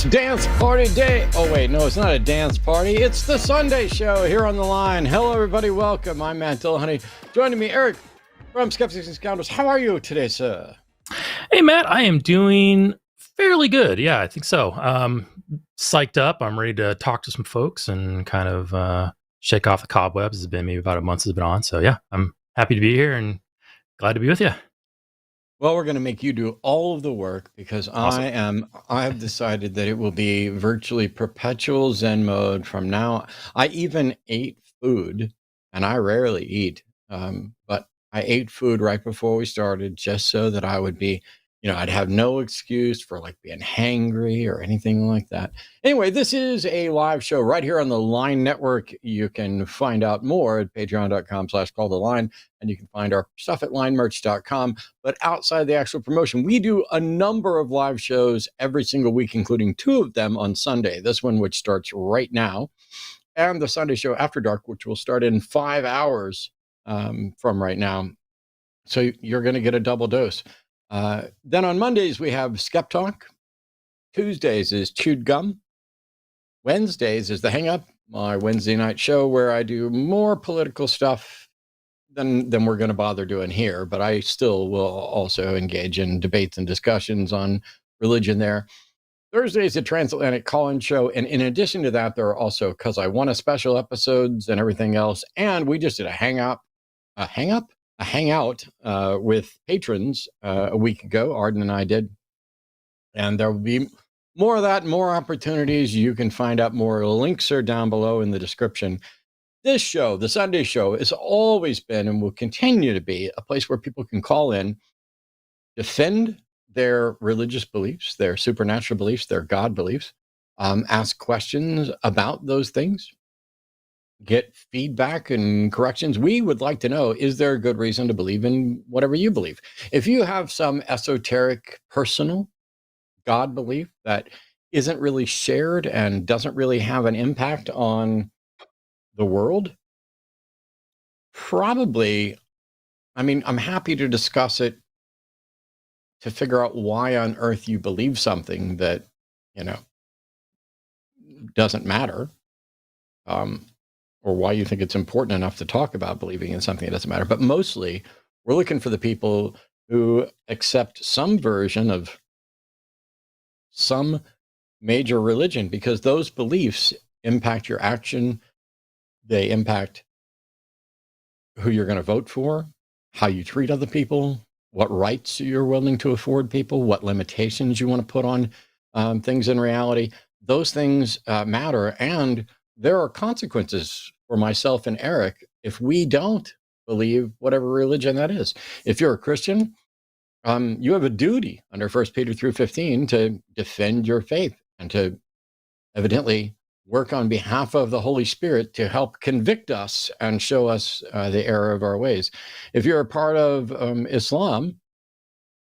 It's dance party day. Oh, wait, no, it's not a dance party. It's the Sunday show here on the line. Hello, everybody. Welcome. I'm Matt Dillahunty. Joining me, Eric from Skeptics and Scoundrels. How are you today, sir? Hey, Matt, I am doing fairly good. Yeah, I think so. Psyched up. I'm ready to talk to some folks and kind of shake off the cobwebs. It's been maybe about a month since it's been on. So, yeah, I'm happy to be here and glad to be with you. Well, we're going to make you do all of the work because Awesome. I have decided that it will be virtually perpetual Zen mode from now. I even ate food, and I rarely eat, but I ate food right before we started just so that I would be, I'd have no excuse for like being hangry or anything like that. Anyway, this is a live show right here on the Line Network. You can find out more at patreon.com/calltheline, and you can find our stuff at linemerch.com. But outside the actual promotion, we do a number of live shows every single week, including 2 of them on Sunday. This one, which starts right now, and the Sunday show After Dark, which will start in 5 hours from right now. So you're going to get a double dose. Then on Mondays, we have Skeptalk. Tuesdays is Chewed Gum. Wednesdays is The Hang Up, my Wednesday night show where I do more political stuff than we're going to bother doing here, but I still will also engage in debates and discussions on religion there. Thursday is a Transatlantic Call-In show, and in addition to that, there are also Cus I Wanna special episodes and everything else. And we just did a hangout with patrons a week ago. Arden and I did, and there will be more of that, more opportunities. You can find out more. Links are down below in the description. This show, the Sunday show, has always been and will continue to be a place where people can call in, defend their religious beliefs, their supernatural beliefs, their God beliefs, ask questions about those things, get feedback and corrections. We would like to know, is there a good reason to believe in whatever you believe? If you have some esoteric, personal God belief that isn't really shared and doesn't really have an impact on the world, probably, I'm happy to discuss it to figure out why on earth you believe something that, doesn't matter, or why you think it's important enough to talk about believing in something that doesn't matter. But mostly, we're looking for the people who accept some version of some major religion, because those beliefs impact your action. They impact who you're going to vote for, how you treat other people, what rights you're willing to afford people, what limitations you want to put on things in reality. Those things matter, and there are consequences for myself and Eric if we don't believe whatever religion that is. If you're a Christian, you have a duty under 1 Peter 3:15 to defend your faith and to evidently work on behalf of the Holy Spirit to help convict us and show us the error of our ways. If you're a part of Islam,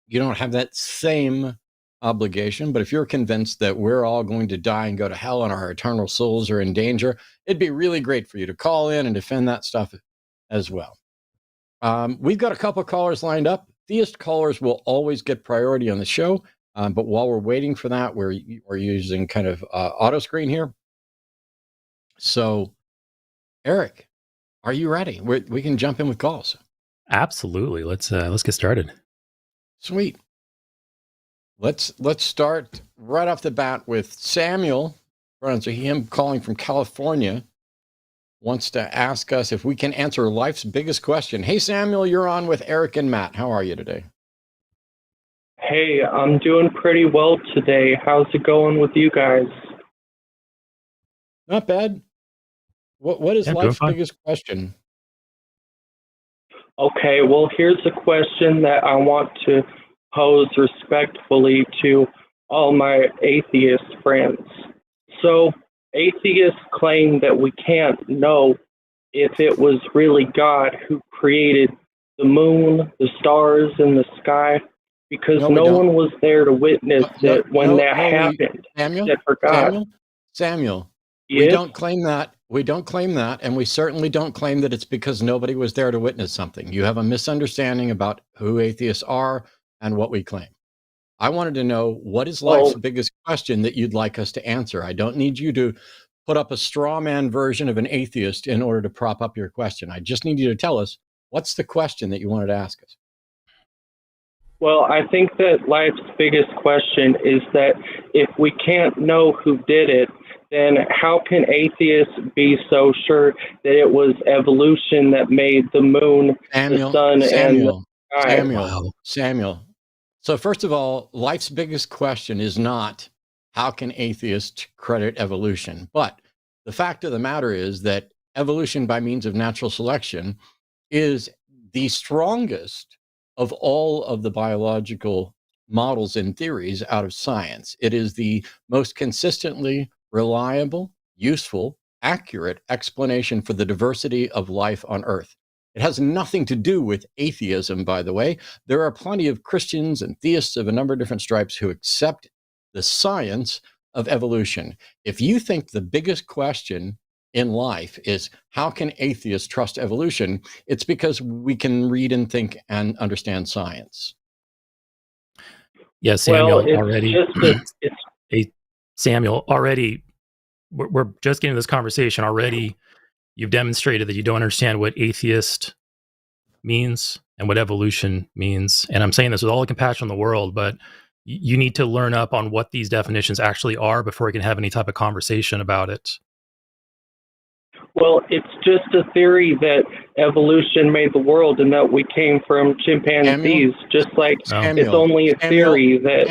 you don't have that same obligation. But if you're convinced that we're all going to die and go to hell and our eternal souls are in danger, it'd be really great for you to call in and defend that stuff as well. We've got a couple callers lined up. Theist callers will always get priority on the show. But while we're waiting for that, we're using kind of auto screen here. So, Eric, are you ready? We can jump in with calls. Absolutely. Let's get started. Sweet. Let's start right off the bat with Samuel. So him calling from California wants to ask us if we can answer life's biggest question. Hey, Samuel, you're on with Eric and Matt. How are you today? Hey, I'm doing pretty well today. How's it going with you guys? Not bad. What is Yeah, doing life's fine. biggest question? Okay, well, here's a question that I want to pose respectfully to all my atheist friends. So, atheists claim that we can't know if it was really God who created the moon, the stars, and the sky because No, we no don't. one was there to witness No, it when that no, happened, Samuel, except for God. Samuel, we Yes? don't claim that. We don't claim that. And we certainly don't claim that it's because nobody was there to witness something. You have a misunderstanding about who atheists are and what we claim. I wanted to know, what is life's Well, biggest question that you'd like us to answer? I don't need you to put up a straw man version of an atheist in order to prop up your question. I just need you to tell us, what's the question that you wanted to ask us? well, I think that life's biggest question is that if we can't know who did it, then how can atheists be so sure that it was evolution that made the moon, the sun, and the sky? Wow. Samuel. So first of all, life's biggest question is not how can atheists credit evolution, but the fact of the matter is that evolution by means of natural selection is the strongest of all of the biological models and theories out of science. It is the most consistently reliable, useful, accurate explanation for the diversity of life on Earth. It has nothing to do with atheism, by the way. There are plenty of Christians and theists of a number of different stripes who accept the science of evolution. If you think the biggest question in life is how can atheists trust evolution, it's because we can read and think and understand science. Yeah, Samuel, Well, already. it's just that it's Hey, Samuel, already, we're just getting this conversation already. You've demonstrated that you don't understand what atheist means and what evolution means. And I'm saying this with all the compassion in the world, but you need to learn up on what these definitions actually are before we can have any type of conversation about it. well, it's just a theory that evolution made the world and that we came from chimpanzees, just like it's only a theory that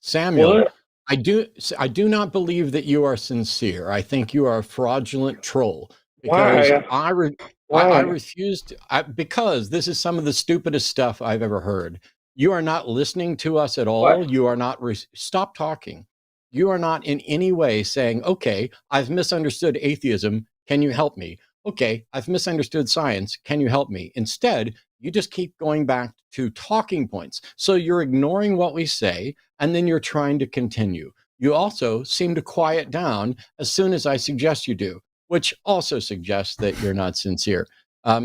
Samuel, what? I do not believe that you are sincere. I think you are a fraudulent troll because Why? I refused because this is some of the stupidest stuff I've ever heard. You are not listening to us at all. What? You are not stop talking. You are not in any way saying, "Okay, I've misunderstood atheism. Can you help me?" "Okay, I've misunderstood science. Can you help me?" Instead, you just keep going back to talking points. So you're ignoring what we say, and then you're trying to continue. You also seem to quiet down as soon as I suggest you do, which also suggests that you're not sincere.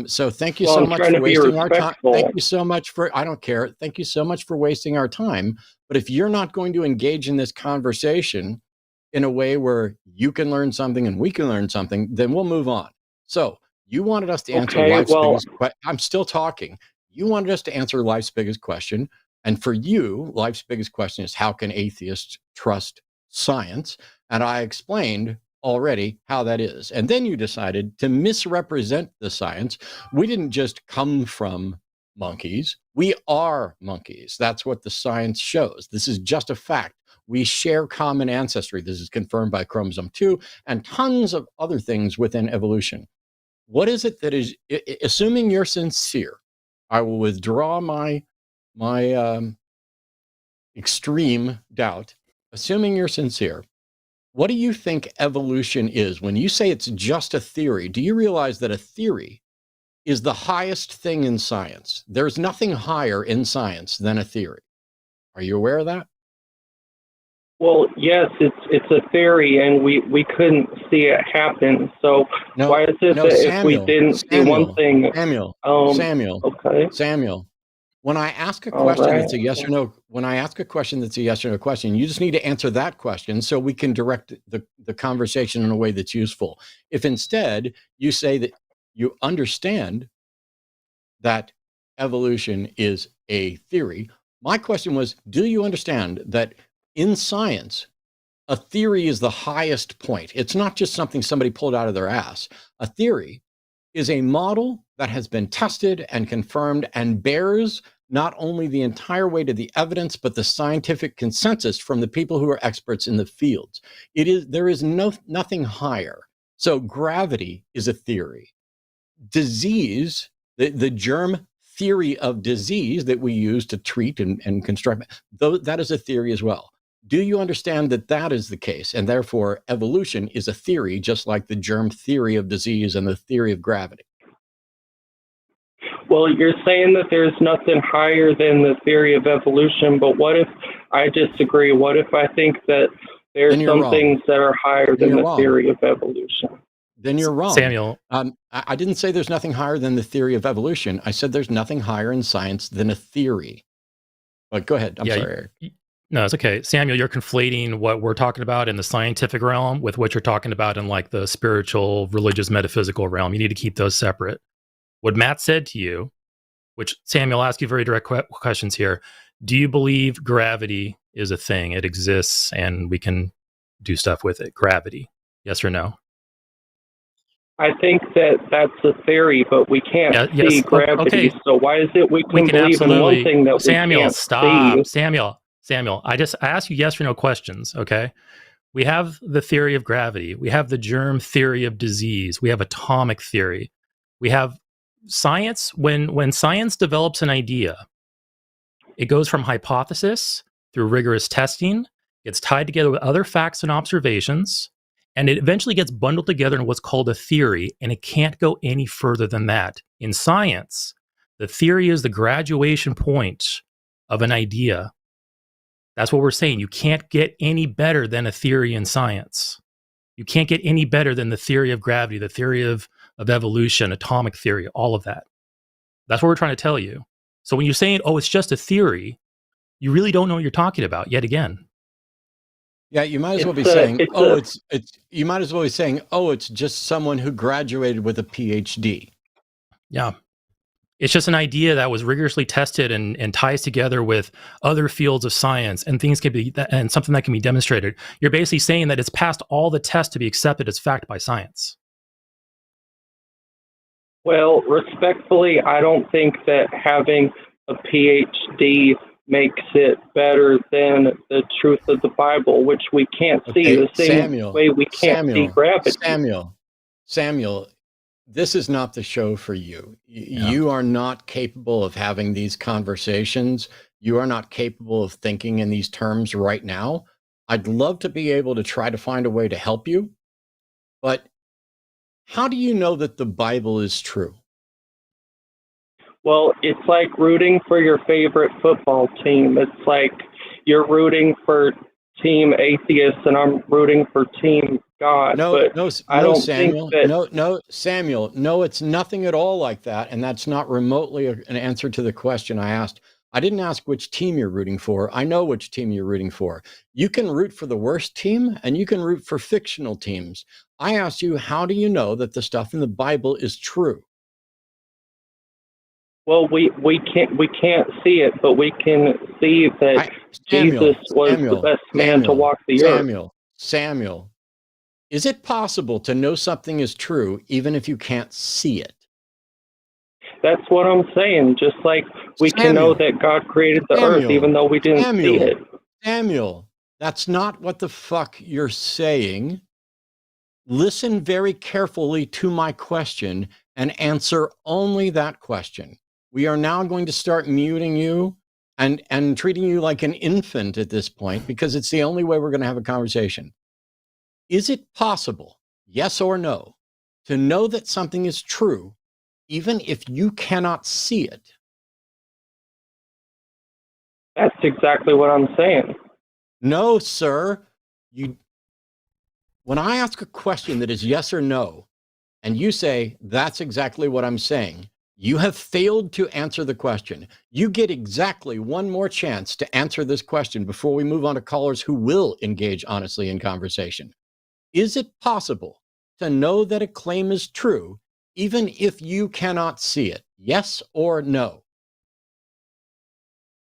So thank you Well, so I'm much trying for to be wasting our time. respectful. Thank you so much for, I don't care. Thank you so much for wasting our time. But if you're not going to engage in this conversation in a way where you can learn something and we can learn something, then we'll move on. So you wanted us to answer Okay, life's well, biggest question. I'm still talking. You wanted us to answer life's biggest question. And for you, life's biggest question is how can atheists trust science? And I explained already how that is. And then you decided to misrepresent the science. We didn't just come from monkeys. We are monkeys. That's what the science shows. This is just a fact. We share common ancestry. This is confirmed by chromosome 2 and tons of other things within evolution. What is it that is, assuming you're sincere, I will withdraw my extreme doubt. Assuming you're sincere, what do you think evolution is? When you say it's just a theory, do you realize that a theory is the highest thing in science? There's nothing higher in science than a theory. Are you aware of that? well, yes, it's a theory, and we couldn't see it happen. So why is it that if we didn't see one thing, Samuel, when I ask a all question right, that's a yes or no, when I ask a question that's a yes or no question, you just need to answer that question so we can direct the conversation in a way that's useful. If instead you say that you understand that evolution is a theory, my question was, do you understand that in science, a theory is the highest point? It's not just something somebody pulled out of their ass. A theory is a model that has been tested and confirmed and bears not only the entire weight of the evidence, but the scientific consensus from the people who are experts in the fields. There is nothing higher. So gravity is a theory. Disease, the germ theory of disease that we use to treat and construct, that is a theory as well. Do you understand that that is the case? And therefore, evolution is a theory, just like the germ theory of disease and the theory of gravity. Well, you're saying that there's nothing higher than the theory of evolution, but what if I disagree? What if I think that there's some wrong. things that are higher Then than the you're wrong. theory of evolution? Then you're wrong. Samuel. I didn't say there's nothing higher than the theory of evolution. I said there's nothing higher in science than a theory. But go ahead. I'm sorry, Eric. No, it's okay. Samuel, you're conflating what we're talking about in the scientific realm with what you're talking about in like the spiritual, religious, metaphysical realm. You need to keep those separate. What Matt said to you, which Samuel, I'll ask you very direct questions here. Do you believe gravity is a thing? It exists and we can do stuff with it. Gravity. Yes or no? I think that that's a theory, but we can't see gravity. Okay. So why is it we can believe in one thing that Samuel, we can't stop. see? Samuel, I ask you yes or no questions, okay? We have the theory of gravity. We have the germ theory of disease. We have atomic theory. We have science. When science develops an idea, it goes from hypothesis through rigorous testing, gets tied together with other facts and observations, and it eventually gets bundled together in what's called a theory, and it can't go any further than that. In science, the theory is the graduation point of an idea. That's what we're saying. You can't get any better than a theory in science. You can't get any better than the theory of gravity, the theory of evolution, atomic theory, all of that. That's what we're trying to tell you. So when you're saying, oh, it's just a theory, you really don't know what you're talking about yet again. Yeah, you might as well be saying, you might as well be saying, oh, it's just someone who graduated with a PhD. Yeah. It's just an idea that was rigorously tested and ties together with other fields of science and things can be, and something that can be demonstrated. You're basically saying that it's passed all the tests to be accepted as fact by science. Well, respectfully, I don't think that having a PhD makes it better than the truth of the Bible, which we can't see the same way we can't see gravity. Samuel, this is not the show for you. You are not capable of having these conversations. You are not capable of thinking in these terms right now. I'd love to be able to try to find a way to help you, but how do you know that the Bible is true? Well, it's like rooting for your favorite football team. It's like you're rooting for Team Atheist and I'm rooting for Team God. No, Samuel, no, it's nothing at all like that. And that's not remotely an answer to the question I asked. I didn't ask which team you're rooting for. I know which team you're rooting for. You can root for the worst team and you can root for fictional teams. I asked you, how do you know that the stuff in the Bible is true? Well, we can't see it, but we can see that Jesus was the best man to walk the earth. Samuel, is it possible to know something is true even if you can't see it? That's what I'm saying. Just like we can know that God created the earth even though we didn't see it. Samuel, that's not what the fuck you're saying. Listen very carefully to my question and answer only that question. We are now going to start muting you and treating you like an infant at this point because it's the only way we're going to have a conversation. Is it possible, yes or no, to know that something is true even if you cannot see it? That's exactly what I'm saying. No, sir. When I ask a question that is yes or no, and you say, that's exactly what I'm saying, you have failed to answer the question. You get exactly one more chance to answer this question before we move on to callers who will engage honestly in conversation. Is it possible to know that a claim is true even if you cannot see it? Yes or no?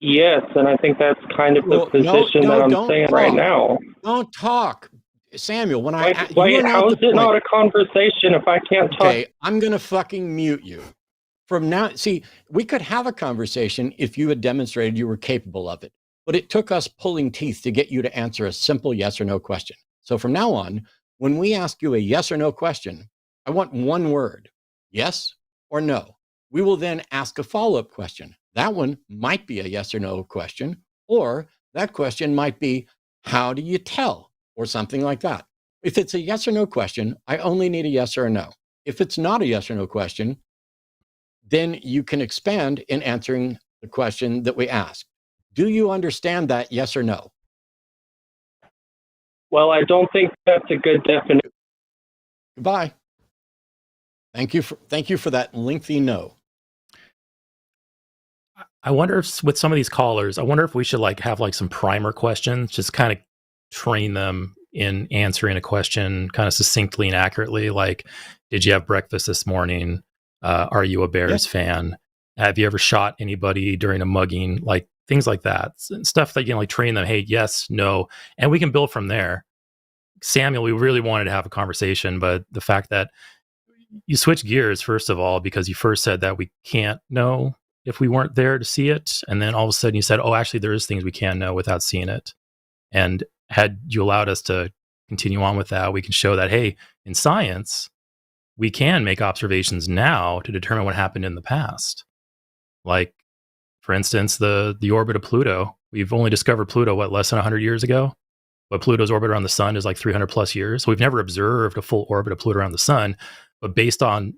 Yes, and I think that's kind of the position that I'm saying right now. Don't talk. Samuel, when wait, how is it not a conversation if I can't talk? Okay, I'm going to fucking mute you. From now, see, we could have a conversation if you had demonstrated you were capable of it, but it took us pulling teeth to get you to answer a simple yes or no question. So from now on, when we ask you a yes or no question, I want one word, yes or no. We will then ask a follow-up question. That one might be a yes or no question, or that question might be, how do you tell, or something like that. If it's a yes or no question, I only need a yes or a no. If it's not a yes or no question, then you can expand in answering the question that we ask. Do you understand that, yes or no? Well, I don't think that's a good definition. Goodbye. Thank you for that lengthy no. I wonder if with some of these callers, I wonder if we should like have like some primer questions, just kind of train them in answering a question kind of succinctly and accurately. Like, did you have breakfast this morning? Are you a Bears fan? Have you ever shot anybody during a mugging? Like things like that, stuff that you can like train them. Hey, yes, no, and we can build from there. Samuel, we really wanted to have a conversation, but the fact that you switch gears, first of all, because you first said that we can't know if we weren't there to see it. And then all of a sudden you said, oh, actually, there is things we can know without seeing it. And had you allowed us to continue on with that, we can show that, hey, in science, we can make observations now to determine what happened in the past. Like, for instance, the orbit of Pluto. We've only discovered Pluto, less than 100 years ago? But Pluto's orbit around the sun is like 300 plus years. So we've never observed a full orbit of Pluto around the sun. But based on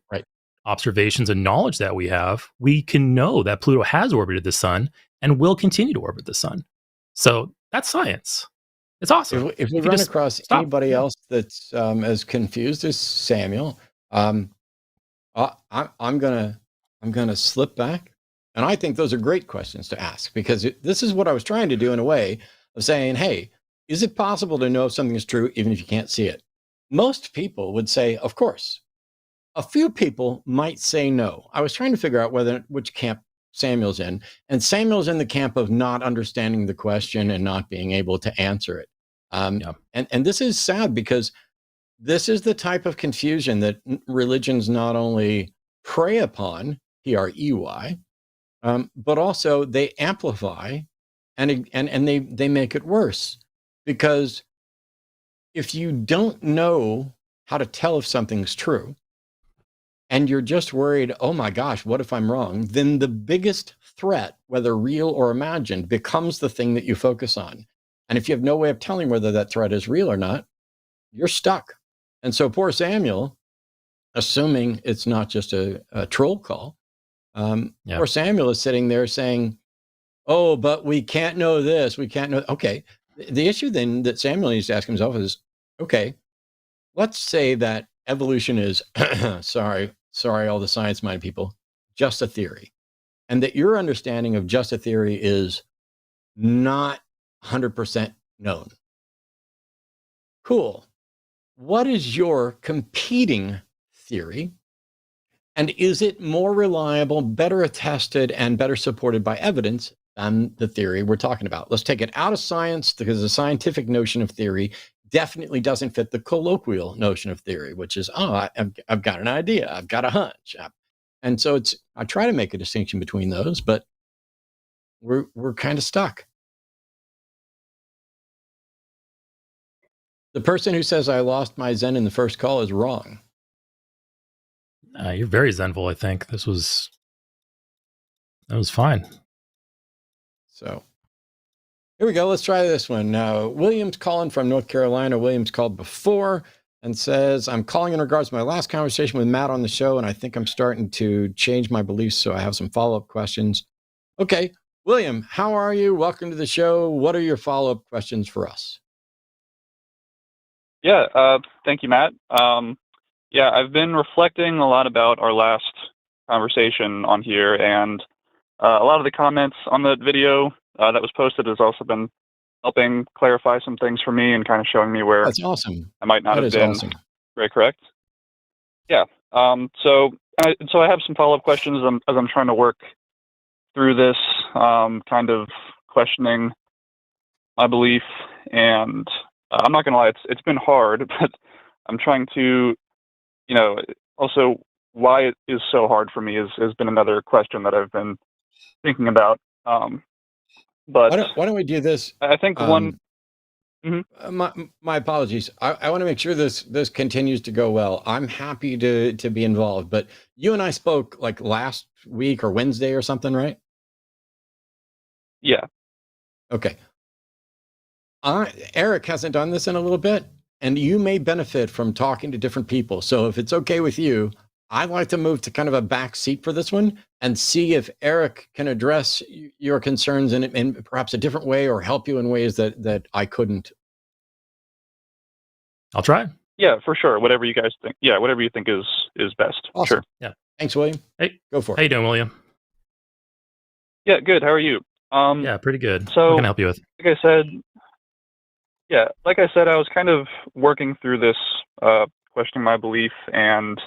observations and knowledge that we have, we can know that Pluto has orbited the sun and will continue to orbit the sun. So that's science. It's awesome. If we run across anybody else that's as confused as Samuel, I'm gonna slip back, and I think those are great questions to ask, because this is what I was trying to do in a way of saying, hey, is it possible to know if something is true even if you can't see it? Most people would say, of course. A few people might say no. I was trying to figure out which camp Samuel's in, and Samuel's in the camp of not understanding the question and not being able to answer it. And this is sad, because this is the type of confusion that religions not only prey upon, P-R-E-Y, but also they amplify and they make it worse. Because if you don't know how to tell if something's true, and you're just worried, oh my gosh, what if I'm wrong? Then the biggest threat, whether real or imagined, becomes the thing that you focus on. And if you have no way of telling whether that threat is real or not, you're stuck. And so poor Samuel, assuming it's not just a troll call, poor Samuel is sitting there saying, oh, but we can't know this. We can't know. Okay. The issue then that Samuel needs to ask himself is, okay, let's say that evolution is, sorry, all the science-minded people, just a theory. And that your understanding of just a theory is not 100% known. Cool. What is your competing theory? And is it more reliable, better attested, and better supported by evidence than the theory we're talking about? Let's take it out of science, because the scientific notion of theory definitely doesn't fit the colloquial notion of theory, which is, oh, I've got an idea, I've got a hunch. And so I try to make a distinction between those, but we're kind of stuck. The person who says I lost my Zen in the first call is wrong. You're very Zenful, I think. That was fine. So here we go. Let's try this one. William's calling from North Carolina. William's called before and says, I'm calling in regards to my last conversation with Matt on the show, and I think I'm starting to change my beliefs, so I have some follow-up questions. Okay, William, how are you? Welcome to the show. What are your follow-up questions for us? Yeah, thank you, Matt. I've been reflecting a lot about our last conversation on here, and a lot of the comments on the video that was posted has also been helping clarify some things for me and kind of showing me where that's awesome. I might not have been very correct. Yeah. So I have some follow-up questions as I'm trying to work through this, kind of questioning my belief. And I'm not going to lie, it's been hard, but I'm trying to, also why it is so hard for me has been another question that I've been thinking about. But why don't we do this? I think one. My apologies. I want to make sure this continues to go well. I'm happy to be involved, but you and I spoke like last week or Wednesday or something, right? Yeah. Okay. Eric hasn't done this in a little bit, and you may benefit from talking to different people. So if it's okay with you, I'd like to move to kind of a back seat for this one and see if Eric can address your concerns in perhaps a different way or help you in ways that I couldn't. I'll try. Yeah, for sure. Whatever you guys think. Yeah, whatever you think is best. Awesome. Sure. Yeah. Thanks, William. Hey, go for it. How you doing, William? Yeah, good. How are you? Yeah, pretty good. So, what can I help you with? Like I said, I was kind of working through this, questioning my belief, and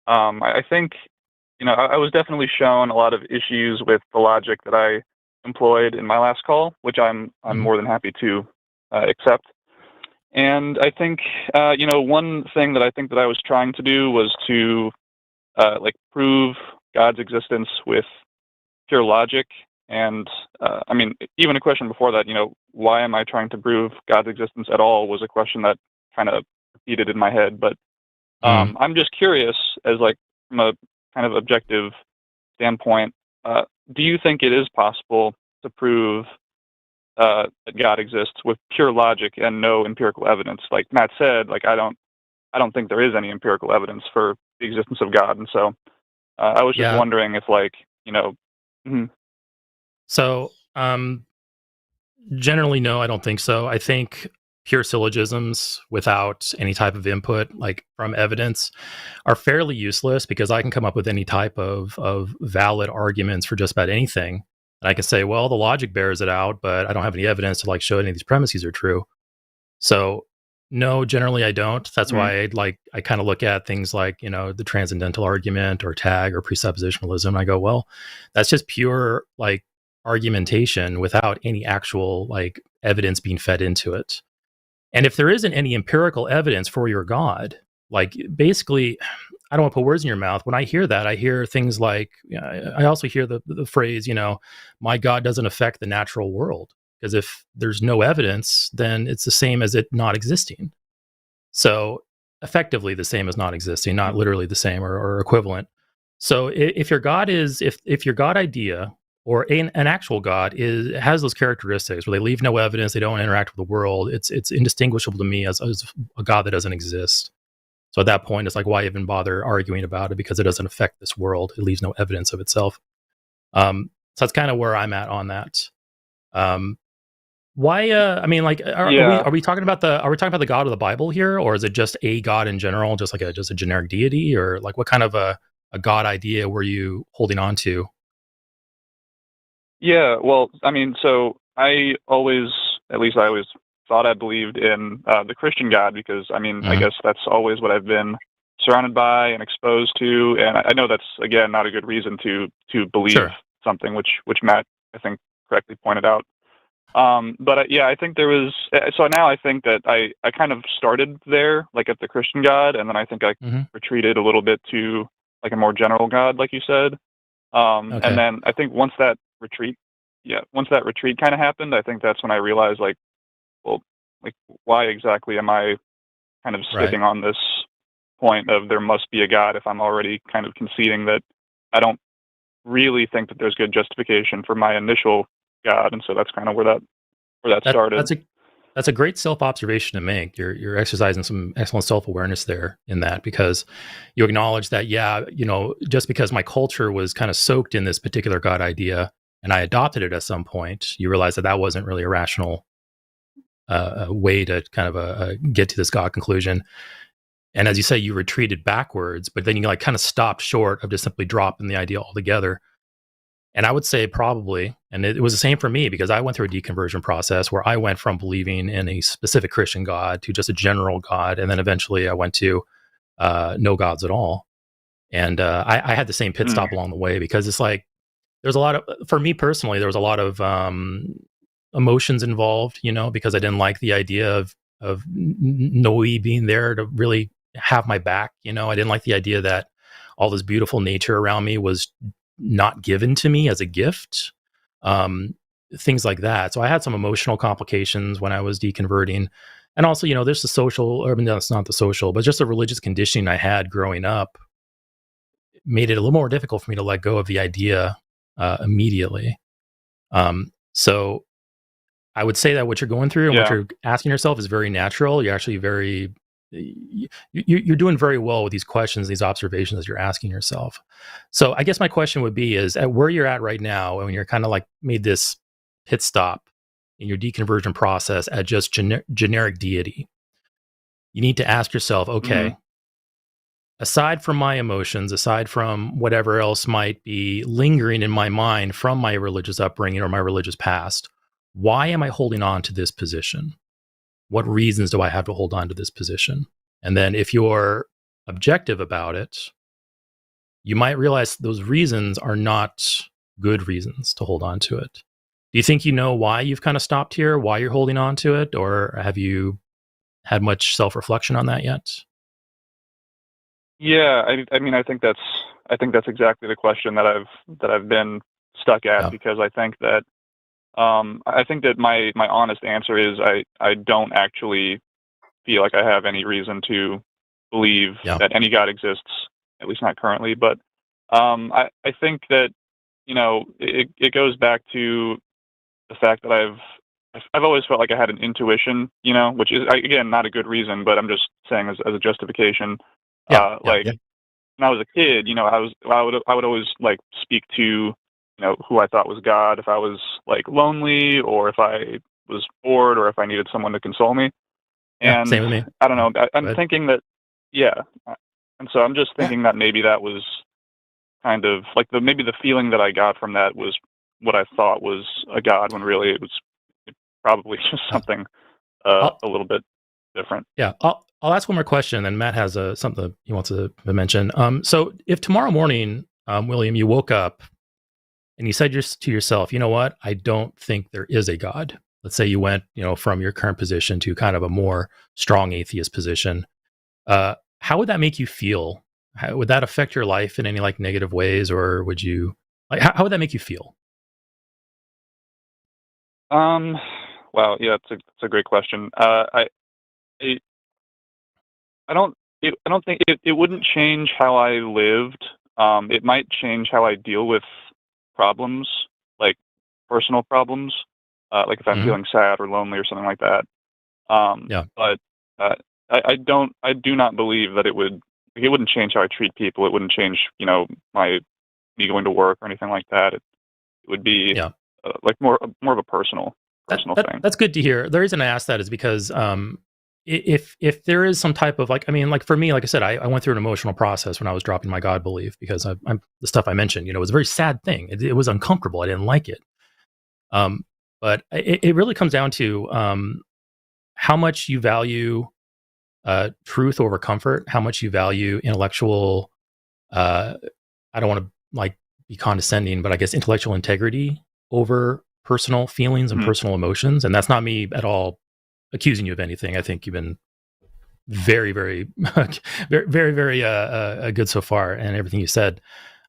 I think, I was definitely shown a lot of issues with the logic that I employed in my last call, which I'm more than happy to accept. And I think, one thing that I think that I was trying to do was to prove God's existence with pure logic. And even a question before that, why am I trying to prove God's existence at all, was a question that kind of repeated in my head. But I'm just curious, as from a kind of objective standpoint, do you think it is possible to prove that God exists with pure logic and no empirical evidence? Like Matt said, I don't think there is any empirical evidence for the existence of God, and so I was just wondering if So, generally, no, I don't think so. I think pure syllogisms without any type of input, like from evidence, are fairly useless, because I can come up with any type of valid arguments for just about anything. And I can say, well, the logic bears it out, but I don't have any evidence to show any of these premises are true. So, no, generally I don't. That's why I kind of look at things like, the transcendental argument or tag or presuppositionalism. And I go, well, that's just pure argumentation without any actual evidence being fed into it. And if there isn't any empirical evidence for your God, basically, I don't want to put words in your mouth. When I hear that, I hear things like, I also hear the phrase, my God doesn't affect the natural world. Because if there's no evidence, then it's the same as it not existing. So effectively the same as not existing, not literally the same or equivalent. So if your God is, if your God idea or an actual God has those characteristics where they leave no evidence, they don't interact with the world, it's indistinguishable to me as a God that doesn't exist. So at that point, it's why even bother arguing about it, because it doesn't affect this world. It leaves no evidence of itself. So that's kind of where I'm at on that. Why? Are we talking about the God of the Bible here, or is it just a God in general, just a generic deity, or what kind of a God idea were you holding on to? Yeah, well, so I always thought I believed in the Christian God, because I guess that's always what I've been surrounded by and exposed to, and I know that's again not a good reason to believe something, which Matt I think correctly pointed out. But I think there was, so now I think that I kind of started there, at the Christian God, and then I think I retreated a little bit to a more general God, like you said. And then I think once that retreat kind of happened, I think that's when I realized why exactly am I kind of sticking on this point of there must be a God if I'm already kind of conceding that I don't really think that there's good justification for my initial God, and so that's kind of where that started. That's a great self-observation to make. You're exercising some excellent self-awareness there in that, because you acknowledge that, just because my culture was kind of soaked in this particular God idea and I adopted it at some point, you realize that wasn't really a rational way to kind of get to this God conclusion. And as you say, you retreated backwards, but then you kind of stopped short of just simply dropping the idea altogether. And I would say probably, and it was the same for me, because I went through a deconversion process where I went from believing in a specific Christian God to just a general God. And then eventually I went to no gods at all. And I had the same pit stop along the way, because it's there's a lot of, for me personally, there was a lot of emotions involved, because I didn't like the idea of Noe being there to really have my back. I didn't like the idea that all this beautiful nature around me was not given to me as a gift. things like that. So I had some emotional complications when I was deconverting. And also, there's the social, or no, it's not the social, but just the religious conditioning I had growing up made it a little more difficult for me to let go of the idea immediately. So I would say that what you're going through and what Yeah. you're asking yourself is very natural. You're actually you're doing very well with these questions, these observations that you're asking yourself. So I guess my question would be is at where you're at right now, when you're kind of like made this pit stop in your deconversion process at just generic deity, you need to ask yourself, okay, aside from my emotions, aside from whatever else might be lingering in my mind from my religious upbringing or my religious past, why am I holding on to this position? What reasons do I have to hold on to this position? And then if you're objective about it, you might realize those reasons are not good reasons to hold on to it. Do you think you know why you've kind of stopped here, why you're holding on to it, or have you had much self-reflection on that yet? Yeah, I mean, I think that's exactly the question that I've been stuck at, Yeah. because I think that my honest answer is I don't actually feel like I have any reason to believe Yeah. that any God exists, at least not currently. But I think that it goes back to the fact that I've always felt like I had an intuition, which is again not a good reason, but I'm just saying as a justification. Yeah. Like Yeah. when I was a kid, I would always like speak to who I thought was God if I was like lonely, or if I was bored, or if I needed someone to console me. Yeah. And Same with me. I don't know. I'm But thinking that, yeah. And so I'm just yeah. thinking that maybe that was kind of like maybe the feeling that I got from that was what I thought was a God, when really it was probably just Uh, something I'll, a little bit different. yeah. I'll ask one more question, and Matt has something he wants to mention. So if tomorrow morning, William, you woke up and you said just to yourself, you know what? I don't think there is a God. Let's say you went, from your current position to kind of a more strong atheist position. How would that make you feel? How, would that affect your life in any like negative ways, or would you like how would that make you feel? Um, wow, yeah, it's a great question. I I don't I don't think it wouldn't change how I lived. It might change how I deal with problems, like personal problems, like if I'm Hmm. feeling sad or lonely or something like that. Yeah. But uh, I do not believe that it wouldn't change how I treat people. It wouldn't change, my me going to work or anything like that. It would be Yeah. like more of a personal thing. That's good to hear. The reason I asked that is because if there is some type of like, I mean, like for me, like I said, I went through an emotional process when I was dropping my God belief, because I'm the stuff I mentioned, it was a very sad thing. It was uncomfortable. I didn't like it. Um, but it really comes down to how much you value truth over comfort, how much you value intellectual. Uh, I don't want to like be condescending, but I guess intellectual integrity over personal feelings and Mhm. personal emotions. And that's not me at all accusing you of anything. I think you've been very, very, very, very, very good so far, and everything you said.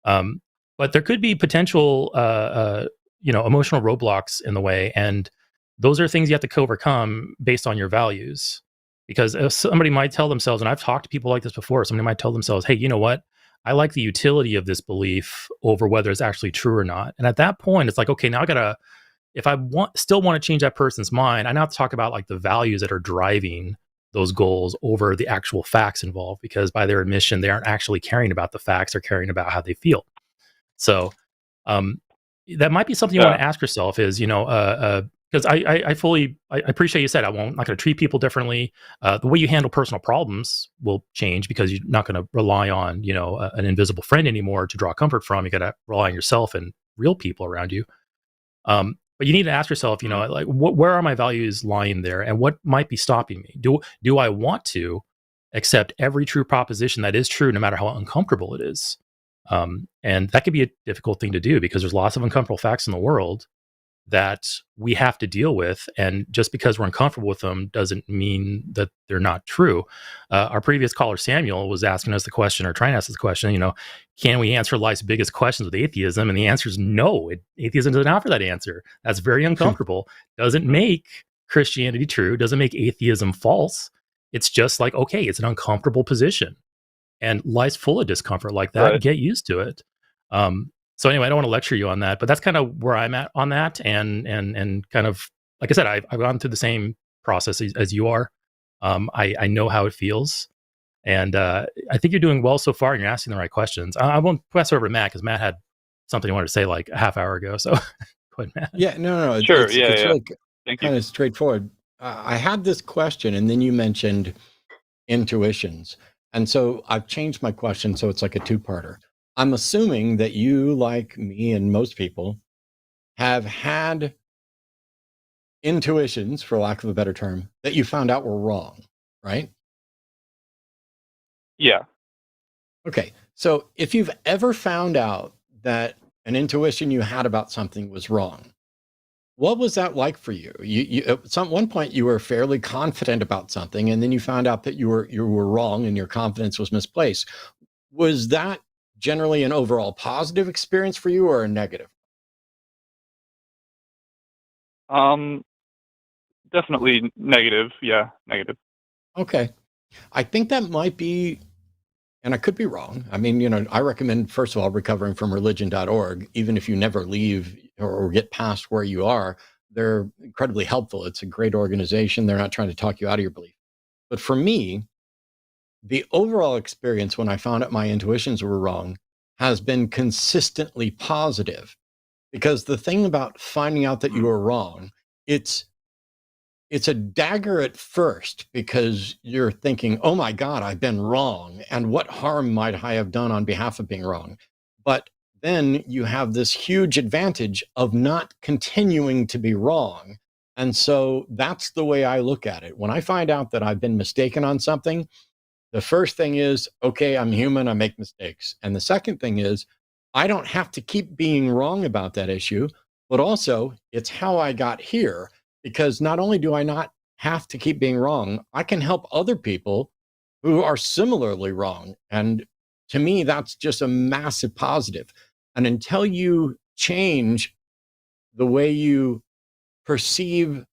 Um, but there could be potential, emotional roadblocks in the way, and those are things you have to overcome based on your values. Because if somebody might tell themselves, and I've talked to people like this before, somebody might tell themselves, "Hey, you know what? I like the utility of this belief over whether it's actually true or not." And at that point, it's like, okay, now I gotta. If I still want to change that person's mind, I now have to talk about like the values that are driving those goals over the actual facts involved, because by their admission, they aren't actually caring about the facts, they're caring about how they feel. So um, that might be something you want Yeah. to ask yourself is, because I appreciate you said I'm not going to treat people differently. The way you handle personal problems will change, because you're not going to rely on, an invisible friend anymore to draw comfort from. You got to rely on yourself and real people around you. But you need to ask yourself, Mhm. like, where are my values lying there, and what might be stopping me? Do I want to accept every true proposition that is true, no matter how uncomfortable it is? And that could be a difficult thing to do, because there's lots of uncomfortable facts in the world that we have to deal with. And just because we're uncomfortable with them doesn't mean that they're not true. Our previous caller, Samuel, was asking us the question, or trying to ask us the question, can we answer life's biggest questions with atheism? And the answer is no. Atheism doesn't offer that answer. That's very uncomfortable. Doesn't make Christianity true. Doesn't make atheism false. It's just like, okay, it's an uncomfortable position. And life's full of discomfort like that. Right. Get used to it. So anyway, I don't want to lecture you on that, but that's kind of where I'm at on that. And kind of, like I said, I've gone through the same process as you are. I know how it feels. And I think you're doing well so far, and you're asking the right questions. I won't pass over to Matt, because Matt had something he wanted to say like a half hour ago. So go ahead, Matt. Yeah, no. Sure. It's Yeah. really Thank you. kind of straightforward. I had this question, and then you mentioned intuitions. And so I've changed my question, so it's like a two-parter. I'm assuming that you, like me and most people, have had intuitions, for lack of a better term, that you found out were wrong, right? Yeah. Okay. So if you've ever found out that an intuition you had about something was wrong, what was that like for you? You at one point you were fairly confident about something, and then you found out that you were wrong and your confidence was misplaced. Was that generally an overall positive experience for you, or a negative? Definitely negative. Yeah, negative. Okay. I think that might be, and I could be wrong. I mean, I recommend, first of all, recovering from religion.org, even if you never leave or get past where you are. They're incredibly helpful. It's a great organization. They're not trying to talk you out of your belief. But for me, the overall experience when I found out my intuitions were wrong has been consistently positive. Because the thing about finding out that you were wrong, it's a dagger at first, because you're thinking, oh my God, I've been wrong. And what harm might I have done on behalf of being wrong? But then you have this huge advantage of not continuing to be wrong. And so that's the way I look at it. When I find out that I've been mistaken on something, the first thing is, okay, I'm human, I make mistakes. And the second thing is, I don't have to keep being wrong about that issue, but also it's how I got here. Because not only do I not have to keep being wrong, I can help other people who are similarly wrong. And to me, that's just a massive positive. And until you change the way you perceive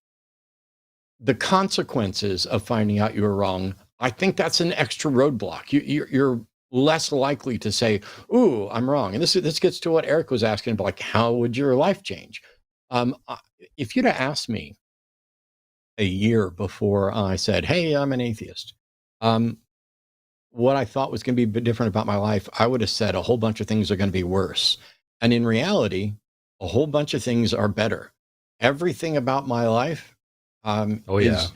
the consequences of finding out you were wrong, I think that's an extra roadblock. You're less likely to say, ooh, I'm wrong. And this gets to what Eric was asking about, like, how would your life change? If you'd have asked me a year before I said, hey, I'm an atheist, what I thought was going to be a bit different about my life, I would have said a whole bunch of things are going to be worse. And in reality, a whole bunch of things are better. Everything about my life is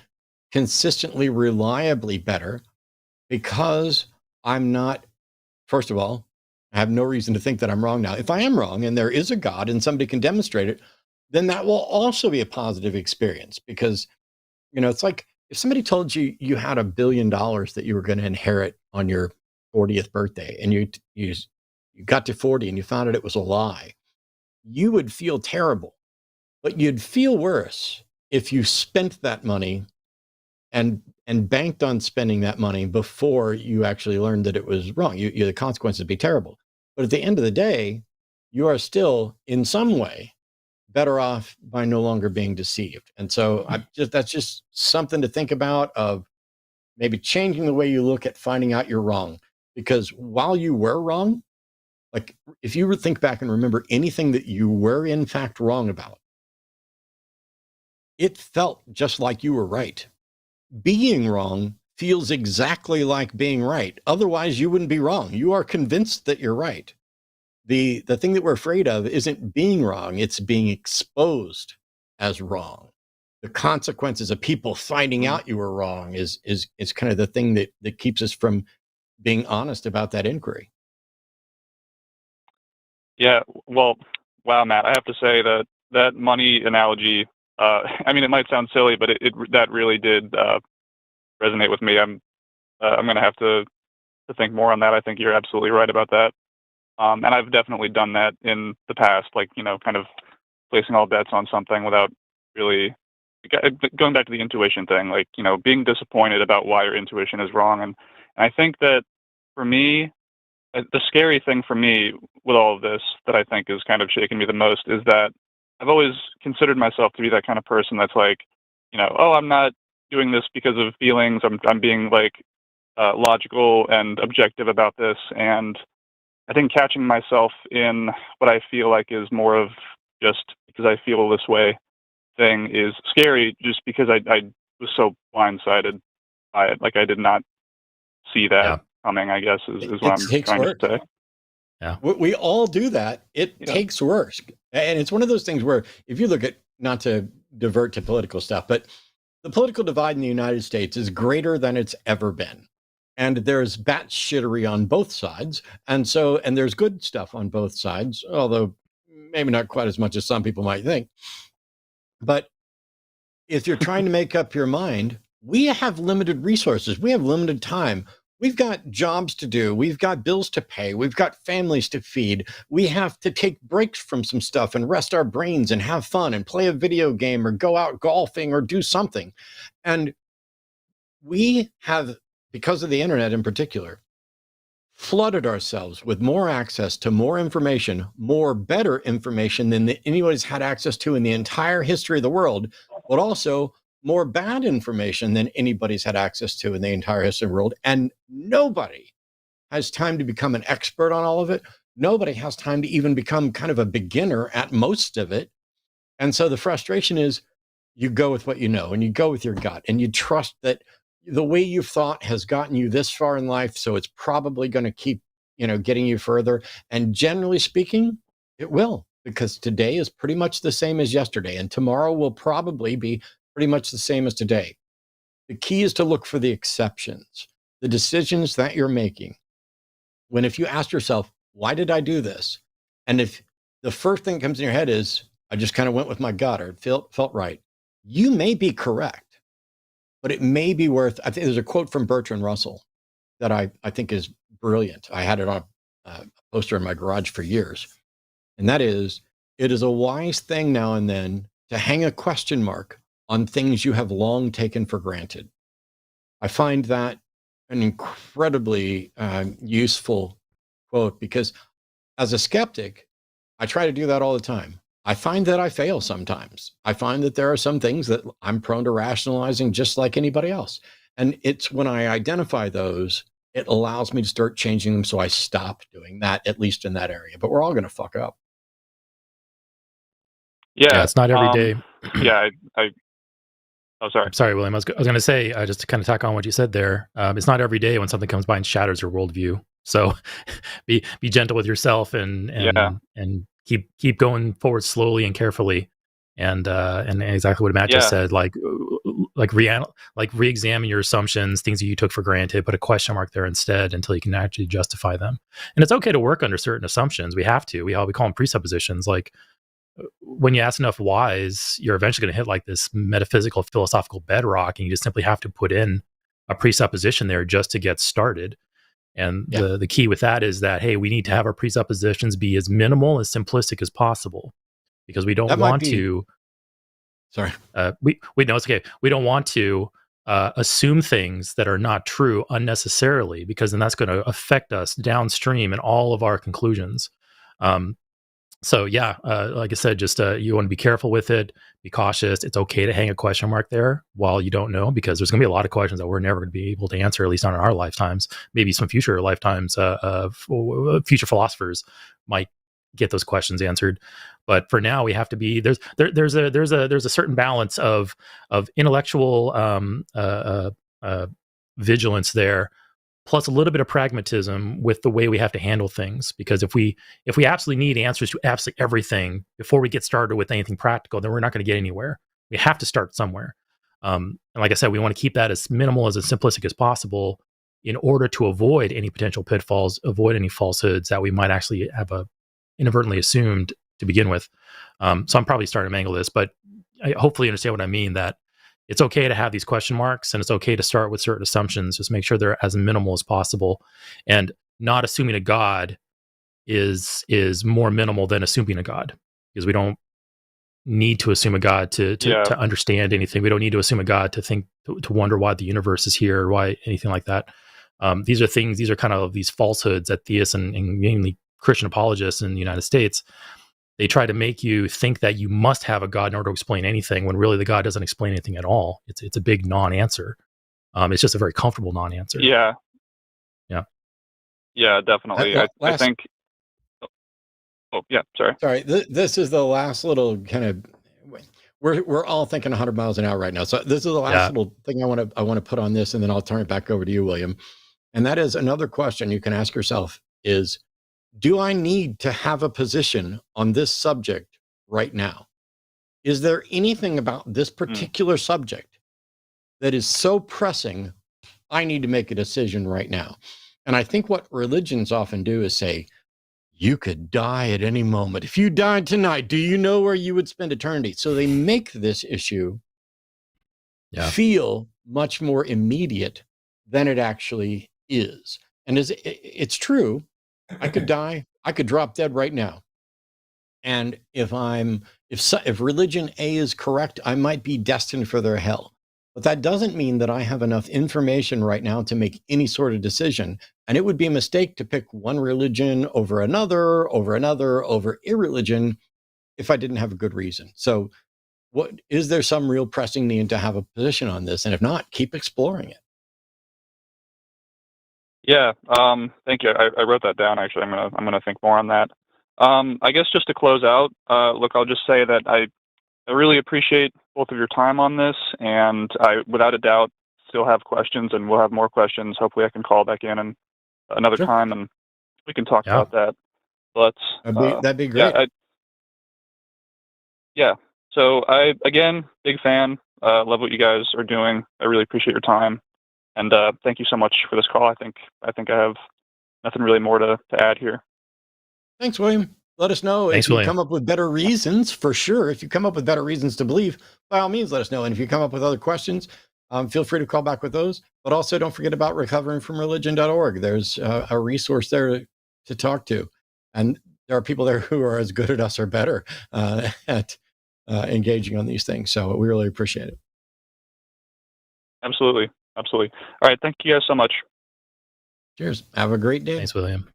consistently, reliably better, because I'm not, first of all, I have no reason to think that I'm wrong now. If I am wrong and there is a God and somebody can demonstrate it, then that will also be a positive experience. Because, it's like if somebody told you you had $1 billion that you were going to inherit on your 40th birthday, and you got to 40 and you found out it was a lie, you would feel terrible. But you'd feel worse if you spent that money and banked on spending that money before you actually learned that it was wrong. The consequences would be terrible. But at the end of the day, you are still in some way better off by no longer being deceived. And so that's just something to think about, of maybe changing the way you look at finding out you're wrong. Because while you were wrong, like if you think back and remember anything that you were in fact wrong about, it felt just like you were right. Being wrong feels exactly like being right. Otherwise, you wouldn't be wrong. You are convinced that you're right. The thing that we're afraid of isn't being wrong, it's being exposed as wrong. The consequences of people finding out you were wrong is kind of the thing that keeps us from being honest about that inquiry. Yeah. Well, wow, Matt, I have to say that money analogy, I mean, it might sound silly, but that really did resonate with me. I'm going to have to think more on that. I think you're absolutely right about that. And I've definitely done that in the past, like, kind of placing all bets on something without really going back to the intuition thing, like, being disappointed about why your intuition is wrong. And I think that for me, the scary thing for me with all of this that I think is kind of shaking me the most is that I've always considered myself to be that kind of person that's like, oh, I'm not doing this because of feelings. I'm being like logical and objective about this. And I think catching myself in what I feel like is more of just because I feel this way thing is scary, just because I was so blindsided by it. Like, I did not see that coming, I guess, is what I'm trying to say. Yeah. We all do that. It takes work. And it's one of those things where if you look at, not to divert to political stuff, but the political divide in the United States is greater than it's ever been. And there's batshittery on both sides. And there's good stuff on both sides, although maybe not quite as much as some people might think. But if you're trying to make up your mind, we have limited resources. We have limited time. We've got jobs to do. We've got bills to pay. We've got families to feed. We have to take breaks from some stuff and rest our brains and have fun and play a video game or go out golfing or do something. And we have, because of the internet in particular, flooded ourselves with more access to more information, more better information than anybody's had access to in the entire history of the world, but also more bad information than anybody's had access to in the entire history of the world. And nobody has time to become an expert on all of it. Nobody has time to even become kind of a beginner at most of it. And so the frustration is you go with what you know, and you go with your gut, and you trust that the way you've thought has gotten you this far in life. So it's probably going to keep, getting you further. And generally speaking, it will, because today is pretty much the same as yesterday. And tomorrow will probably be pretty much the same as today. The key is to look for the exceptions, the decisions that you're making. If you ask yourself, why did I do this? And if the first thing that comes in your head is, I just kind of went with my gut, or it felt right, you may be correct, but it may be worth, I think there's a quote from Bertrand Russell that I think is brilliant. I had it on a poster in my garage for years. And that is, it is a wise thing now and then to hang a question mark on things you have long taken for granted. I find that an incredibly useful quote, because as a skeptic, I try to do that all the time. I find that I fail sometimes. I find that there are some things that I'm prone to rationalizing just like anybody else. And it's when I identify those, it allows me to start changing them, so I stop doing that, at least in that area. But we're all going to fuck up. Yeah, it's not every day. Yeah, oh, sorry. I'm sorry, William. I was going to say, just to kind of tack on what you said there, it's not every day when something comes by and shatters your worldview. So be gentle with yourself and keep going forward slowly and carefully. And exactly what Matt just said, like re-examine your assumptions, things that you took for granted, put a question mark there instead until you can actually justify them. And it's okay to work under certain assumptions. We have to. We call them presuppositions. Like, when you ask enough whys, you're eventually going to hit like this metaphysical, philosophical bedrock, and you just simply have to put in a presupposition there just to get started. And the key with that is that, hey, we need to have our presuppositions be as minimal, as simplistic as possible, because we don't want to. Sorry. We know it's okay. We don't want to assume things that are not true unnecessarily, because then that's going to affect us downstream in all of our conclusions. So like I said, just you want to be careful with it, be cautious. It's okay to hang a question mark there while you don't know, because there's going to be a lot of questions that we're never going to be able to answer, at least not in our lifetimes. Maybe some future lifetimes, future philosophers might get those questions answered. But for now, we have to be there's a certain balance of intellectual vigilance there, plus a little bit of pragmatism with the way we have to handle things. Because if we absolutely need answers to absolutely everything before we get started with anything practical, then we're not going to get anywhere. We have to start somewhere. And like I said, we want to keep that as minimal, as simplistic as possible in order to avoid any potential pitfalls, avoid any falsehoods that we might actually have inadvertently assumed to begin with. So I'm probably starting to mangle this, but I hopefully understand what I mean, that it's okay to have these question marks, and it's okay to start with certain assumptions. Just make sure they're as minimal as possible, and not assuming a God is more minimal than assuming a God, because we don't need to assume a God to understand anything. We don't need to assume a God to think, to wonder why the universe is here or why anything like that. These are kind of these falsehoods that theists and mainly Christian apologists in the United States, they try to make you think that you must have a God in order to explain anything, when really the God doesn't explain anything at all. It's a big non-answer. It's just a very comfortable non-answer. Yeah. Yeah. Yeah, definitely. I think. Oh, yeah. Sorry. This is the last little kind of. We're all thinking 100 miles an hour right now. So this is the last little thing I want to put on this, and then I'll turn it back over to you, William. And that is another question you can ask yourself is, do I need to have a position on this subject right now? Is there anything about this particular subject that is so pressing, I need to make a decision right now? And I think what religions often do is say, you could die at any moment. If you died tonight, do you know where you would spend eternity? So they make this issue feel much more immediate than it actually is. And it's true. I could die. I could drop dead right now. And if religion A is correct, I might be destined for their hell. But that doesn't mean that I have enough information right now to make any sort of decision. And it would be a mistake to pick one religion over another, over irreligion, if I didn't have a good reason. So is there some real pressing need to have a position on this? And if not, keep exploring it. Yeah, thank you. I wrote that down, actually. I'm gonna think more on that. I guess just to close out, look, I'll just say that I really appreciate both of your time on this, and I, without a doubt, still have questions, and we'll have more questions. Hopefully I can call back in and another time, and we can talk about that. But that'd be great. So again, big fan. Love what you guys are doing. I really appreciate your time. And thank you so much for this call. I think I have nothing really more to add here. Thanks, William. Let us know if you come up with better reasons, for sure. If you come up with better reasons to believe, by all means, let us know. And if you come up with other questions, feel free to call back with those. But also don't forget about recoveringfromreligion.org. There's a resource there to talk to. And there are people there who are as good at us or better at engaging on these things. So we really appreciate it. Absolutely. Absolutely. All right. Thank you guys so much. Cheers. Have a great day. Thanks, William.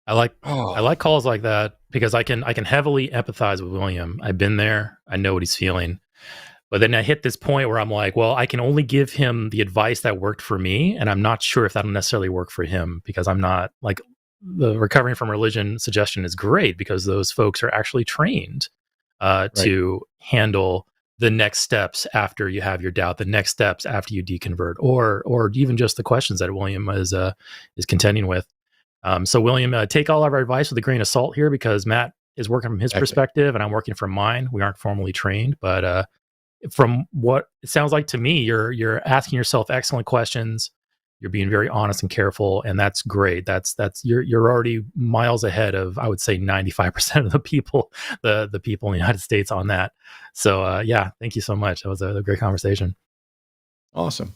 I like calls like that because I can heavily empathize with William. I've been there. I know what he's feeling. But then I hit this point where I'm like, well, I can only give him the advice that worked for me, and I'm not sure if that'll necessarily work for him, because I'm not, like, the recovering from religion suggestion is great because those folks are actually trained to handle the next steps after you have your doubt, the next steps after you deconvert, or even just the questions that William is contending with. So William, take all of our advice with a grain of salt here, because Matt is working from his perspective and I'm working from mine. We aren't formally trained, but from what it sounds like to me, you're asking yourself excellent questions. You're being very honest and careful, and that's great. You're already miles ahead of, I would say, 95% of the people in the United States on that. So thank you so much. That was a great conversation. Awesome.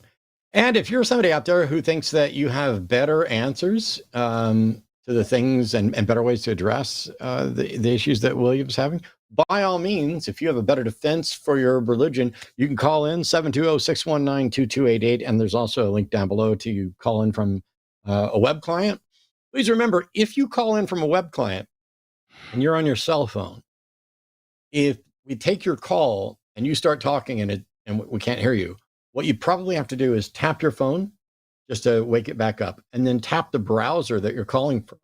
And if you're somebody out there who thinks that you have better answers to the things and better ways to address the issues that William's having, by all means, if you have a better defense for your religion, you can call in 720-619-2288. And there's also a link down below to you call in from a web client. Please remember, if you call in from a web client and you're on your cell phone, if we take your call and you start talking and we can't hear you, what you probably have to do is tap your phone just to wake it back up, and then tap the browser that you're calling from.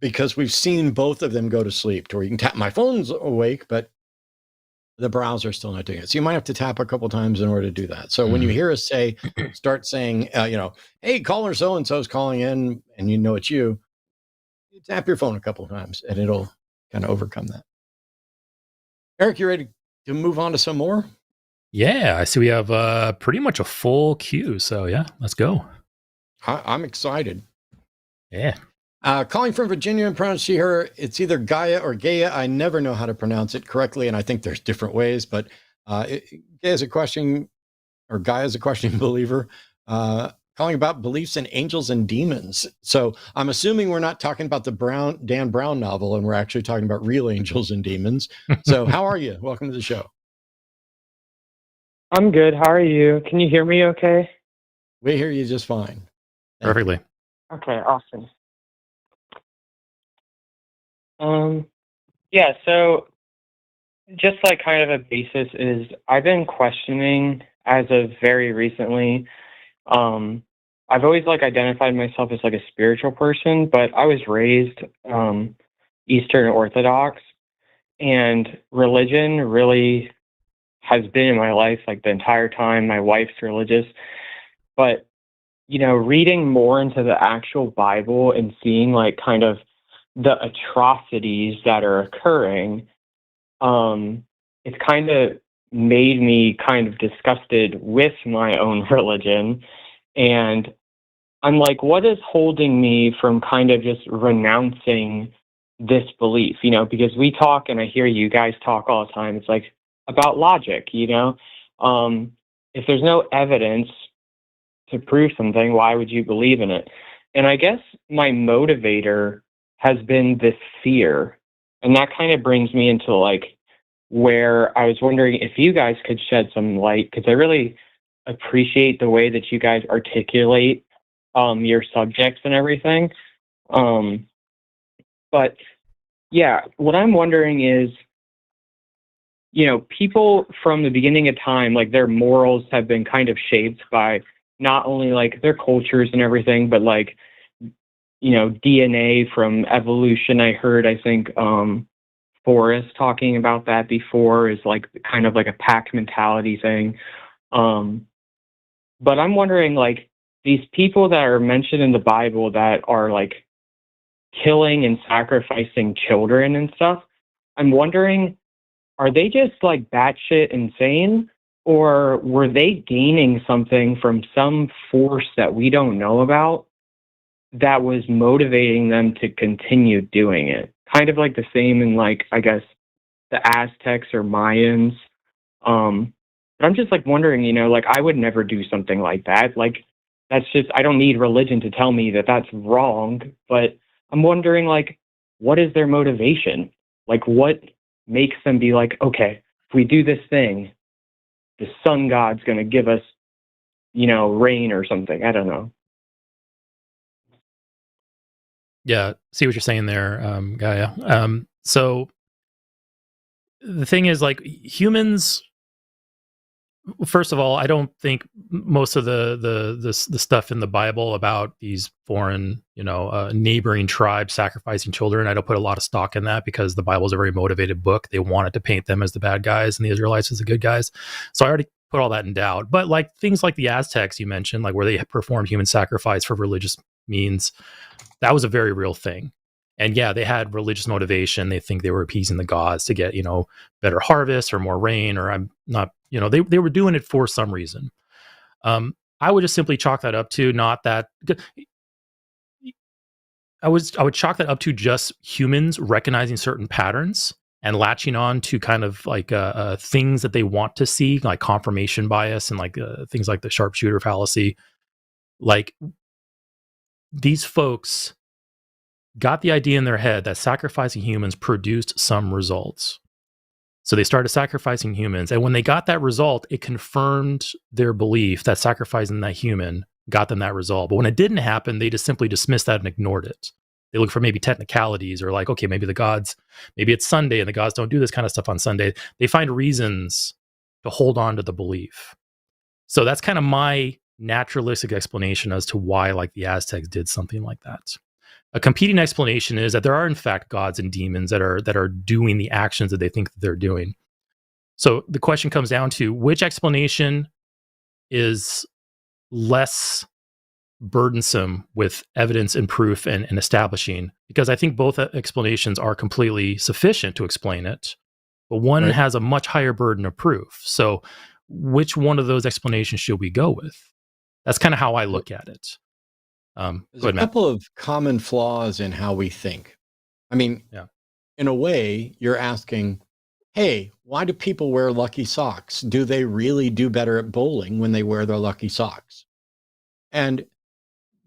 Because we've seen both of them go to sleep, to where you can tap, my phone's awake, but the browser's still not doing it. So you might have to tap a couple times in order to do that. So when you hear us start saying, hey, caller so-and-so is calling in, and you know it's you tap your phone a couple of times and it'll kind of overcome that. Eric, you ready to move on to some more? Yeah, I see we have pretty much a full queue. So yeah, let's go. I'm excited. Yeah. Calling from Virginia, and pronounce her, it's either Gaia or Gaia. I never know how to pronounce it correctly, and I think there's different ways, but Gaia is a questioning believer. calling about beliefs in angels and demons. So I'm assuming we're not talking about the Dan Brown novel, and we're actually talking about real angels and demons. So how are you? Welcome to the show. I'm good. How are you? Can you hear me okay? We hear you just fine. Thank Perfectly. you. Okay, awesome. Yeah, so just like kind of a basis is I've been questioning as of very recently. I've always like identified myself as like a spiritual person, but I was raised Eastern Orthodox, and religion really has been in my life like the entire time. My wife's religious, but you know, reading more into the actual Bible and seeing like kind of the atrocities that are occurring, it's kind of made me kind of disgusted with my own religion. And I'm like, what is holding me from kind of just renouncing this belief? You know, because we talk and I hear you guys talk all the time. It's like about logic, you know? If there's no evidence to prove something, why would you believe in it? And I guess my motivator has been this fear. And that kind of brings me into like where I was wondering if you guys could shed some light, because I really appreciate the way that you guys articulate your subjects and everything. But yeah, what I'm wondering is, you know, people from the beginning of time, like their morals have been kind of shaped by not only like their cultures and everything, but like, you know, DNA from evolution. I heard, I think, Forrest talking about that before, is like kind of like a pack mentality thing. But I'm wondering, like, these people that are mentioned in the Bible that are like killing and sacrificing children and stuff, I'm wondering, are they just like batshit insane? Or were they gaining something from some force that we don't know about that was motivating them to continue doing it? Kind of like the same in, like, I guess, the Aztecs or Mayans. But I'm just like wondering, you know, like I would never do something like that. Like, that's just, I don't need religion to tell me that that's wrong. But I'm wondering, like, what is their motivation? Like, what makes them be like, okay, if we do this thing, the sun god's going to give us, you know, rain or something. I don't know. Yeah, see what you're saying there, Gaia. So the thing is, like, humans. First of all, I don't think most of the stuff in the Bible about these foreign, neighboring tribes sacrificing children, I don't put a lot of stock in that, because the Bible is a very motivated book. They wanted to paint them as the bad guys and the Israelites as the good guys. So I already put all that in doubt. But like things like the Aztecs you mentioned, like where they performed human sacrifice for religious means, that was a very real thing. And yeah, they had religious motivation. They think they were appeasing the gods to get, better harvests or more rain, or I'm not, they were doing it for some reason. I would just simply chalk that up to not that. I would chalk that up to just humans recognizing certain patterns and latching on to kind of like things that they want to see, like confirmation bias and like things like the sharpshooter fallacy. Like, these folks got the idea in their head that sacrificing humans produced some results. So they started sacrificing humans. And when they got that result, it confirmed their belief that sacrificing that human got them that result. But when it didn't happen, they just simply dismissed that and ignored it. They look for maybe technicalities, or like, okay, maybe it's Sunday and the gods don't do this kind of stuff on Sunday. They find reasons to hold on to the belief. So that's kind of my naturalistic explanation as to why, like, the Aztecs did something like that. A competing explanation is that there are in fact gods and demons that are doing the actions that they think that they're doing. So the question comes down to which explanation is less burdensome with evidence and proof and establishing, because I think both explanations are completely sufficient to explain it, but one Right. has a much higher burden of proof. So which one of those explanations should we go with? That's kind of how I look at it. There's go ahead, a Matt. couple of common flaws in how we think. I mean, Yeah. in a way, you're asking, hey, why do people wear lucky socks? Do they really do better at bowling when they wear their lucky socks? And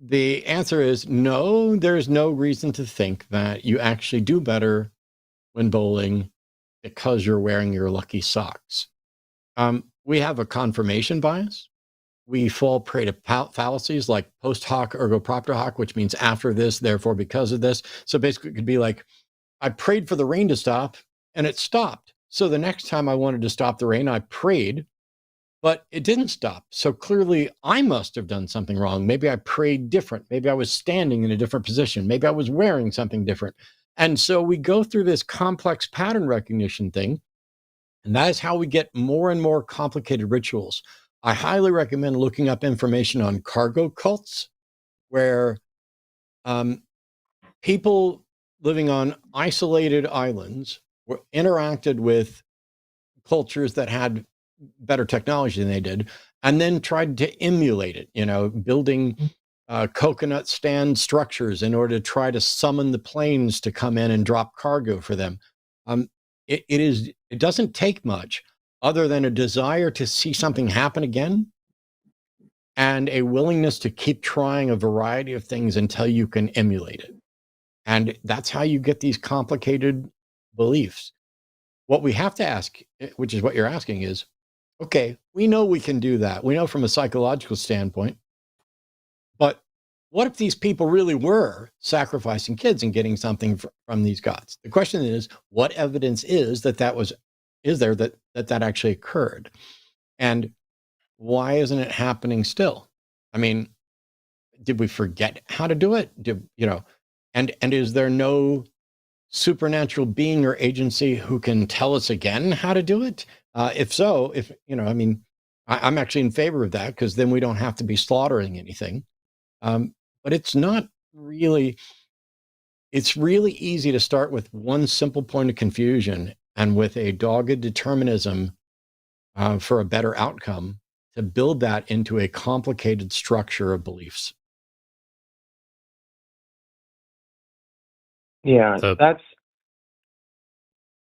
the answer is no, there's no reason to think that you actually do better when bowling because you're wearing your lucky socks. We have a confirmation bias. We fall prey to fallacies like post hoc ergo propter hoc, which means after this, therefore because of this. So basically, it could be like, I prayed for the rain to stop and it stopped. So the next time I wanted to stop the rain, I prayed, but it didn't stop. So clearly, I must have done something wrong. Maybe I prayed different. Maybe I was standing in a different position. Maybe I was wearing something different. And so we go through this complex pattern recognition thing. And that is how we get more and more complicated rituals. I highly recommend looking up information on cargo cults, where people living on isolated islands were interacted with cultures that had better technology than they did, and then tried to emulate it, building coconut stand structures in order to try to summon the planes to come in and drop cargo for them. It doesn't take much other than a desire to see something happen again and a willingness to keep trying a variety of things until you can emulate it. And that's how you get these complicated beliefs. What we have to ask, which is what you're asking, is, okay, we know we can do that. We know from a psychological standpoint, but what if these people really were sacrificing kids and getting something from these gods? The question is, what evidence is that that actually occurred? And why isn't it happening still? I mean, did we forget how to do it? And is there no supernatural being or agency who can tell us again how to do it? If so, I'm actually in favor of that, because then we don't have to be slaughtering anything. But it's not really, it's really easy to start with one simple point of confusion and with a dogged determinism for a better outcome to build that into a complicated structure of beliefs. Yeah, So- that's.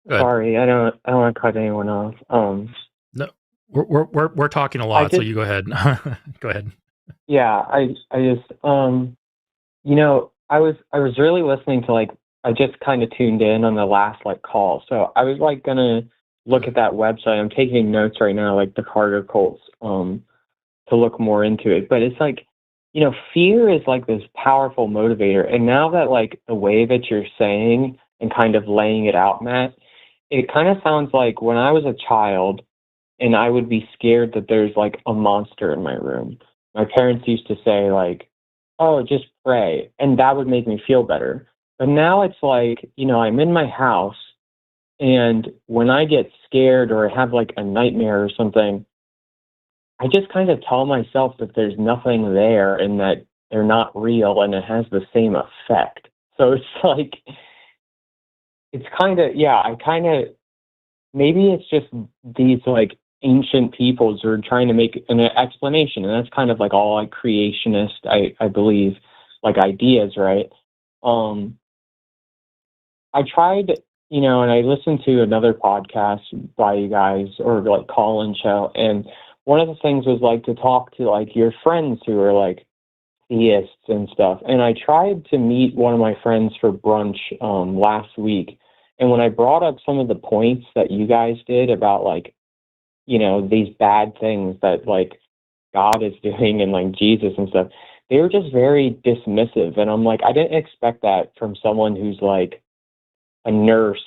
Go ahead. Sorry, I don't want to cut anyone off. No, we're talking a lot, so just- you go ahead. Go ahead. Yeah, I just I was really listening to, like, I just kind of tuned in on the last call, so I was gonna look at that website. I'm taking notes right now, like the cargo cults, to look more into it. But it's fear is this powerful motivator, and now that the way that you're saying and kind of laying it out, Matt, it kind of sounds like when I was a child and I would be scared that there's a monster in my room. My parents used to say oh, just pray. And that would make me feel better. But now it's I'm in my house, and when I get scared or I have a nightmare or something, I just kind of tell myself that there's nothing there and that they're not real, and it has the same effect. So it's it's kind of, maybe it's just these ancient peoples are trying to make an explanation, and that's kind of all creationist, I believe, ideas, right? I tried, and I listened to another podcast by you guys, or call-in show, and one of the things was to talk to your friends who are theists and stuff. And I tried to meet one of my friends for brunch last week, and when I brought up some of the points that you guys did about these bad things that God is doing and Jesus and stuff, they were just very dismissive. And I'm I didn't expect that from someone who's a nurse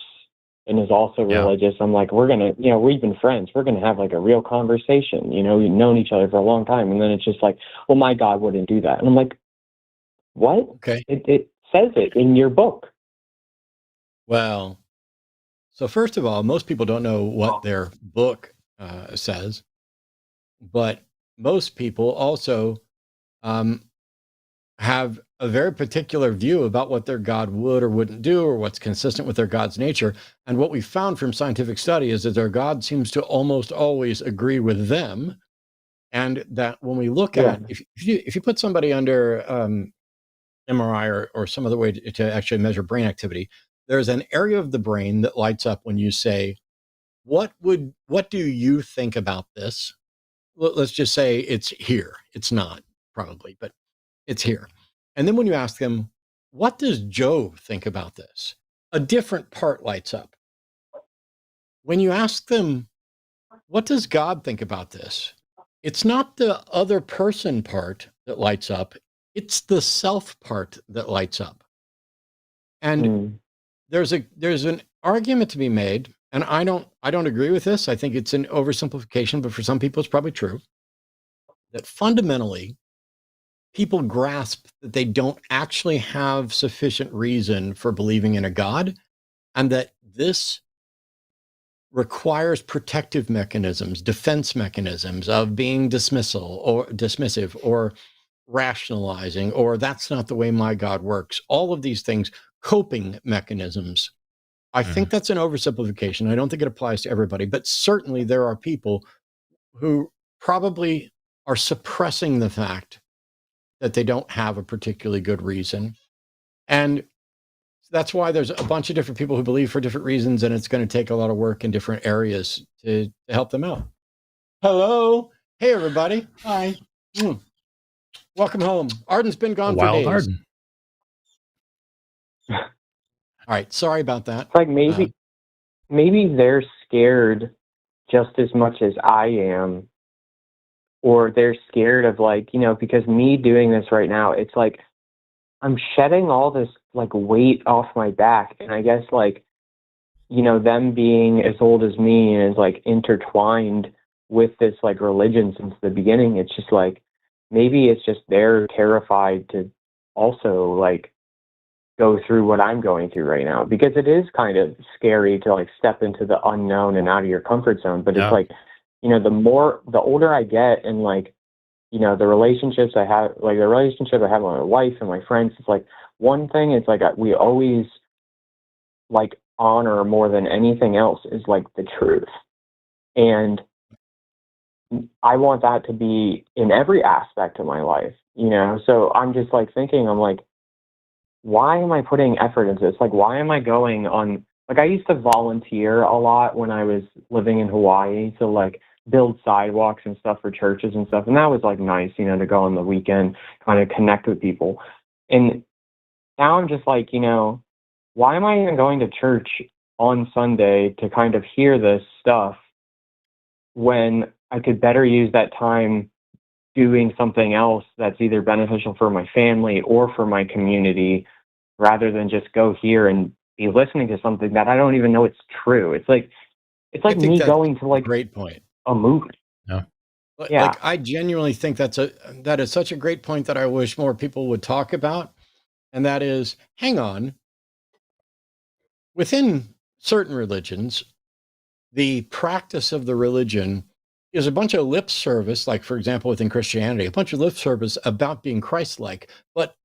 and is also Yeah. religious. I'm we're gonna, we've been friends. We're gonna have a real conversation. We've known each other for a long time. And then it's just well, my God wouldn't do that. And I'm what? Okay. It says it in your book. Well, so first of all, most people don't know what their book says, but most people also have a very particular view about what their God would or wouldn't do, or what's consistent with their God's nature. And what we found from scientific study is that their God seems to almost always agree with them. And that when we look at, if you put somebody under MRI or some other way to actually measure brain activity, there's an area of the brain that lights up when you say, what do you think about this? Let's just say it's here. It's not. probably, but it's here. And then when you ask them, what does Joe think about this? A different part lights up. When you ask them, what does God think about this? It's not the other person part that lights up. It's the self part that lights up. And there's an argument to be made, and I don't agree with this. I think it's an oversimplification, but for some people it's probably true, that fundamentally people grasp that they don't actually have sufficient reason for believing in a God, and that this requires protective mechanisms, defense mechanisms of being dismissive or rationalizing, or that's not the way my God works. All of these things, coping mechanisms. I think that's an oversimplification. I don't think it applies to everybody, but certainly there are people who probably are suppressing the fact that they don't have a particularly good reason. And that's why there's a bunch of different people who believe for different reasons, and it's going to take a lot of work in different areas to help them out. Hello. Hey, everybody. Hi. Welcome home. Arden's been gone for days. Arden. All right. Sorry about that. It's like maybe they're scared just as much as I am, or they're scared of, like, you know, because me doing this right now, it's like I'm shedding all this like weight off my back. And I guess, like, you know, them being as old as me and is like intertwined with this like religion since the beginning, it's just like, maybe it's just they're terrified to also like go through what I'm going through right now, because it is kind of scary to like step into the unknown and out of your comfort zone. But it's like, you know, the older I get, and like, you know, the relationships I have, like the relationship I have with my wife and my friends, it's like, one thing is like, we always like honor more than anything else is like the truth. And I want that to be in every aspect of my life, you know? So I'm just like thinking, I'm like, why am I putting effort into this? Like, why am I going on, like, I used to volunteer a lot when I was living in Hawaii to like build sidewalks and stuff for churches and stuff. And that was like nice, you know, to go on the weekend, kind of connect with people. And now I'm just like, you know, why am I even going to church on Sunday to kind of hear this stuff when I could better use that time doing something else that's either beneficial for my family or for my community, rather than just go here and be listening to something that I don't even know it's true. It's like me going to like great point. A movie. Yeah. Like, I genuinely think that is such a great point that I wish more people would talk about. And that is, hang on, within certain religions, the practice of the religion is a bunch of lip service, like, for example, within Christianity, a bunch of lip service about being Christ-like, but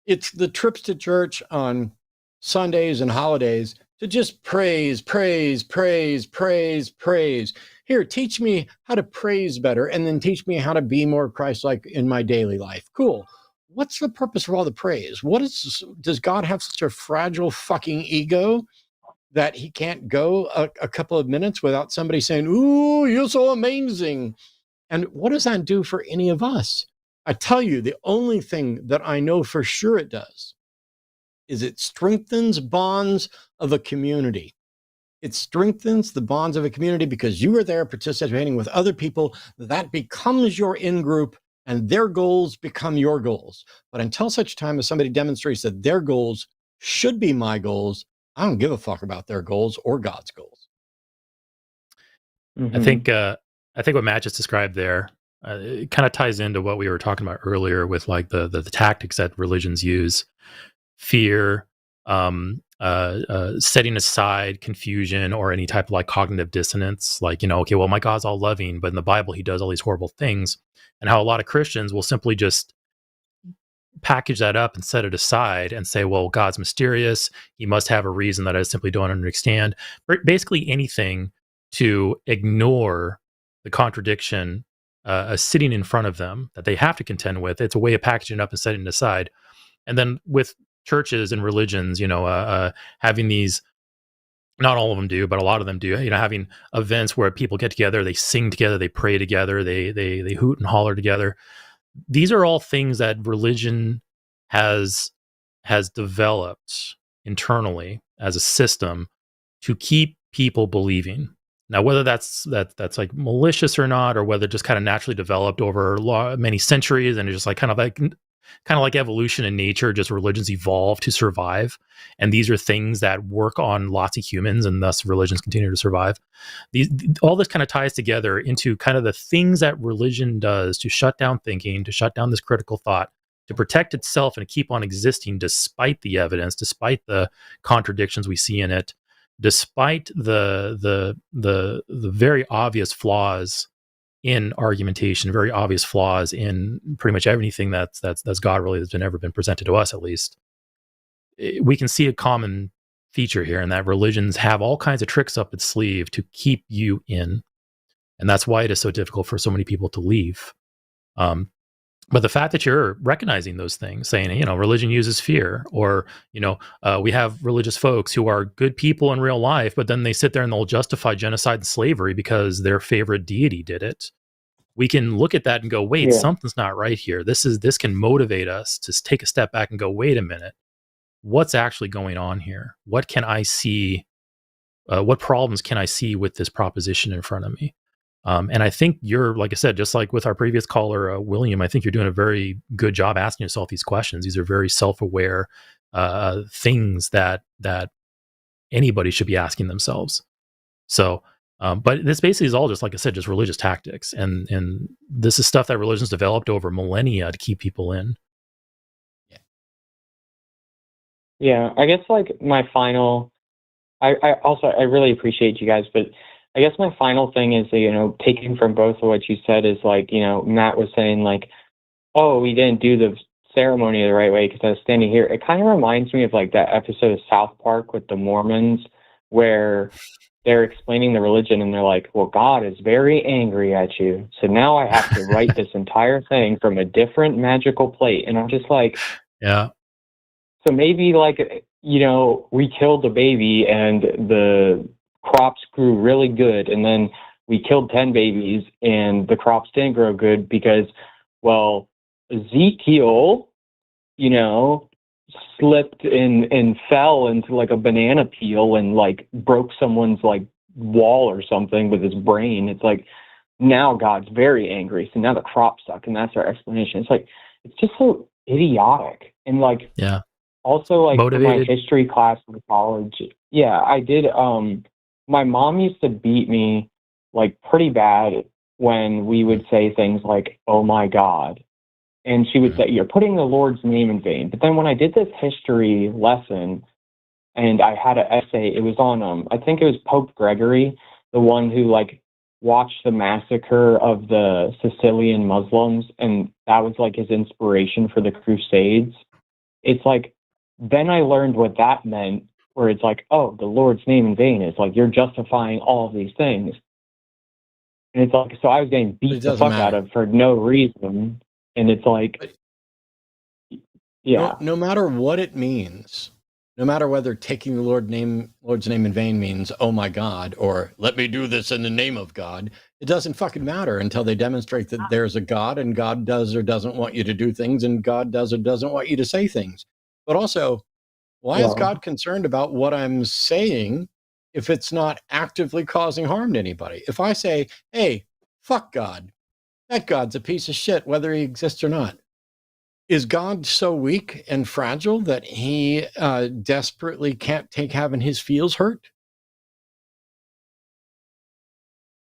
it's the trips to church on Sundays and holidays to just praise. Here, teach me how to praise better, and then teach me how to be more Christ-like in my daily life. Cool. What's the purpose of all the praise? Does God have such a fragile fucking ego that he can't go a couple of minutes without somebody saying, "Ooh, you're so amazing"? And what does that do for any of us? I tell you, the only thing that I know for sure it does is it strengthens bonds of a community. It strengthens the bonds of a community because you are there participating with other people. That becomes your in-group, and their goals become your goals. But until such time as somebody demonstrates that their goals should be my goals, I don't give a fuck about their goals or God's goals. I think what Matt just described there, it kind of ties into what we were talking about earlier with like the tactics that religions use: fear, setting aside confusion or any type of like cognitive dissonance. Like, you know, okay, well, my God's all loving, but in the Bible, he does all these horrible things. And how a lot of Christians will simply just package that up and set it aside and say, well, God's mysterious. He must have a reason that I simply don't understand. Basically anything to ignore the contradiction sitting in front of them that they have to contend with. It's a way of packaging it up and setting it aside. And then with churches and religions, you know, having these, not all of them do, but a lot of them do, you know, having events where people get together, they sing together, they pray together, they hoot and holler together. these are all things that religion has developed internally as a system to keep people believing. Now, whether that's like malicious or not, or whether it just kind of naturally developed over many centuries, and it's just like kind of like evolution in nature, just religions evolve to survive, and these are things that work on lots of humans, and thus religions continue to survive. All this kind of ties together into kind of the things that religion does to shut down thinking, to shut down this critical thought, to protect itself and keep on existing despite the evidence, despite the contradictions we see in it, despite the very obvious flaws in argumentation, very obvious flaws in pretty much everything that's God really that's ever been presented to us, at least. We can see a common feature here in that religions have all kinds of tricks up its sleeve to keep you in. And that's why it is so difficult for so many people to leave. But the fact that you're recognizing those things, saying, religion uses fear, or, we have religious folks who are good people in real life, but then they sit there and they'll justify genocide and slavery because their favorite deity did it. We can look at that and go, wait, something's not right here. This can motivate us to take a step back and go, wait a minute, what's actually going on here? What can I see? What problems can I see with this proposition in front of me? And I think you're, like I said, just like with our previous caller, William, I think you're doing a very good job asking yourself these questions. These are very self-aware things that anybody should be asking themselves. So, but this basically is all just, like I said, just religious tactics. And this is stuff that religion's developed over millennia to keep people in. Yeah, I guess like my final, I really appreciate you guys, but I guess my final thing is, taking from both of what you said is like, Matt was saying like, oh, we didn't do the ceremony the right way because I was standing here. It kind of reminds me of like that episode of South Park with the Mormons where they're explaining the religion and they're like, well, God is very angry at you. So now I have to write this entire thing from a different magical plate. And I'm just like, yeah. So maybe like, we killed a baby and the crops grew really good, and then we killed 10 babies and the crops didn't grow good because, well, Ezekiel, slipped and fell into like a banana peel and like broke someone's like wall or something with his brain. It's like, now God's very angry, so now the crops suck, and that's our explanation. It's like, it's just so idiotic. And like, also like motivated. My history class in college, I did. My mom used to beat me like pretty bad when we would say things like, oh my God. And she would say, you're putting the Lord's name in vain. But then when I did this history lesson and I had an essay, it was on, I think it was Pope Gregory, the one who like watched the massacre of the Sicilian Muslims. And that was like his inspiration for the Crusades. It's like, then I learned what that meant, where it's like, oh, the Lord's name in vain is like, you're justifying all of these things. And it's like, so I was getting beat the fuck out of for no reason. And it's like, no matter what it means, no matter whether taking the Lord's name in vain means, oh my God, or let me do this in the name of God, it doesn't fucking matter until they demonstrate that there's a God, and God does or doesn't want you to do things, and God does or doesn't want you to say things. But also, why is God concerned about what I'm saying if it's not actively causing harm to anybody? If I say, hey, fuck God, that God's a piece of shit, whether he exists or not, is God so weak and fragile that he desperately can't take having his feels hurt?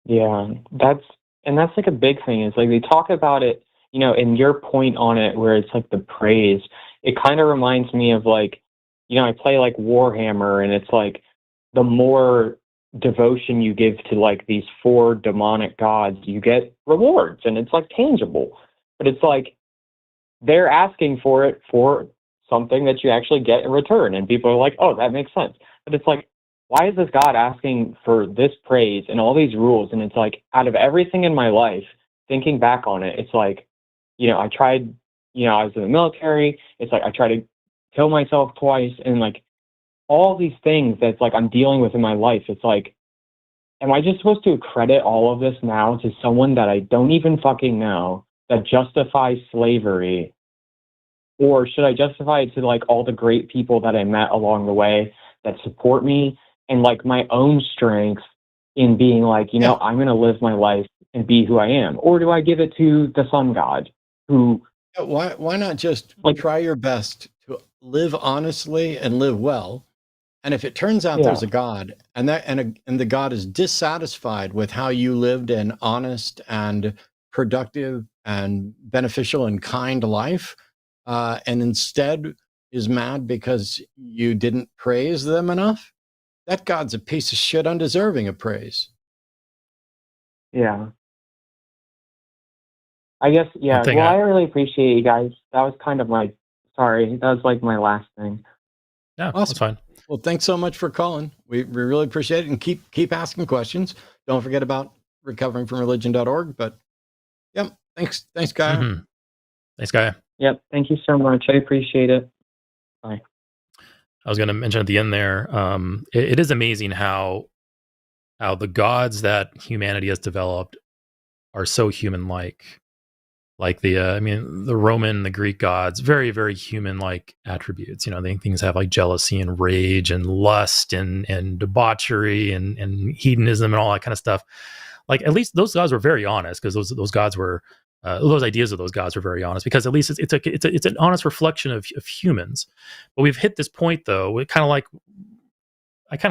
Yeah, that's like a big thing. Is like they talk about it, and your point on it, where it's like the praise. It kind of reminds me of like, I play like Warhammer, and it's like the more devotion you give to like these 4 demonic gods, you get rewards, and it's like tangible. But it's like they're asking for it for something that you actually get in return, and people are like, oh, that makes sense. But it's like, why is this God asking for this praise and all these rules? And it's like, out of everything in my life, thinking back on it, it's like, I tried, I was in the military. It's like I tried to kill myself twice, and like all these things that's like I'm dealing with in my life. It's like, am I just supposed to credit all of this now to someone that I don't even fucking know, that justify slavery, or should I justify it to like all the great people that I met along the way that support me, and like my own strength in being like, you know, I'm going to live my life and be who I am? Or do I give it to the sun god who... Why not just like, try your best to live honestly and live well? And if it turns out there's a God, and the God is dissatisfied with how you lived an honest and productive and beneficial and kind life, and instead is mad because you didn't praise them enough, that God's a piece of shit, undeserving of praise. Yeah. I guess, yeah. Well, I really appreciate you guys. That was kind of like, sorry, that was like my last thing. Yeah, Awesome. That's fine. Well, thanks so much for calling. We really appreciate it, and keep asking questions. Don't forget about recoveringfromreligion.org. But yep, thanks, Gaia. Mm-hmm. Thanks, Gaia. Yep, thank you so much. I appreciate it. Bye. I was going to mention at the end there, it is amazing how the gods that humanity has developed are so human-like. Like the Roman, the Greek gods, very, very human-like attributes. You know, things have like jealousy and rage and lust and debauchery and hedonism and all that kind of stuff. Like, at least those gods were very honest, because those gods were those ideas of those gods were very honest, because at least it's an honest reflection of humans. But we've hit this point though. I kind of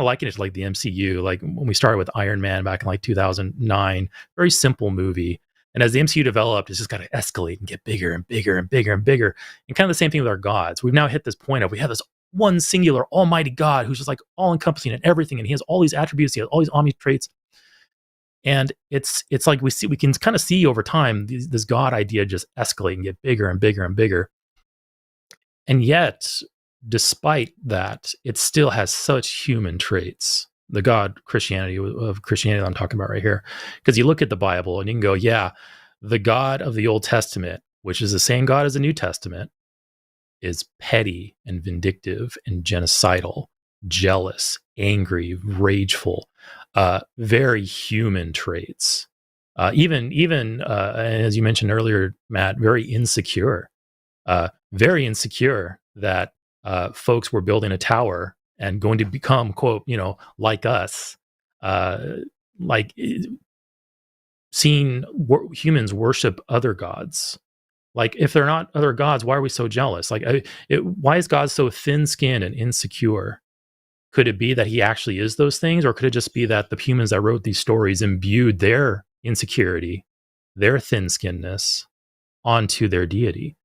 liken it to like the MCU, like when we started with Iron Man back in like 2009, very simple movie. And as the MCU developed, it's just got to escalate and get bigger and bigger and bigger and bigger. And kind of the same thing with our gods. We've now hit this point of we have this one singular almighty God who's just like all encompassing and everything. And he has all these attributes. He has all these omni traits. And it's like we can kind of see over time this God idea just escalate and get bigger and bigger and bigger. And yet, despite that, it still has such human traits. The God Christianity that I'm talking about right here. Because you look at the Bible and you can go, yeah, the God of the Old Testament, which is the same God as the New Testament, is petty and vindictive and genocidal, jealous, angry, rageful, very human traits. Even as you mentioned earlier, Matt, very insecure that folks were building a tower and going to become, quote, like us, like seeing humans worship other gods. Like, if they're not other gods, why are we so jealous? Like, why is God so thin-skinned and insecure? Could it be that he actually is those things? Or could it just be that the humans that wrote these stories imbued their insecurity, their thin-skinnedness onto their deity?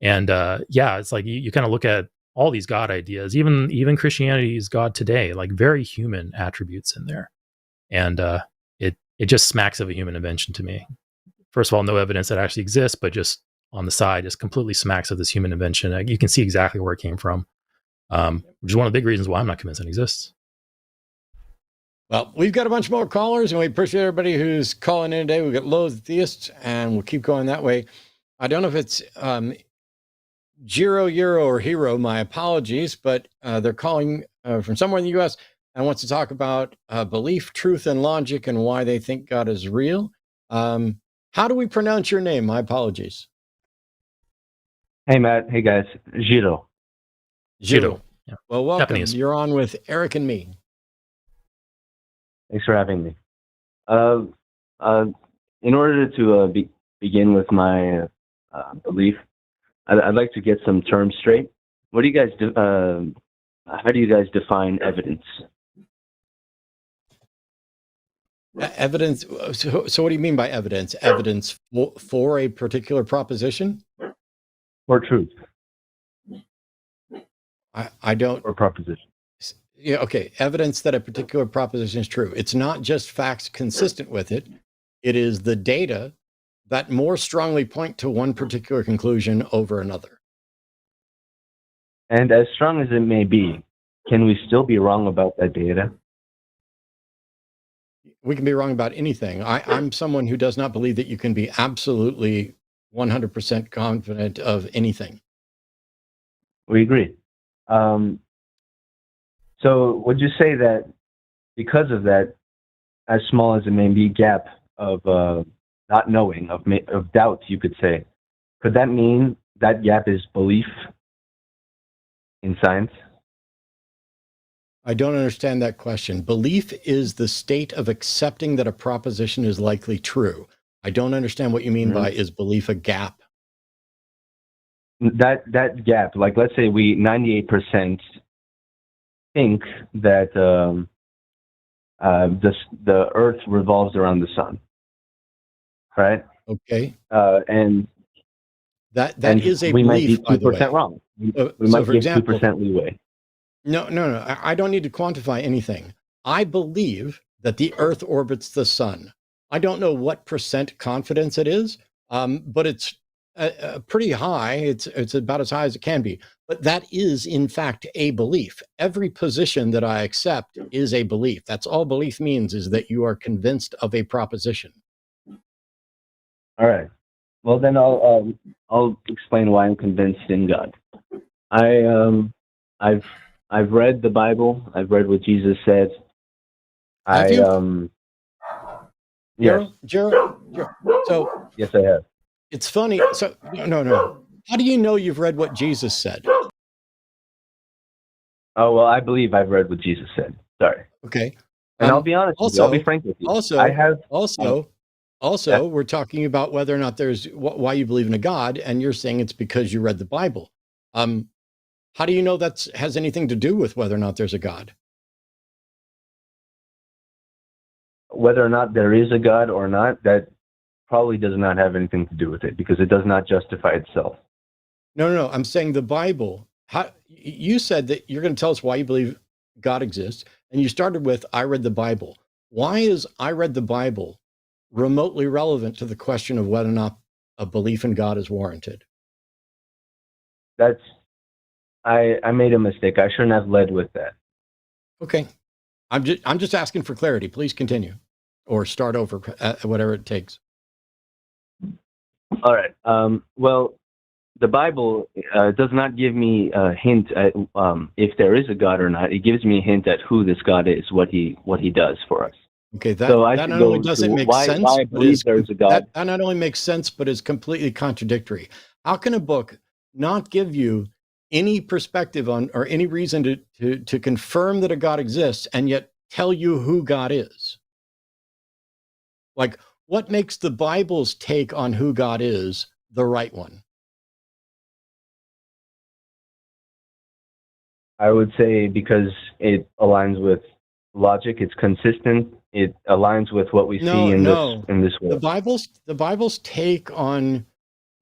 And it's like you kind of look at all these God ideas, even Christianity's God today, like very human attributes in there. And it just smacks of a human invention to me. First of all, no evidence that actually exists, but just on the side, just completely smacks of this human invention. You can see exactly where it came from, which is one of the big reasons why I'm not convinced it exists. Well, we've got a bunch more callers, and we appreciate everybody who's calling in today. We've got loads of theists, and we'll keep going that way. I don't know if it's Giro, Euro, or Hero, my apologies, but they're calling from somewhere in the U.S. and wants to talk about belief, truth, and logic, and why they think God is real. How do we pronounce your name? My apologies. Hey, Matt. Hey, guys. Giro. Yeah. Well, welcome. Japanese. You're on with Eric and me. Thanks for having me. In order to begin with my belief, I'd like to get some terms straight. What do you guys do? How do you guys define evidence? Evidence. So what do you mean by evidence? Evidence for a particular proposition? Or truth? I don't. Or proposition? Yeah. Okay. Evidence that a particular proposition is true. It's not just facts consistent with it. It is the data that more strongly point to one particular conclusion over another. And as strong as it may be, can we still be wrong about that data? We can be wrong about anything. I'm someone who does not believe that you can be absolutely 100% confident of anything. We agree. So would you say that because of that, as small as it may be, gap of not knowing, of doubt, you could say, could that mean that gap is belief in science? I don't understand that question. Belief is the state of accepting that a proposition is likely true. I don't understand what you mean by is belief a gap? That gap, like let's say we 98% think that the Earth revolves around the sun, right? Okay. And that is a we belief, might be 2% wrong. We might for give example, 2% leeway. No. I don't need to quantify anything. I believe that the Earth orbits the sun. I don't know what percent confidence it is, but it's pretty high. It's about as high as it can be. But that is, in fact, a belief. Every position that I accept is a belief. That's all belief means, is that you are convinced of a proposition. All right. Well, then I'll explain why I'm convinced in God. I've read the Bible. I've read what Jesus said. Have you? Yes. Gerald. So yes, I have. It's funny. So no. How do you know you've read what Jesus said? Oh well, I believe I've read what Jesus said. Sorry. Okay. And I'll be honest with you. I'll be frank with you. Also, we're talking about whether or not there's why you believe in a God, and you're saying it's because you read the Bible. How do you know that has anything to do with whether or not there's a God? Whether or not there is a God or not, that probably does not have anything to do with it, because it does not justify itself. No. I'm saying the Bible. You said that you're going to tell us why you believe God exists, and you started with, I read the Bible. Why is I read the Bible remotely relevant to the question of whether or not a belief in God is warranted? I made a mistake. I shouldn't have led with that. Okay. I'm just asking for clarity. Please continue, or start over, whatever it takes. All right. Well, the Bible does not give me a hint at if there is a God or not. It gives me a hint at who this God is, what he does for us. Okay, that not only doesn't make sense, why I believe there is a God. That not only makes sense, but is completely contradictory. How can a book not give you any perspective on or any reason to confirm that a God exists and yet tell you who God is? Like, what makes the Bible's take on who God is the right one? I would say because it aligns with logic, it's consistent, it aligns with what we see in this world. The Bible's take on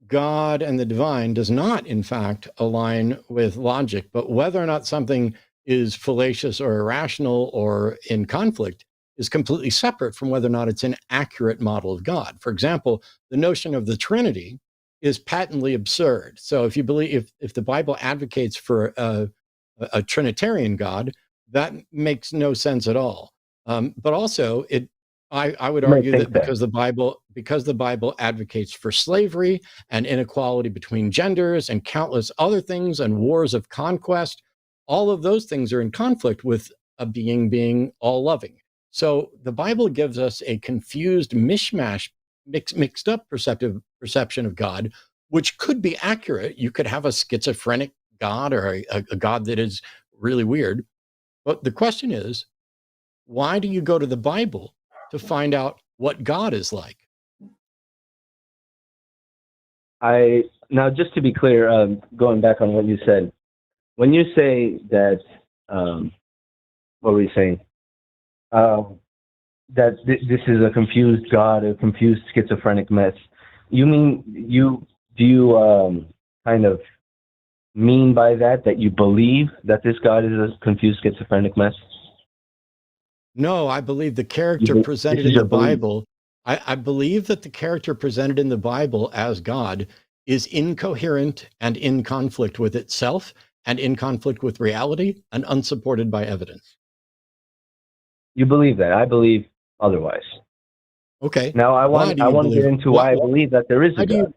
God and the divine does not, in fact, align with logic, but whether or not something is fallacious or irrational or in conflict is completely separate from whether or not it's an accurate model of God. For example, the notion of the Trinity is patently absurd. So if you believe, if the Bible advocates for a Trinitarian God, that makes no sense at all. But also, I would argue that because the Bible advocates for slavery and inequality between genders and countless other things and wars of conquest, all of those things are in conflict with a being all loving. So the Bible gives us a confused mishmash, mixed up perception of God, which could be accurate. You could have a schizophrenic God or a God that is really weird. But the question is, why do you go to the Bible to find out what God is like? Now, just to be clear, going back on what you said, when you say that, what were you saying? That this is a confused God, a confused schizophrenic mess. You mean do you kind of mean by that you believe that this God is a confused schizophrenic mess? No, I believe the character presented in the Bible. I believe that the character presented in the Bible as God is incoherent and in conflict with itself and in conflict with reality and unsupported by evidence. You believe that. I believe otherwise. Okay. Now I want to get into why I believe that there is a God.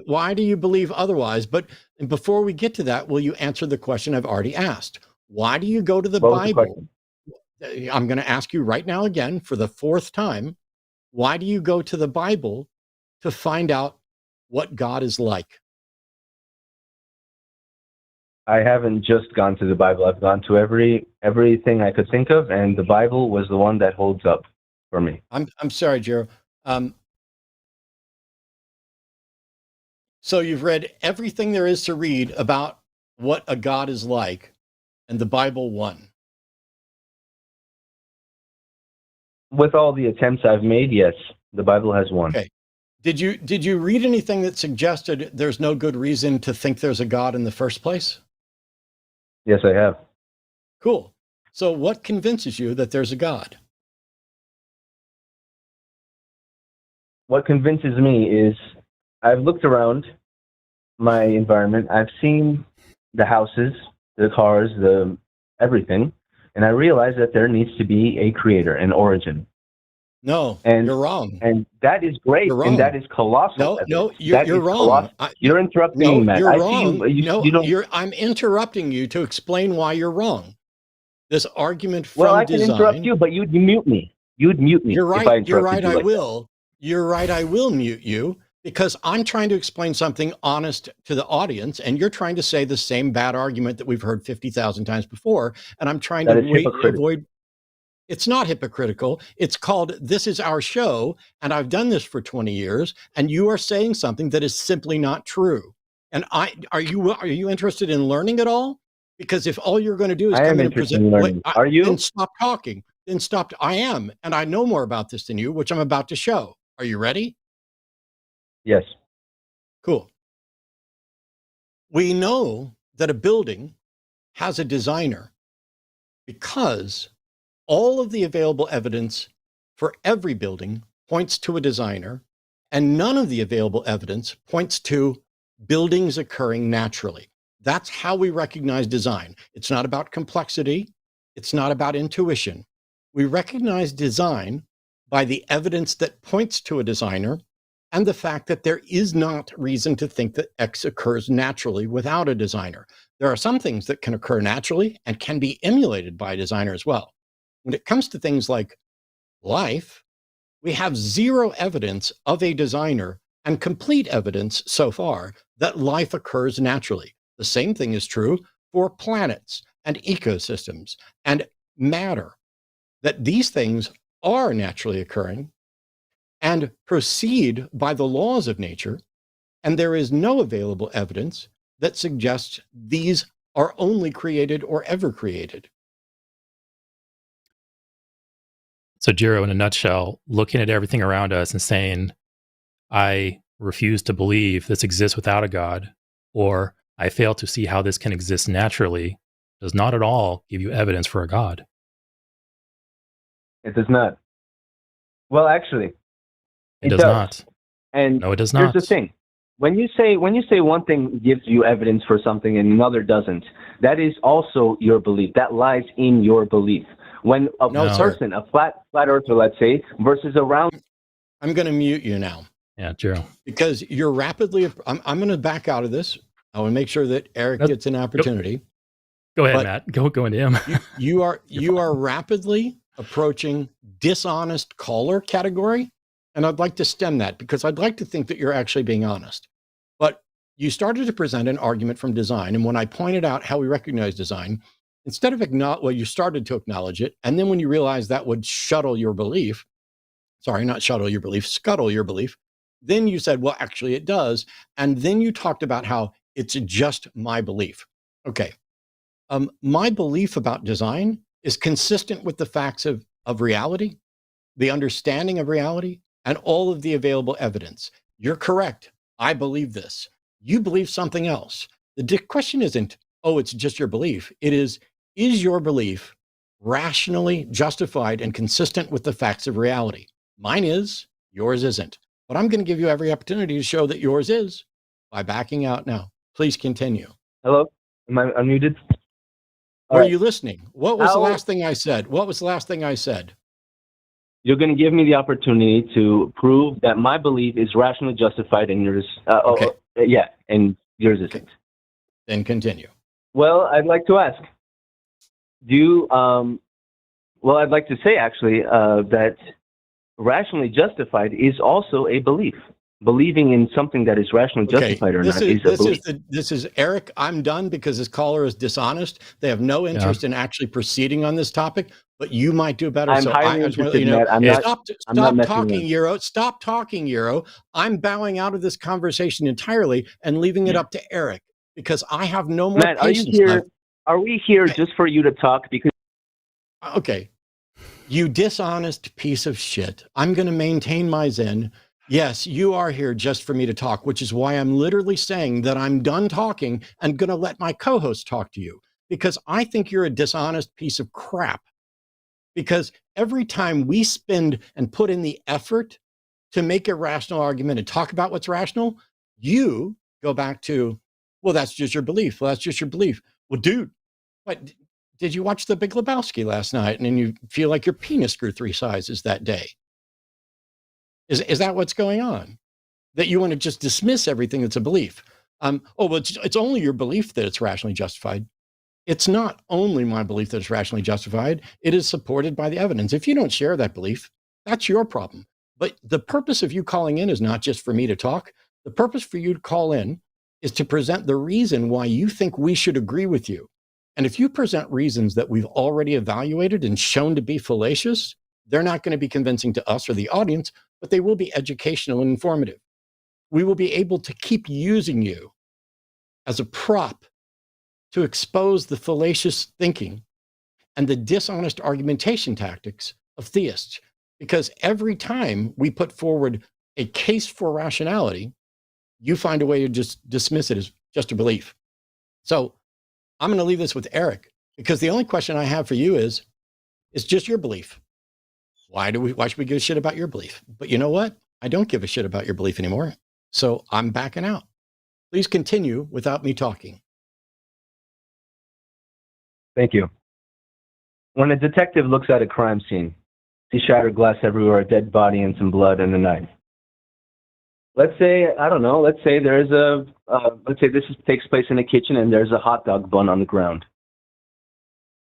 Why do you believe otherwise? But before we get to that, will you answer the question I've already asked? Why do you go to the Bible? I'm going to ask you right now again for the fourth time. Why do you go to the Bible to find out what God is like? I haven't just gone to the Bible. I've gone to everything I could think of, and the Bible was the one that holds up for me. I'm sorry, Jero. So you've read everything there is to read about what a God is like, and the Bible won. With all the attempts I've made, yes, the Bible has won. Okay. Did you read anything that suggested there's no good reason to think there's a God in the first place? Yes, I have. Cool. So what convinces you that there's a God? What convinces me is I've looked around my environment. I've seen the houses, the cars, the everything, and I realize that there needs to be a creator, an origin. No, And you're wrong. And that is great, You're wrong. and that is colossal. No, you're wrong. You're interrupting me, Matt. You're I wrong. see you don't. I'm interrupting you to explain why you're wrong. This argument from Well, I can design. interrupt you, but you'd mute me. You'd mute me. You're right. If I interrupted You're right. you I like will. You're right. I will mute you because I'm trying to explain something honest to the audience, and you're trying to say the same bad argument that we've heard 50,000 times before. And I'm trying That to is hypocritical. avoid. It's not hypocritical. It's called "This is our show," and I've done this for 20 years. And you are saying something that is simply not true. And are you interested in learning at all? Because if all you're going to do is I am come in and interested present, in learning. Are you? Then stop talking. Then stop. I am, and I know more about this than you, which I'm about to show. Are you ready? Yes. Cool. We know that a building has a designer because all of the available evidence for every building points to a designer, and none of the available evidence points to buildings occurring naturally. That's how we recognize design. It's not about complexity. It's not about intuition. We recognize design by the evidence that points to a designer and the fact that there is not reason to think that X occurs naturally without a designer. There are some things that can occur naturally and can be emulated by a designer as well. When it comes to things like life, we have zero evidence of a designer and complete evidence so far that life occurs naturally. The same thing is true for planets and ecosystems and matter, that these things are naturally occurring and proceed by the laws of nature, and there is no available evidence that suggests these are only created or ever created. So, Jiro, in a nutshell, looking at everything around us and saying, I refuse to believe this exists without a God, or I fail to see how this can exist naturally, does not at all give you evidence for a God. It does not. Well, actually, It does not. And No, it does here's not. the thing. When you say one thing gives you evidence for something and another doesn't, that is also your belief. That lies in your belief. When a person, a flat earther, let's say, versus a round. I'm going to mute you now. Yeah, Jiro. Because you're rapidly, I'm going to back out of this. I want to make sure that Eric gets an opportunity. Go ahead, Matt. Go into him. You are rapidly approaching dishonest caller category. And I'd like to stem that because I'd like to think that you're actually being honest. But you started to present an argument from design. And when I pointed out how we recognize design, instead of you started to acknowledge it. And then when you realized that would scuttle your belief, scuttle your belief. Then you said, well, actually it does. And then you talked about how it's just my belief. Okay. My belief about design is consistent with the facts of reality, the understanding of reality, and all of the available evidence. You're correct. I believe this. You believe something else. The question isn't, oh, it's just your belief. It is your belief rationally justified and consistent with the facts of reality? Mine is, yours isn't. But I'm going to give you every opportunity to show that yours is by backing out now. Please continue. Hello? Am I unmuted? Were you listening? What was the last thing I said? What was the last thing I said? You're going to give me the opportunity to prove that my belief is rationally justified and yours, and yours isn't. Then continue. Well, I'd like to ask, I'd like to say actually that rationally justified is also a belief. believing in something that is rationally Okay, justified or this not is is a belief. this is Eric. I'm done because this caller is dishonest. They have no interest in actually proceeding on this topic. But you might do better. I'm So highly I just want to let interested you in know. that. I'm not Stop messing talking, with. Euro. Stop talking, Euro. I'm bowing out of this conversation entirely and leaving it up to Eric because I have no more Matt, are you patience here? left. Are we here just for you to talk? Because Okay, you dishonest piece of shit. I'm going to maintain my zen. Yes, you are here just for me to talk, which is why I'm literally saying that I'm done talking and going to let my co-host talk to you because I think you're a dishonest piece of crap. Because every time we spend and put in the effort to make a rational argument and talk about what's rational, you go back to, well, that's just your belief. Well, that's just your belief. Well, dude, what did you watch The Big Lebowski last night and then you feel like your penis grew 3 sizes that day? Is that what's going on? That you want to just dismiss everything that's a belief? Oh, well, it's only your belief that it's rationally justified. It's not only my belief that it's rationally justified, it is supported by the evidence. If you don't share that belief, that's your problem. But the purpose of you calling in is not just for me to talk. The purpose for you to call in is to present the reason why you think we should agree with you. And if you present reasons that we've already evaluated and shown to be fallacious, they're not going to be convincing to us or the audience, but they will be educational and informative. We will be able to keep using you as a prop to expose the fallacious thinking and the dishonest argumentation tactics of theists. Because every time we put forward a case for rationality, you find a way to just dismiss it as just a belief. So I'm going to leave this with Eric, because the only question I have for you is, it's just your belief. Why should we give a shit about your belief? But you know what? I don't give a shit about your belief anymore. So I'm backing out. Please continue without me talking. thank you. When a detective looks at a crime scene, sees shattered glass everywhere, a dead body and some blood and a knife. Let's say, I don't know, let's say there's let's say this takes place in a kitchen and there's a hot dog bun on the ground.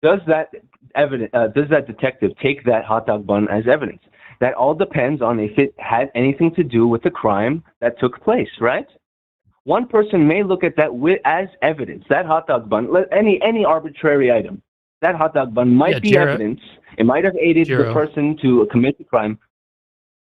Does that detective take that hot dog bun as evidence? That all depends on if it had anything to do with the crime that took place, right? One person may look at that as evidence. That hot dog bun, any arbitrary item, that hot dog bun might be evidence. It might have aided the person to commit the crime.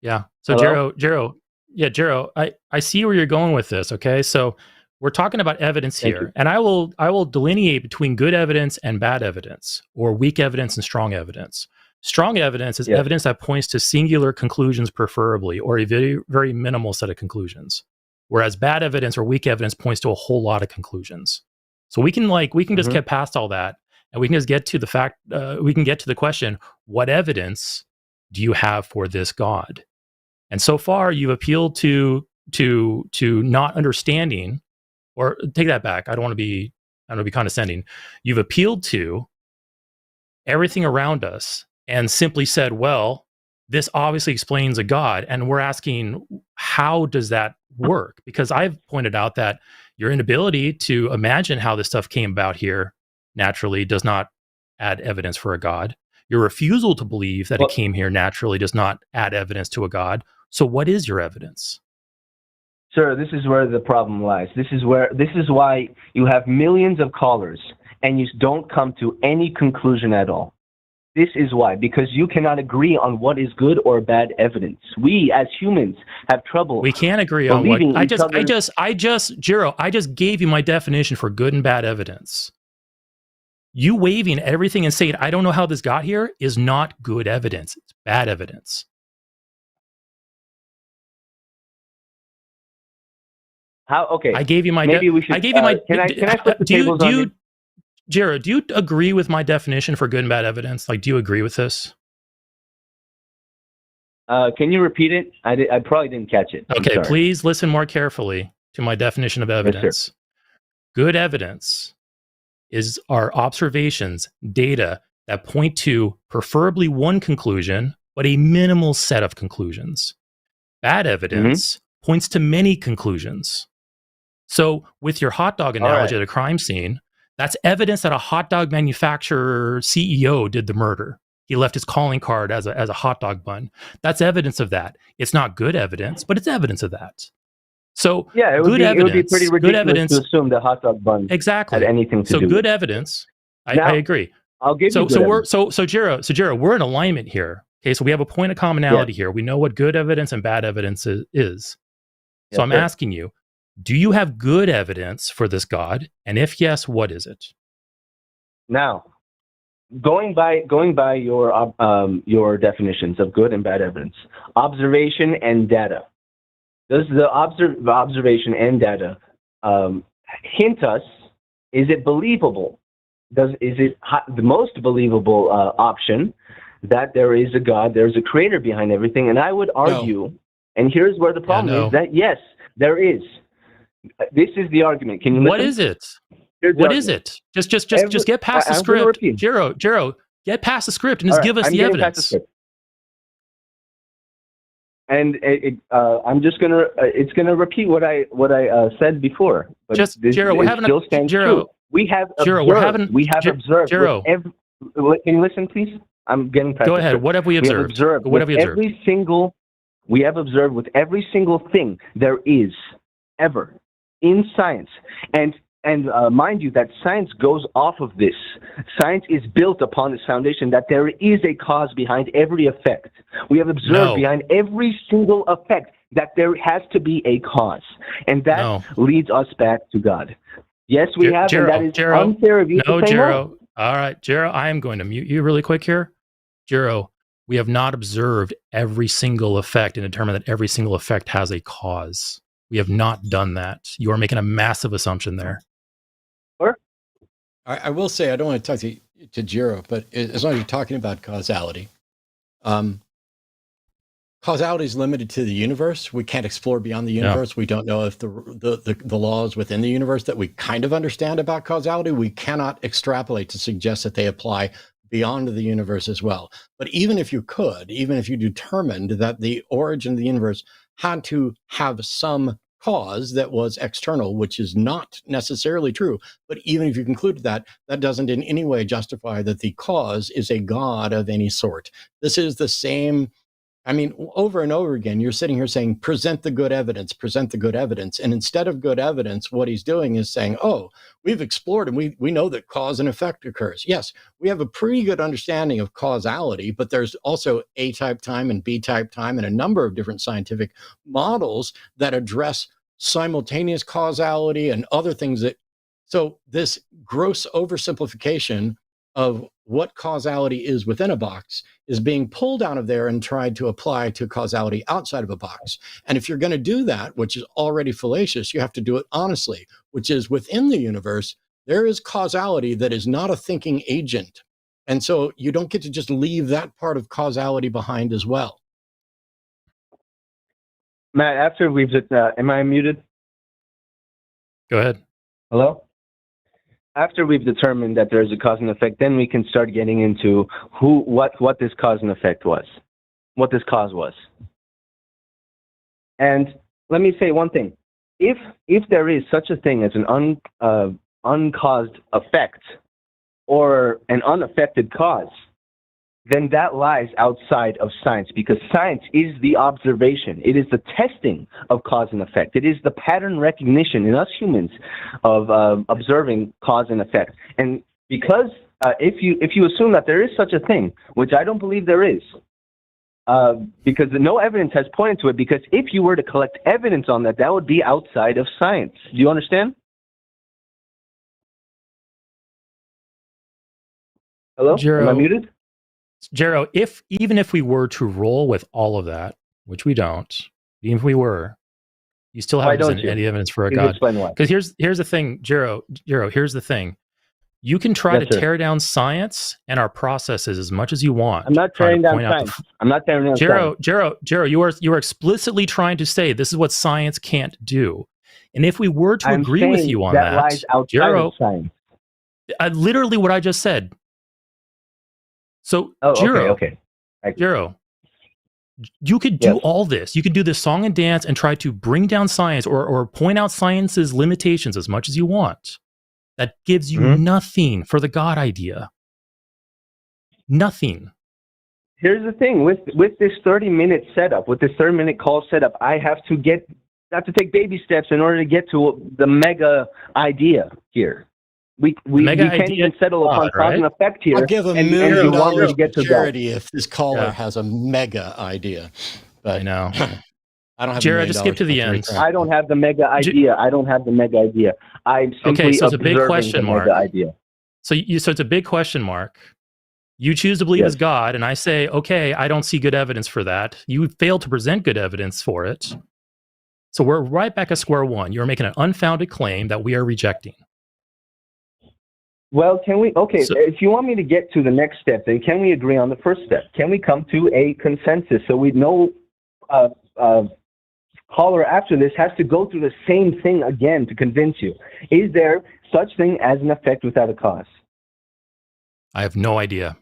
Yeah. So Jero, I see where you're going with this. Okay. So we're talking about evidence here, and I will delineate between good evidence and bad evidence, or weak evidence and strong evidence. Strong evidence is evidence that points to singular conclusions, preferably, or a very, very minimal set of conclusions. Whereas bad evidence or weak evidence points to a whole lot of conclusions. So we can just get past all that, and we can just get to the fact. We can get to the question: what evidence do you have for this God? And so far, you've appealed to not understanding, or take that back. I don't want to be condescending. You've appealed to everything around us and simply said, well, this obviously explains a God. And we're asking, how does that work? Because I've pointed out that your inability to imagine how this stuff came about here naturally does not add evidence for a God. Your refusal to believe that it came here naturally does not add evidence to a God. So what is your evidence? Sir, this is where the problem lies. This is why you have millions of callers and you don't come to any conclusion at all. This is why, because you cannot agree on what is good or bad evidence. We as humans have trouble. We can't agree on what I just gave you my definition for good and bad evidence. You waving everything and saying, I don't know how this got here, is not good evidence. It's bad evidence. How? Okay. I gave you my. Maybe we should. Can I flip the tables on you? Jared, do you agree with my definition for good and bad evidence? Like, do you agree with this? Can you repeat it? I probably didn't catch it. Okay, please listen more carefully to my definition of evidence. Yes, good evidence are observations, data that point to preferably one conclusion, but a minimal set of conclusions. Bad evidence points to many conclusions. So with your hot dog analogy at a crime scene, that's evidence that a hot dog manufacturer CEO did the murder. He left his calling card as a hot dog bun. That's evidence of that. It's not good evidence, but it's evidence of that. So Yeah, it would be pretty ridiculous to assume the hot dog bun exactly had anything to do. So good evidence. I agree. I'll give you. Jiro, we're in alignment here. Okay, so we have a point of commonality here. We know what good evidence and bad evidence is. So I'm asking you, do you have good evidence for this God? And if yes, what is it? Now, going by your definitions of good and bad evidence, observation and data. Does the observation and data hint us? Is it believable? Is it the most believable option that there is a God, there's a creator behind everything? And I would argue, and here's where the problem is, that yes, there is. This is the argument. Can you listen? What is it? What is it? Just get past the script. Jiro, get past the script and just give us the evidence. And I'm just gonna it's gonna repeat what I said before. But Jiro, we're having Jiro. We have observed. Jiro, can you listen, please? I'm getting past. Go ahead. What have we observed? What have we observed? We have observed with every single thing there is ever in science, and mind you, that science goes off of this. Science is built upon this foundation that there is a cause behind every effect. We have observed behind every single effect that there has to be a cause. And that leads us back to God. Yes, we have, and that is unfair of you to say no. All right, Jiro, I am going to mute you really quick here. Jiro, we have not observed every single effect and determined that every single effect has a cause. We have not done that. You are making a massive assumption there. I will say, I don't want to talk to Jiro, but as long as you're talking about causality, causality is limited to the universe. We can't explore beyond the universe. Yeah. We don't know if the laws within the universe that we kind of understand about causality, we cannot extrapolate to suggest that they apply beyond the universe as well. But even if you could, even if you determined that the origin of the universe had to have some cause that was external, which is not necessarily true. But even if you concluded that, that doesn't in any way justify that the cause is a God of any sort. This is the same. I mean, over and over again, you're sitting here saying, present the good evidence, present the good evidence. And instead of good evidence, what he's doing is saying, oh, we've explored and we know that cause and effect occurs. Yes, we have a pretty good understanding of causality, but there's also A-type time and B-type time and a number of different scientific models that address simultaneous causality and other things that, so this gross oversimplification of what causality is within a box is being pulled out of there and tried to apply to causality outside of a box. And if you're going to do that, which is already fallacious, you have to do it honestly, which is within the universe, there is causality that is not a thinking agent. And so you don't get to just leave that part of causality behind as well. Matt, after we've, am I muted? Go ahead. Hello? After we've determined that there's a cause and effect, then we can start getting into what this cause and effect was, what this cause was. And let me say one thing. If there is such a thing as an uncaused effect or an unaffected cause, then that lies outside of science, because science is the observation. It is the testing of cause and effect. It is the pattern recognition in us humans of observing cause and effect. And because if you assume that there is such a thing, which I don't believe there is, because no evidence has pointed to it, because if you were to collect evidence on that, that would be outside of science. Do you understand? Hello? Jiro, am I muted? Jiro, even if we were to roll with all of that, which we don't, even if we were, you still haven't presented any evidence for a God. Explain why. Because here's the thing, Jiro, here's the thing. You can try to tear down science and our processes as much as you want. I'm not tearing down science. I'm not tearing down science. Jiro, you are explicitly trying to say this is what science can't do. And if we were to agree with you on that, lies outside of science. Literally what I just said. So, Jiro, Jiro, you could do all this. You could do this song and dance and try to bring down science or point out science's limitations as much as you want. That gives you nothing for the God idea. Nothing. Here's the thing with this 30-minute setup, with this 30-minute call setup, I have to take baby steps in order to get to the mega idea here. We can't even settle upon cause and effect here. I'll give $1 million to charity if this caller has a mega idea. But I know. I don't have Jared, just skip to the end. I don't have the mega idea. I'm simply so it's a big observing question the mark. mega idea. So it's a big question mark. You choose to believe as God, and I say, okay, I don't see good evidence for that. You fail to present good evidence for it. So we're right back at square one. You're making an unfounded claim that we are rejecting. Well, if you want me to get to the next step, then can we agree on the first step? Can we come to a consensus so we know caller after this has to go through the same thing again to convince you? Is there such thing as an effect without a cause? I have no idea.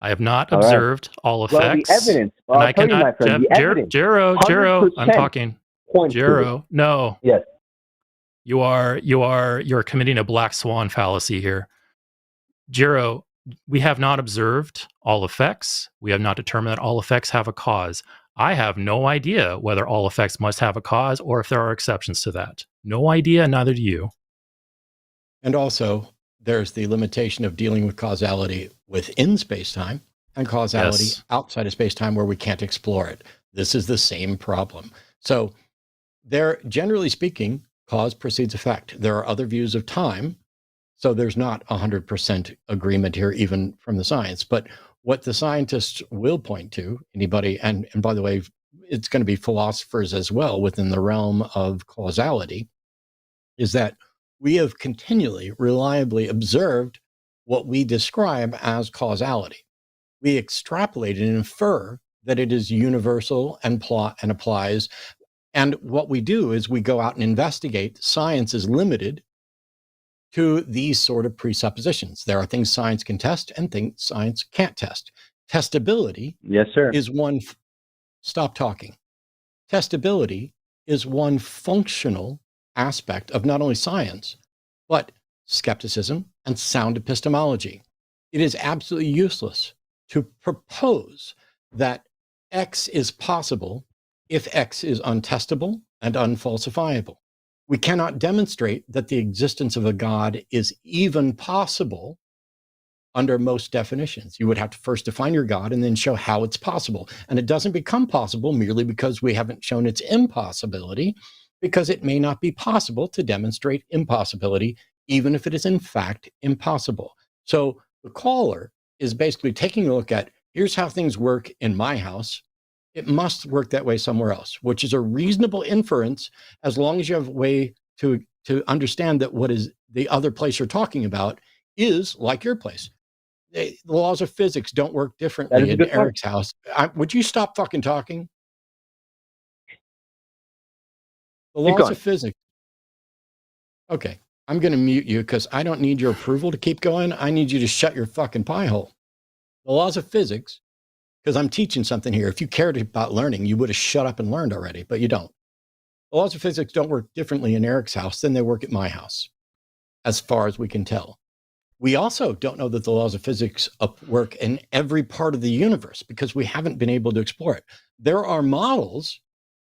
I have not observed all effects. Well, the evidence. And I cannot, my friend, the evidence. Jero, I'm talking. Jero, no. Yes. You're committing a black swan fallacy here. Jero, we have not observed all effects. We have not determined that all effects have a cause. I have no idea whether all effects must have a cause or if there are exceptions to that. No idea, neither do you. And also, there's the limitation of dealing with causality within space-time and causality outside of space-time where we can't explore it. This is the same problem. So there, generally speaking, cause precedes effect. There are other views of time, so there's not 100% agreement here, even from the science. But what the scientists will point to, anybody, and by the way, it's going to be philosophers as well within the realm of causality, is that we have continually, reliably observed what we describe as causality. We extrapolate and infer that it is universal and applies. And what we do is we go out and investigate. Science is limited to these sort of presuppositions. There are things science can test and things science can't test. Testability is one. Stop talking. Testability is one functional aspect of not only science, but skepticism and sound epistemology. It is absolutely useless to propose that X is possible if X is untestable and unfalsifiable. We cannot demonstrate that the existence of a God is even possible under most definitions. You would have to first define your God and then show how it's possible. And it doesn't become possible merely because we haven't shown its impossibility, because it may not be possible to demonstrate impossibility, even if it is in fact impossible. So the caller is basically taking a look at, here's how things work in my house. It must work that way somewhere else, which is a reasonable inference as long as you have a way to understand that what is the other place you're talking about is like your place. The laws of physics don't work differently in Eric's house. Would you stop fucking talking? The laws of physics. Okay, I'm going to mute you because I don't need your approval to keep going. I need you to shut your fucking pie hole. The laws of physics, because I'm teaching something here. If you cared about learning, you would have shut up and learned already, but you don't. The laws of physics don't work differently in Eric's house than they work at my house, as far as we can tell. We also don't know that the laws of physics work in every part of the universe because we haven't been able to explore it. There are models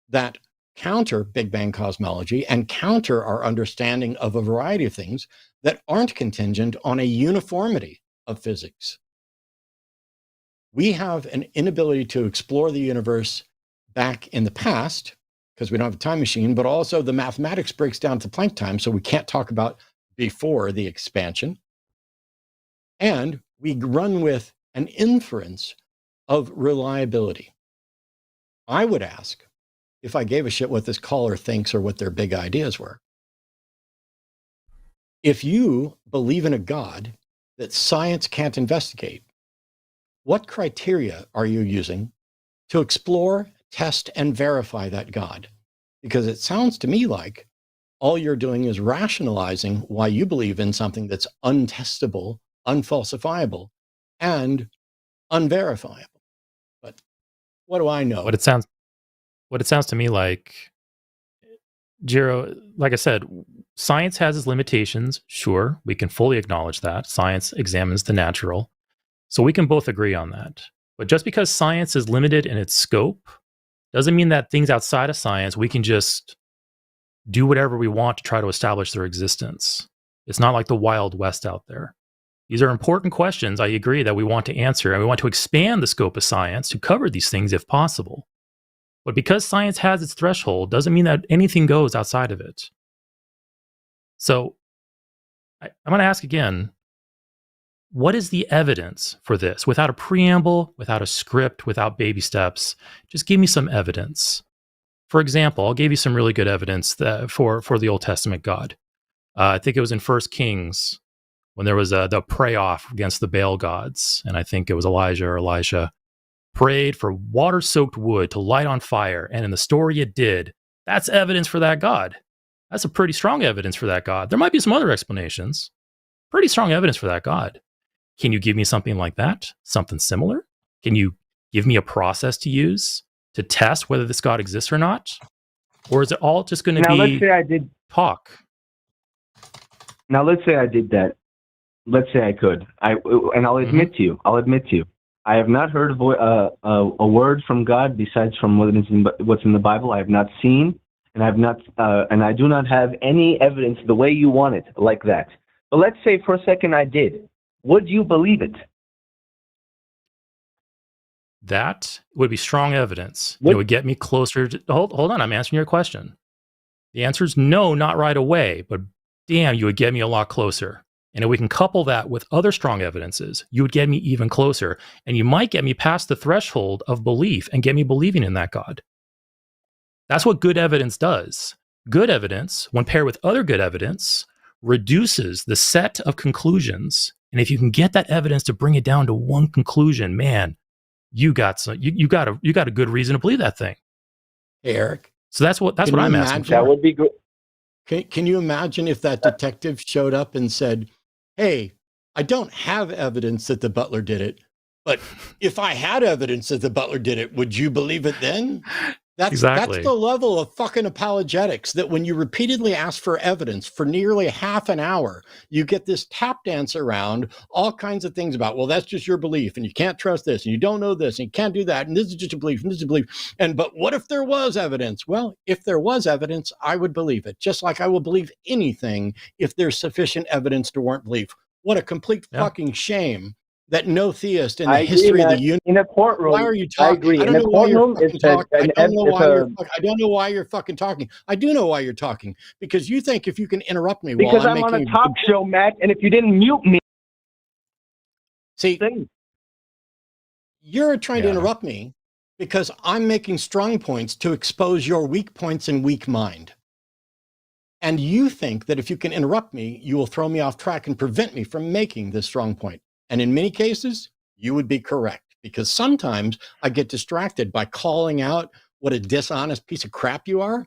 that counter Big Bang cosmology and counter our understanding of a variety of things that aren't contingent on a uniformity of physics. We have an inability to explore the universe back in the past because we don't have a time machine, but also the mathematics breaks down to Planck time, so we can't talk about before the expansion. And we run with an inference of reliability. I would ask, if I gave a shit what this caller thinks or what their big ideas were, if you believe in a God that science can't investigate, what criteria are you using to explore, test, and verify that God? Because it sounds to me like all you're doing is rationalizing why you believe in something that's untestable, unfalsifiable, and unverifiable. But what do I know? What it sounds to me like Jiro, like I said, science has its limitations. Sure, we can fully acknowledge that. Science examines the natural. So we can both agree on that. But just because science is limited in its scope doesn't mean that things outside of science, we can just do whatever we want to try to establish their existence. It's not like the Wild West out there. These are important questions, I agree, that we want to answer, and we want to expand the scope of science to cover these things if possible. But because science has its threshold, doesn't mean that anything goes outside of it. So I'm going to ask again, what is the evidence for this? Without a preamble, without a script, without baby steps, just give me some evidence. For example, I'll give you some really good evidence for the Old Testament God. I think it was in 1 Kings when there was the pray-off against the Baal gods. And I think it was Elijah or Elisha prayed for water-soaked wood to light on fire. And in the story it did. That's evidence for that God. That's a pretty strong evidence for that God. There might be some other explanations. Pretty strong evidence for that God. Can you give me something like that? Something similar? Can you give me a process to use to test whether this God exists or not? Or is it all just going to be let's say I did talk? Now, let's say I did that. Let's say I could. And I'll admit to you. I have not heard a word from God besides from what's in the Bible. I have not seen, and I do not have any evidence the way you want it, like that. But let's say for a second I did. Would you believe it? That would be strong evidence. It would get me closer to... Hold on, I'm answering your question. The answer is no, not right away, but damn, you would get me a lot closer. And if we can couple that with other strong evidences, you would get me even closer. And you might get me past the threshold of belief and get me believing in that God. That's what good evidence does. Good evidence, when paired with other good evidence, reduces the set of conclusions. And if you can get that evidence to bring it down to one conclusion, man, you got a good reason to believe that thing. Hey, Eric. So that's what I'm asking for. That would be good. Can you imagine if that detective showed up and said, hey, I don't have evidence that the butler did it, but if I had evidence that the butler did it, would you believe it then? That's the level of fucking apologetics, that when you repeatedly ask for evidence for nearly half an hour, you get this tap dance around all kinds of things about, well, that's just your belief, and you can't trust this, and you don't know this, and you can't do that, and this is just a belief, and this is a belief. But what if there was evidence? Well, if there was evidence, I would believe it, just like I will believe anything if there's sufficient evidence to warrant belief. What a complete fucking shame that no theist in the history of the universe. In a courtroom, why are you talking? I agree. I don't In a know why you're courtroom, fucking talking. I don't know why you're fucking talking. I do know why you're talking, because you think if you can interrupt me because while I'm on a talk show, Matt, and if you didn't mute me, see, you're trying to interrupt me because I'm making strong points to expose your weak points and weak mind. And you think that if you can interrupt me, you will throw me off track and prevent me from making this strong point. And in many cases, you would be correct, because sometimes I get distracted by calling out what a dishonest piece of crap you are,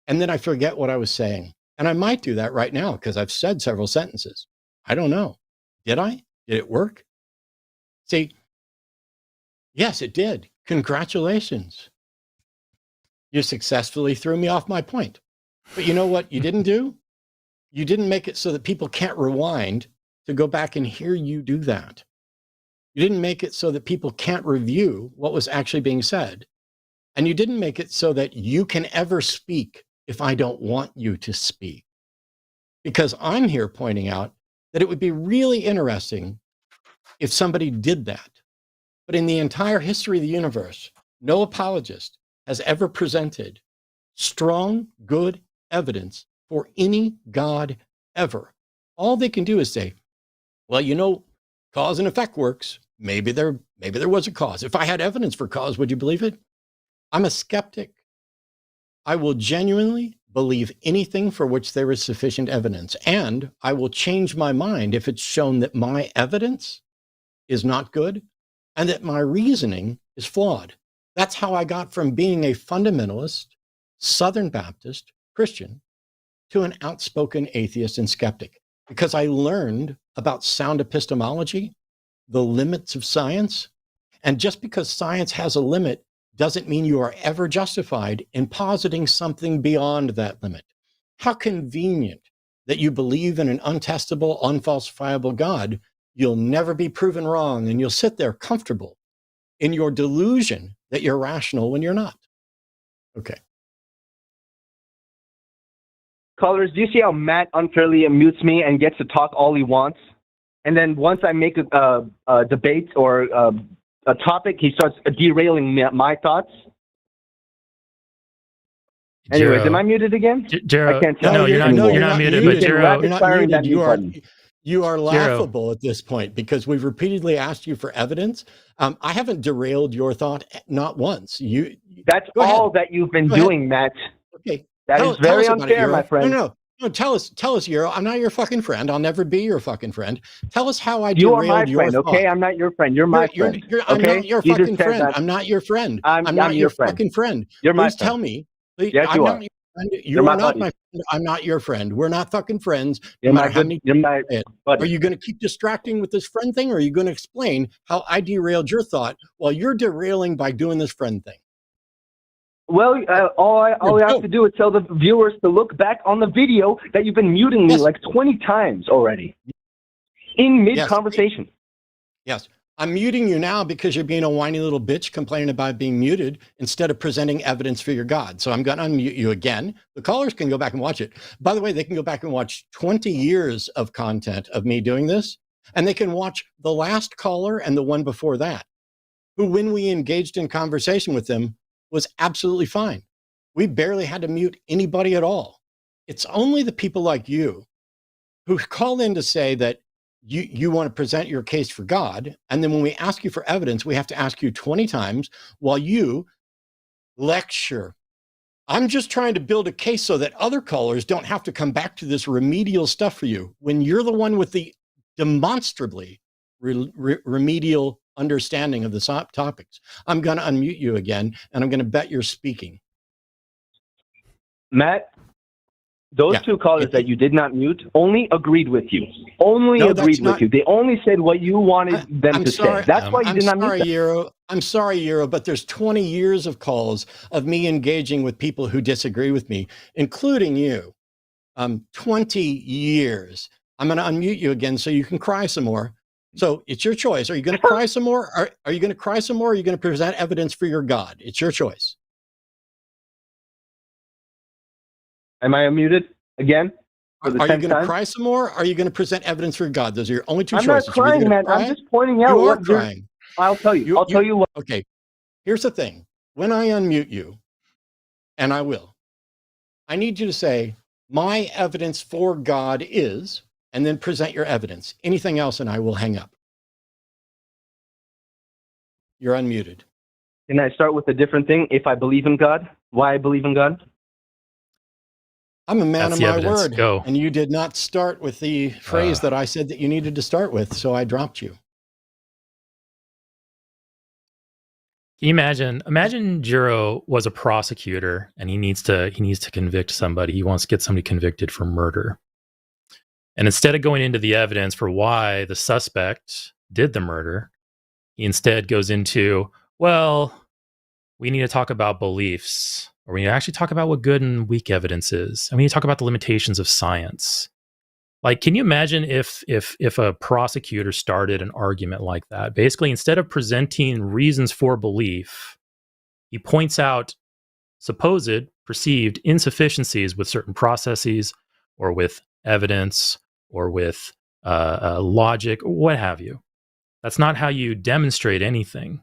and then I forget what I was saying. And I might do that right now because I've said several sentences. I don't know. Did I? Did it work? See, yes, it did. Congratulations. You successfully threw me off my point. But you know what you didn't do? You didn't make it so that people can't rewind to go back and hear you do that. You didn't make it so that people can't review what was actually being said. And you didn't make it so that you can ever speak if I don't want you to speak. Because I'm here pointing out that it would be really interesting if somebody did that. But in the entire history of the universe, no apologist has ever presented strong, good evidence for any God ever. All they can do is say, well, you know, cause and effect works. Maybe there was a cause. If I had evidence for cause, would you believe it? I'm a skeptic. I will genuinely believe anything for which there is sufficient evidence. And I will change my mind if it's shown that my evidence is not good and that my reasoning is flawed. That's how I got from being a fundamentalist, Southern Baptist Christian to an outspoken atheist and skeptic, because I learned about sound epistemology, the limits of science. And just because science has a limit doesn't mean you are ever justified in positing something beyond that limit. How convenient that you believe in an untestable, unfalsifiable God. You'll never be proven wrong, and you'll sit there comfortable in your delusion that you're rational when you're not. Okay. Callers, do you see how Matt unfairly mutes me and gets to talk all he wants? And then once I make a debate or a topic, he starts derailing my thoughts. Anyways, Jero, am I muted again? Jero, I can't tell. no, you're not muted, but Jero, you're not firing muted. that mute button. You are laughable at this point because we've repeatedly asked you for evidence. I haven't derailed your thought, not once. That's all that you've been doing, Matt. Okay. That is very unfair, my friend. No, tell us, Euro. I'm not your fucking friend. I'll never be your fucking friend. Tell us how I You are derailed my your friend, thought. okay? I'm not your friend. You're my friend. I'm okay? not your You fucking just said friend. that. I'm not your friend. I'm not your friend. fucking friend. You're my Please tell friend. me. Yes, I'm you not are. your friend. You're my not buddy. my friend. I'm not your friend. We're not fucking friends. You're my buddy. buddy. Are you going to keep distracting with this friend thing, or are you going to explain how I derailed your thought while you're derailing by doing this friend thing? Well, all you have to do is tell the viewers to look back on the video that you've been muting me like 20 times already in mid-conversation. Yes. I'm muting you now because you're being a whiny little bitch complaining about being muted instead of presenting evidence for your God. So I'm going to unmute you again. The callers can go back and watch it. By the way, they can go back and watch 20 years of content of me doing this, and they can watch the last caller and the one before that, who, when we engaged in conversation with them, was absolutely fine. We barely had to mute anybody at all. It's only the people like you who call in to say that you want to present your case for God, and then when we ask you for evidence, we have to ask you 20 times while you lecture. I'm just trying to build a case so that other callers don't have to come back to this remedial stuff for you when you're the one with the demonstrably remedial understanding of the topics. I'm going to unmute you again, and I'm going to bet you're speaking. Matt, those two callers that you did not mute only agreed with you. They only said what you wanted them to say. That's why you did not mute them. I'm sorry, Euro, but there's 20 years of calls of me engaging with people who disagree with me, including you. 20 years. I'm going to unmute you again so you can cry some more. So it's your choice. Are you going to cry some more? Are you going to cry some more? Or are you going to present evidence for your God? It's your choice. Am I unmuted again? Are you going to cry some more? Or are you going to present evidence for God? Those are your only two choices. I'm not crying, man. I'm just pointing out. You are crying. I'll tell you. I'll tell you what. Okay. Here's the thing. When I unmute you, and I will, I need you to say, my evidence for God is, and then present your evidence. Anything else, and I will hang up. You're unmuted. Can I start with a different thing? If I believe in God, why I believe in God? I'm a man of my word. Go. And you did not start with the phrase that I said that you needed to start with, so I dropped you. Can you imagine Jiro was a prosecutor and he needs to convict somebody. He wants to get somebody convicted for murder. And instead of going into the evidence for why the suspect did the murder, he instead goes into, well, we need to talk about beliefs, or we need to actually talk about what good and weak evidence is. And we need to talk about the limitations of science. Like, can you imagine if a prosecutor started an argument like that? Basically, instead of presenting reasons for belief, he points out supposed perceived insufficiencies with certain processes or with evidence or with logic, or what have you. That's not how you demonstrate anything.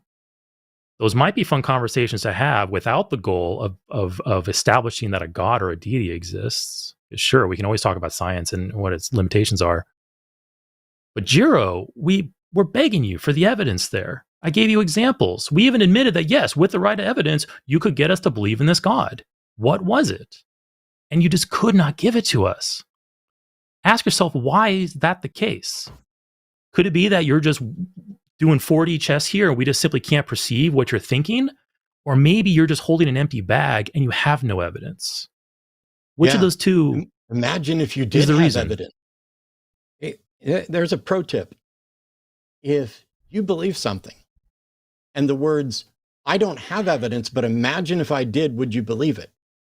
Those might be fun conversations to have without the goal of establishing that a god or a deity exists. Sure, we can always talk about science and what its limitations are. But Jiro, we're begging you for the evidence there. I gave you examples. We even admitted that, yes, with the right evidence, you could get us to believe in this God. What was it? And you just could not give it to us. Ask yourself, why is that the case? Could it be that you're just doing 4D chess here and we just simply can't perceive what you're thinking? Or maybe you're just holding an empty bag and you have no evidence. Which of those two? Imagine if you did have evidence. There's a pro tip. If you believe something and the words I don't have evidence, but imagine if I did, would you believe it?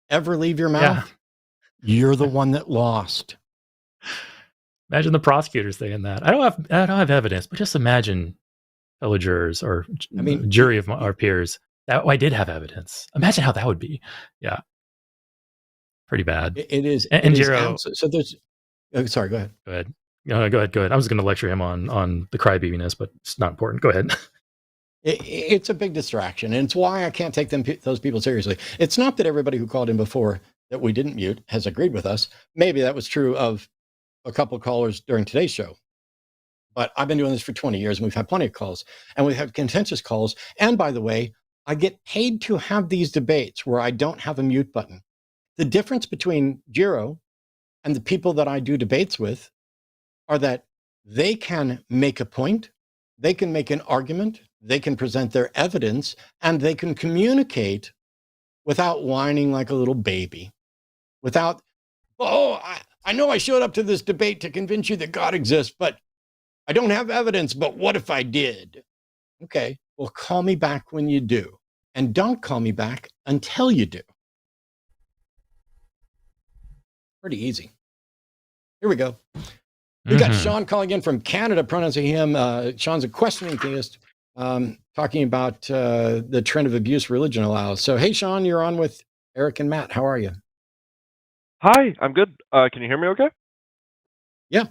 Ever leave your Yeah. mouth? You're the one that lost. Imagine the prosecutor saying that. I don't have evidence, but just imagine fellow jurors or I mean, jury of our peers that I did have evidence. Imagine how that would be. Yeah. Pretty bad. it is. And It is Jiro, so there's. Oh, sorry, go ahead. go ahead. Go ahead. I was going to lecture him on the crybaby-ness, but it's not important. Go ahead. It's a big distraction, and it's why I can't take those people seriously. It's not that everybody who called in before that we didn't mute has agreed with us. Maybe that was true of a couple of callers during today's show. But I've been doing this for 20 years, and we've had plenty of calls, and we've had contentious calls. And by the way, I get paid to have these debates where I don't have a mute button. The difference between Jiro and the people that I do debates with are that they can make a point, they can make an argument, they can present their evidence, and they can communicate without whining like a little baby, without, I know I showed up to this debate to convince you that God exists, but I don't have evidence, but what if I did? Okay, well, call me back when you do, and don't call me back until you do. Pretty easy. Here we go. We got Sean calling in from Canada, pronouncing him. Sean's a questioning theist, talking about the trend of abuse religion allows. So, hey, Sean, you're on with Eric and Matt. How are you? Hi, I'm good. Can you hear me okay? Yeah.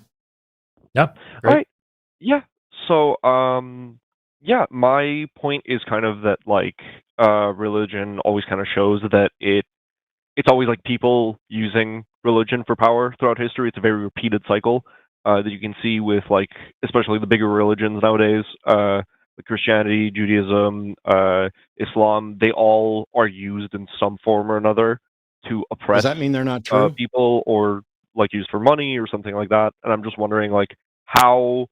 Yep. All right. Yeah. So, yeah, my point is kind of that, like, religion always kind of shows that it's always like people using religion for power throughout history. It's a very repeated cycle that you can see with, like, especially the bigger religions nowadays, like Christianity, Judaism, Islam. They all are used in some form or another to oppress. Does that mean they're not true? People, or like used for money or something like that. And I'm just wondering, like, how,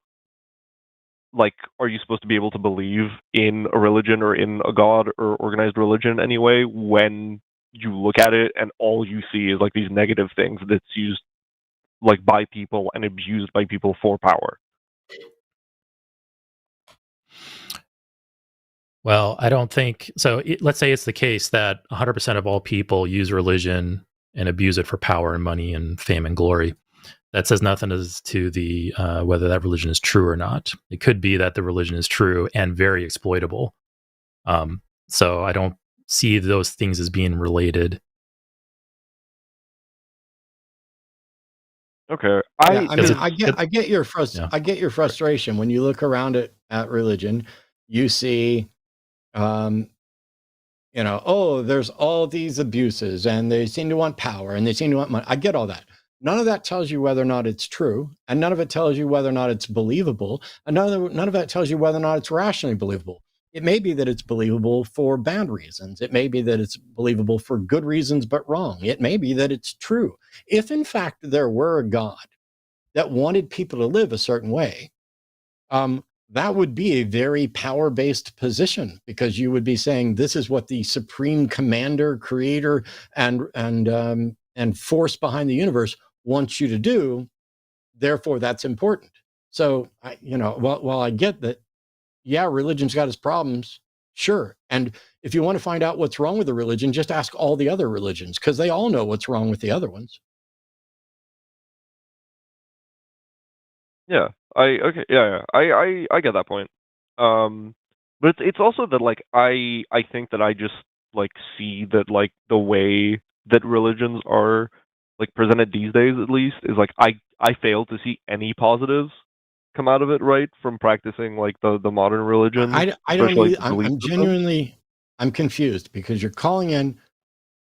like, are you supposed to be able to believe in a religion or in a god or organized religion anyway when you look at it and all you see is like these negative things that's used like by people and abused by people for power? Well, I don't think so. Let's say it's the case that 100% of all people use religion and abuse it for power and money and fame and glory. That says nothing as to the whether that religion is true or not. It could be that the religion is true and very exploitable. So I don't see those things as being related. Okay, I get your frustration when you look around at religion. You see, there's all these abuses, and they seem to want power, and they seem to want money. I get all that. None of that tells you whether or not it's true, and none of it tells you whether or not it's believable, and none of that tells you whether or not it's rationally believable. It may be that it's believable for bad reasons. It may be that it's believable for good reasons, but wrong. It may be that it's true. If in fact there were a God that wanted people to live a certain way, that would be a very power-based position, because you would be saying this is what the supreme commander, creator, and force behind the universe wants you to do. Therefore, that's important. So, while I get that, yeah, religion's got its problems, sure. And if you want to find out what's wrong with the religion, just ask all the other religions, because they all know what's wrong with the other ones. Yeah, I get that point. But it's also that, like, I think that I just like see that, like, the way that religions are like presented these days, at least, is like I fail to see any positives come out of it, right, from practicing like the modern religions. I don't especially, need, like, the belief system. I'm confused, because you're calling in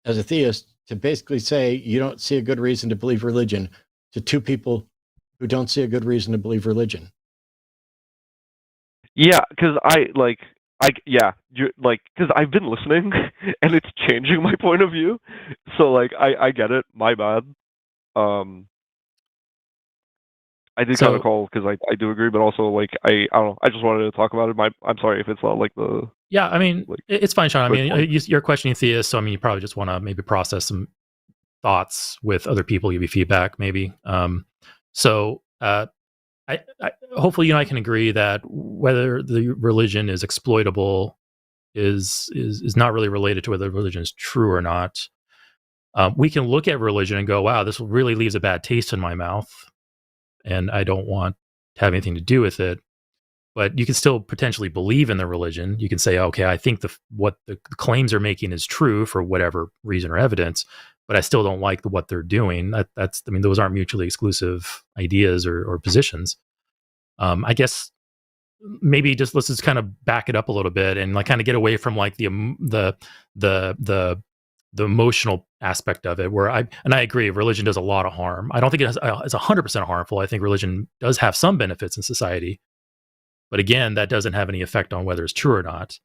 as a theist to basically say you don't see a good reason to believe religion to two people who don't see a good reason to believe religion. Yeah, because because I've been listening and it's changing my point of view. So, like, I get it. My bad. I did kind of call because I do agree, but also, like, I don't know. I just wanted to talk about it. I'm sorry if it's not like the. Yeah, I mean, like, it's fine, Sean. I mean, point. you're questioning theists, so I mean, you probably just want to maybe process some thoughts with other people, give you feedback, maybe. I hopefully you and I can agree that whether the religion is exploitable is not really related to whether religion is true or not. We can look at religion and go, wow, this really leaves a bad taste in my mouth, and I don't want to have anything to do with it. But you can still potentially believe in the religion. You can say, okay, I think what the claims are making is true for whatever reason or evidence, but I still don't like what they're doing. Those aren't mutually exclusive ideas or positions. I guess maybe let's just kind of back it up a little bit and like kind of get away from like the emotional aspect of it, where I agree, religion does a lot of harm. I don't think it's 100% harmful. I think religion does have some benefits in society, but again, that doesn't have any effect on whether it's true or not.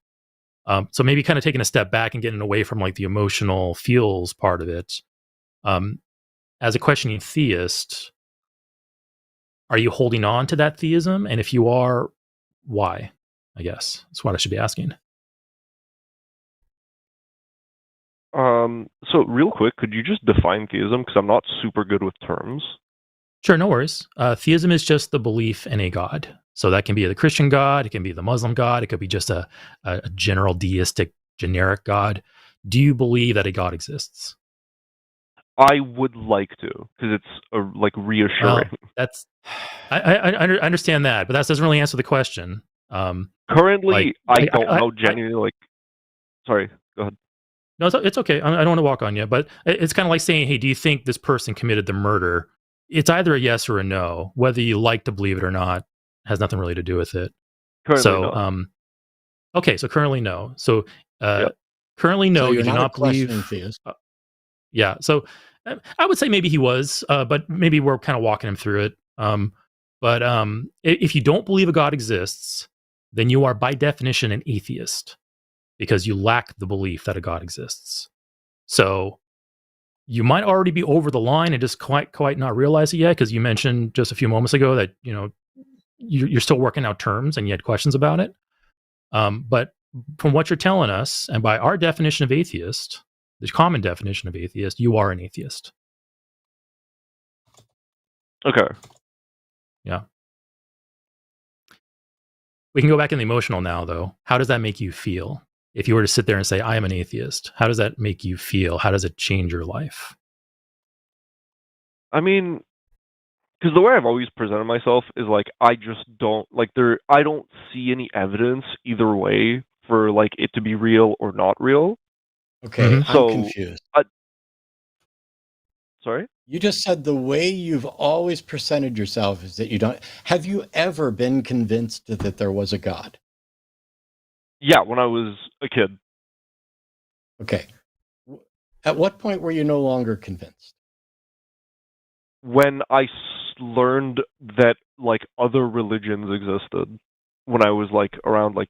So maybe kind of taking a step back and getting away from like the emotional feels part of it. As a questioning theist, are you holding on to that theism? And if you are, why? I guess that's what I should be asking. So real quick, could you just define theism? Because I'm not super good with terms. Sure, no worries. Theism is just the belief in a god. So that can be the Christian God, it can be the Muslim God, it could be just a general deistic generic God. Do you believe that a God exists? I would like to, because it's like reassuring. Well, I understand that, but that doesn't really answer the question. Currently, I don't know genuinely. Sorry, go ahead. No, it's okay. I don't want to walk on you, but it's kind of like saying, hey, do you think this person committed the murder? It's either a yes or a no. Whether you like to believe it or not has nothing really to do with it. Currently, no. Okay, so currently no. So Yep. Currently no, So you do not believe. Theist. Yeah, so I would say maybe he was, but maybe we're kind of walking him through it. But if you don't believe a God exists, then you are by definition an atheist, because you lack the belief that a God exists. So you might already be over the line and just quite not realize it yet, because you mentioned just a few moments ago that you're still working out terms and you had questions about it. But from what you're telling us, and by our definition of atheist, the common definition of atheist, you are an atheist. Okay. Yeah. We can go back in the emotional now, though. How does that make you feel? If you were to sit there and say, I am an atheist, how does that make you feel? How does it change your life? I mean, because the way I've always presented myself is like, I just don't I don't see any evidence either way for like it to be real or not real. Okay, I'm So, confused. Sorry? You just said the way you've always presented yourself is that you don't. Have you ever been convinced that there was a God? Yeah, when I was a kid. Okay. At what point were you no longer convinced? When I learned that like other religions existed, when I was like around like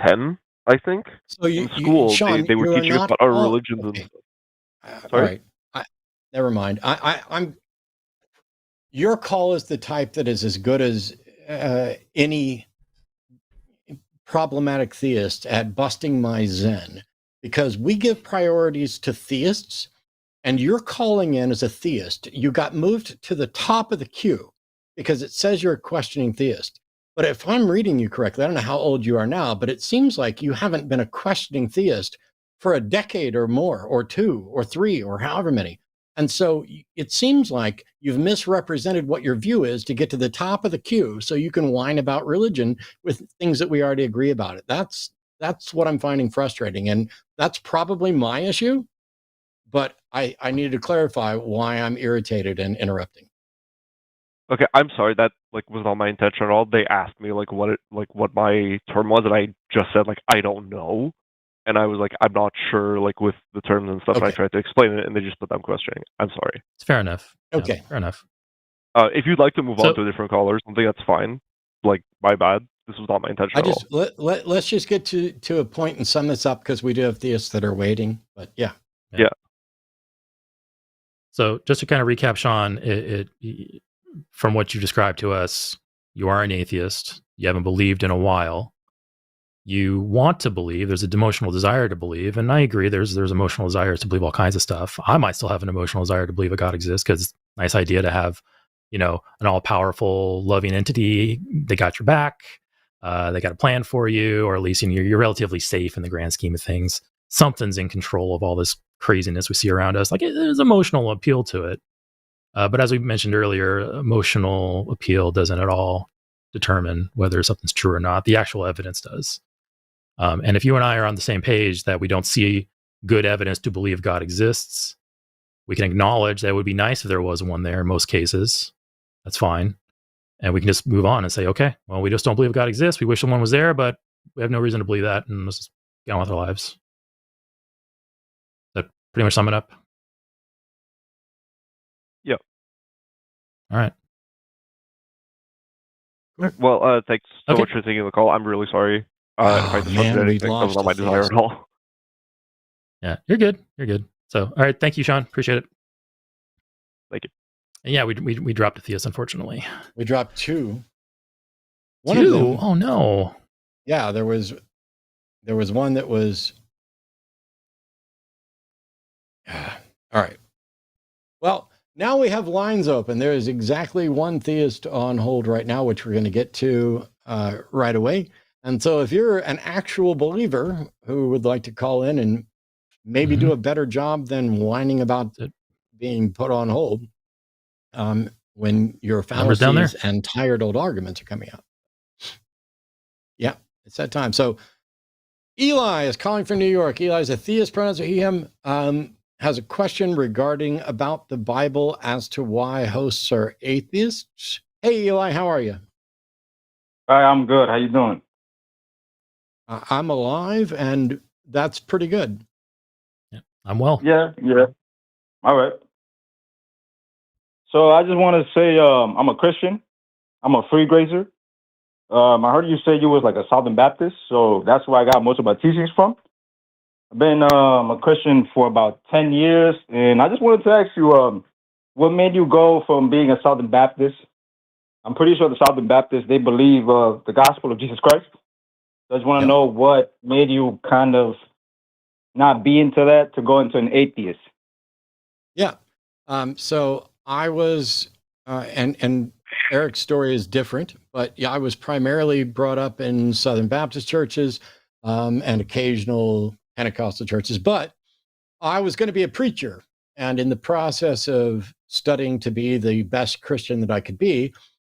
10, I think. So in school, Sean, they were you are teaching us not about other all- religions okay. and stuff. All Sorry? right. Never mind. I'm. Your call is the type that is as good as any problematic theist at busting my zen, because we give priorities to theists, and you're calling in as a theist. You got moved to the top of the queue because it says you're a questioning theist. But if I'm reading you correctly, I don't know how old you are now, but it seems like you haven't been a questioning theist for a decade or more, or 2 or 3 or however many. And so it seems like you've misrepresented what your view is to get to the top of the queue so you can whine about religion with things that we already agree about it. That's what I'm finding frustrating. And that's probably my issue, but I needed to clarify why I'm irritated and interrupting. Okay, I'm sorry, that like was not my intention at all. They asked me like what my term was, and I just said like I don't know. And I was like, I'm not sure, like with the terms and stuff. Okay. And I tried to explain it, and they just put I'm questioning. I'm sorry. It's fair enough. Okay. Yeah, fair enough. If you'd like to move on to a different call or something, that's fine. Like, my bad. This was not my intention at all. Let's just get to a point and sum this up, because we do have theists that are waiting. But yeah. So just to kind of recap, Sean, from what you described to us, you are an atheist. You haven't believed in a while. You want to believe. There's an emotional desire to believe, and I agree. There's emotional desires to believe all kinds of stuff. I might still have an emotional desire to believe a God exists, because it's a nice idea to have, an all-powerful, loving entity that got your back. They got a plan for you, or at least you're relatively safe in the grand scheme of things. Something's in control of all this craziness we see around us. Like there's emotional appeal to it. But as we mentioned earlier, emotional appeal doesn't at all determine whether something's true or not. The actual evidence does. And if you and I are on the same page that we don't see good evidence to believe God exists, we can acknowledge that it would be nice if there was one there in most cases. That's fine. And we can just move on and say, okay, well, we just don't believe God exists. We wish someone was there, but we have no reason to believe that. And let's just get on with our lives. That pretty much sum it up? Yep. All right. Well, thanks so Okay. much for taking the call. I'm really sorry if I disrupted we anything. That was not my lost a desire at theist. all. Yeah, you're good. You're good. So, all right. Thank you, Sean. Appreciate it. Thank you. And yeah, we dropped a theist, unfortunately. We dropped two. One Two? of them, Oh, no. yeah, there was one that was. All right. Well, now we have lines open. There is exactly one theist on hold right now, which we're going to get to right away. And so if you're an actual believer who would like to call in and maybe do a better job than whining about being put on hold when your Numbers down there. fallacies and tired old arguments are coming out. Yeah, it's that time. So Eli is calling from New York. Eli is a theist, pronouns are he, him. Has a question regarding about the Bible as to why hosts are atheists. Hey, Eli, how are you? Hi, I'm good. How you doing? I'm alive, and that's pretty good. Yeah, I'm well. Yeah. All right. So I just want to say I'm a Christian. I'm a free grazer. I heard you say you was like a Southern Baptist, so that's where I got most of my teachings from. I've been a Christian for about 10 years, and I just wanted to ask you, what made you go from being a Southern Baptist? I'm pretty sure the Southern Baptists, they believe the gospel of Jesus Christ. So I just want to know what made you kind of not be into that to go into an atheist. Yeah. So I was, and Eric's story is different, but yeah, I was primarily brought up in Southern Baptist churches and occasional Pentecostal churches, but I was going to be a preacher. And in the process of studying to be the best Christian that I could be,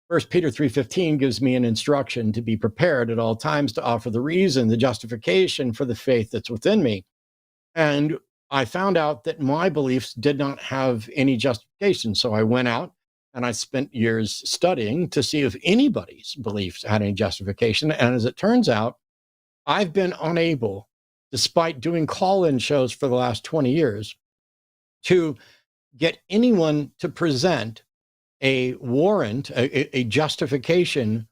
1 Peter 3:15 gives me an instruction to be prepared at all times to offer the reason, the justification for the faith that's within me. And I found out that my beliefs did not have any justification. So I went out and I spent years studying to see if anybody's beliefs had any justification. And as it turns out, I've been unable, despite doing call-in shows for the last 20 years, to get anyone to present a warrant, a justification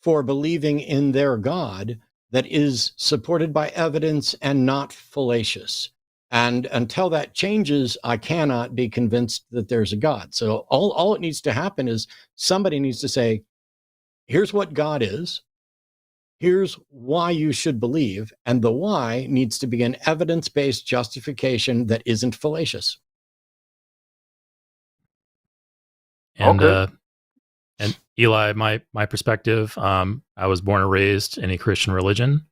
for believing in their God that is supported by evidence and not fallacious. And until that changes, I cannot be convinced that there's a God. So all it needs to happen is somebody needs to say, here's what God is. Here's why you should believe. And the why needs to be an evidence-based justification that isn't fallacious. And Okay. and Eli, my perspective, I was born and raised in a Christian religion.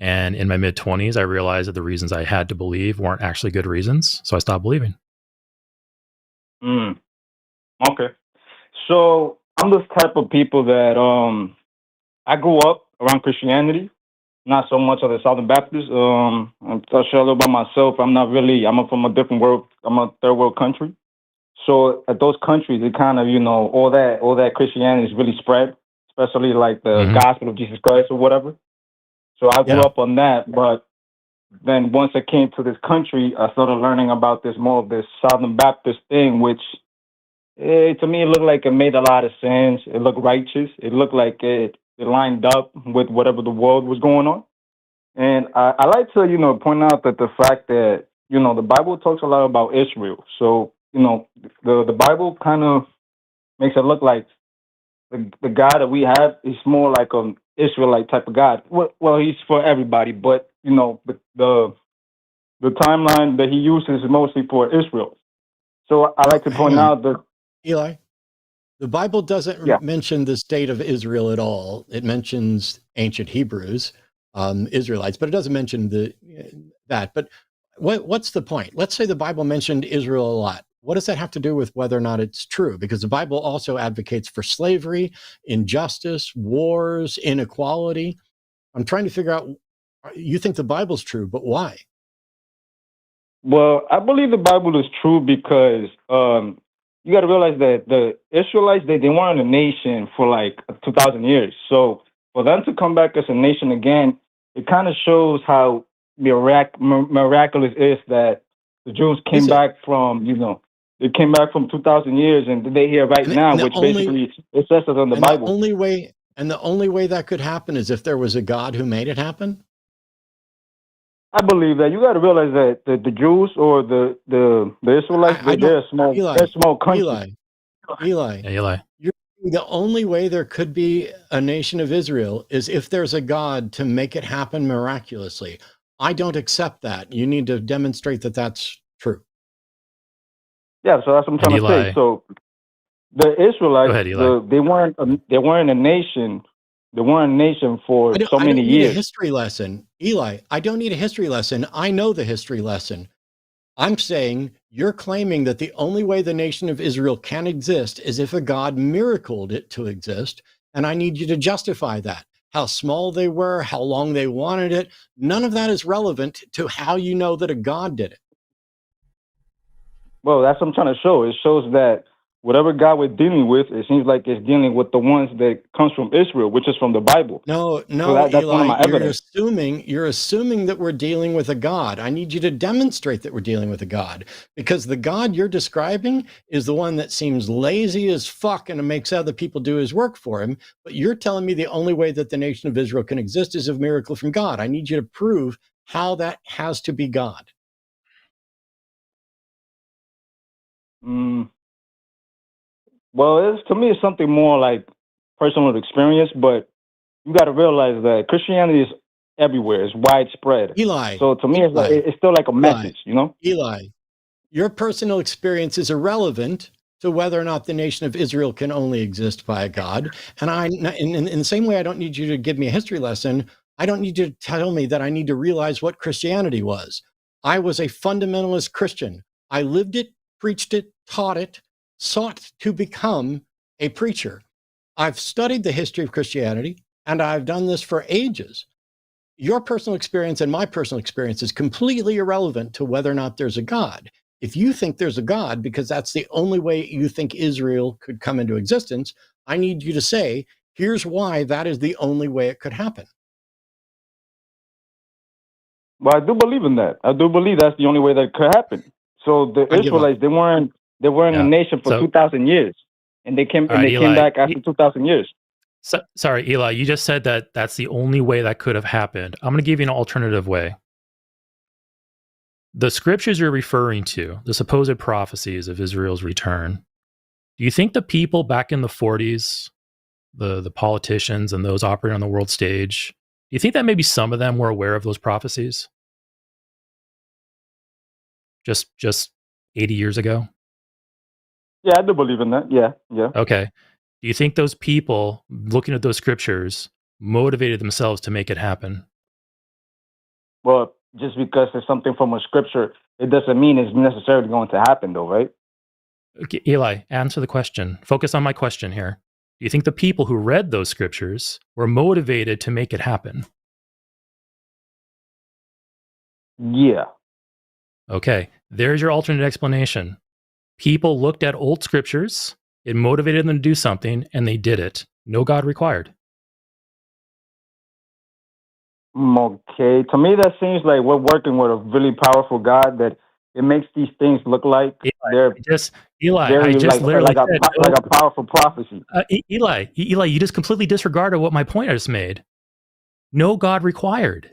And in my mid-20s, I realized that the reasons I had to believe weren't actually good reasons. So I stopped believing. Okay. So I'm this type of people that I grew up around Christianity, not so much of the Southern Baptist. I'll share a little about myself. I'm from a different world. I'm a third world country. So at those countries, it kind of, all that Christianity is really spread, especially like the gospel of Jesus Christ or whatever. So I grew up on that, but then once I came to this country, I started learning about this more of this Southern Baptist thing, which to me it looked like it made a lot of sense. It looked righteous. It looked like it lined up with whatever the world was going on. And I like to, point out that the fact that, the Bible talks a lot about Israel. So, the Bible kind of makes it look like the God that we have is more like an Israelite type of God. Well, he's for everybody, but, the timeline that he uses is mostly for Israel. So I like to point out that... Eli, The Bible doesn't Yeah. mention the state of Israel at all. It mentions ancient Hebrews, Israelites, but it doesn't mention that. But what's the point? Let's say the Bible mentioned Israel a lot. What does that have to do with whether or not it's true? Because the Bible also advocates for slavery, injustice, wars, inequality. I'm trying to figure out, you think the Bible's true, but why? Well, I believe the Bible is true because you got to realize that the Israelites they weren't a nation for like 2,000 years. So for them to come back as a nation again, it kind of shows how miraculous is that the Jews came back from they came back from 2,000 years and they're here right now, which basically it says it on the Bible. The only way that could happen is if there was a God who made it happen. I believe that you got to realize that the Jews or the Israelites, they're a small country. Eli. The only way there could be a nation of Israel is if there's a God to make it happen miraculously. I don't accept that. You need to demonstrate that that's true. Yeah, so that's what I'm trying to say. So the Israelites, they weren't a nation. They weren't a nation for so many years. I don't need a history lesson. Eli, I don't need a history lesson. I know the history lesson. I'm saying you're claiming that the only way the nation of Israel can exist is if a God miracled it to exist. And I need you to justify that. How small they were, how long they wanted it. None of that is relevant to how you know that a God did it. Well, that's what I'm trying to show. It shows that whatever God we're dealing with, it seems like it's dealing with the ones that comes from Israel, which is from the Bible. No, so that's Eli, one of my evidence. You're assuming that we're dealing with a God. I need you to demonstrate that we're dealing with a God, because the God you're describing is the one that seems lazy as fuck and makes other people do his work for him. But you're telling me the only way that the nation of Israel can exist is a miracle from God. I need you to prove how that has to be God. Well, to me, it's something more like personal experience, but you got to realize that Christianity is everywhere. It's widespread. Eli. So to me, it's still like a message, Eli, your personal experience is irrelevant to whether or not the nation of Israel can only exist by a God. And in the same way, I don't need you to give me a history lesson. I don't need you to tell me that I need to realize what Christianity was. I was a fundamentalist Christian. I lived it, preached it, taught it, sought to become a preacher. I've studied the history of Christianity, and I've done this for ages. Your personal experience and my personal experience is completely irrelevant to whether or not there's a God. If you think there's a God, because that's the only way you think Israel could come into existence, I need you to say, here's why that is the only way it could happen. Well, I do believe in that. I do believe that's the only way that it could happen. So the Israelites, they weren't a nation for 2,000 years, and they came back after 2,000 years. Sorry, Eli, you just said that that's the only way that could have happened. I'm going to give you an alternative way. The scriptures you're referring to, the supposed prophecies of Israel's return, do you think the people back in the 40s, the politicians and those operating on the world stage, do you think that maybe some of them were aware of those prophecies? Just 80 years ago? Yeah, I do believe in that. Yeah. Okay. Do you think those people looking at those scriptures motivated themselves to make it happen? Well, just because it's something from a scripture, it doesn't mean it's necessarily going to happen, though, right? Okay, Eli, answer the question. Focus on my question here. Do you think the people who read those scriptures were motivated to make it happen? Yeah. Okay, there's your alternate explanation. People looked at old scriptures, it motivated them to do something, and they did it. No God required. Okay, to me that seems like we're working with a really powerful God that it makes these things look like Eli, like a powerful prophecy. Eli, you just completely disregarded what my point I just made. No God required.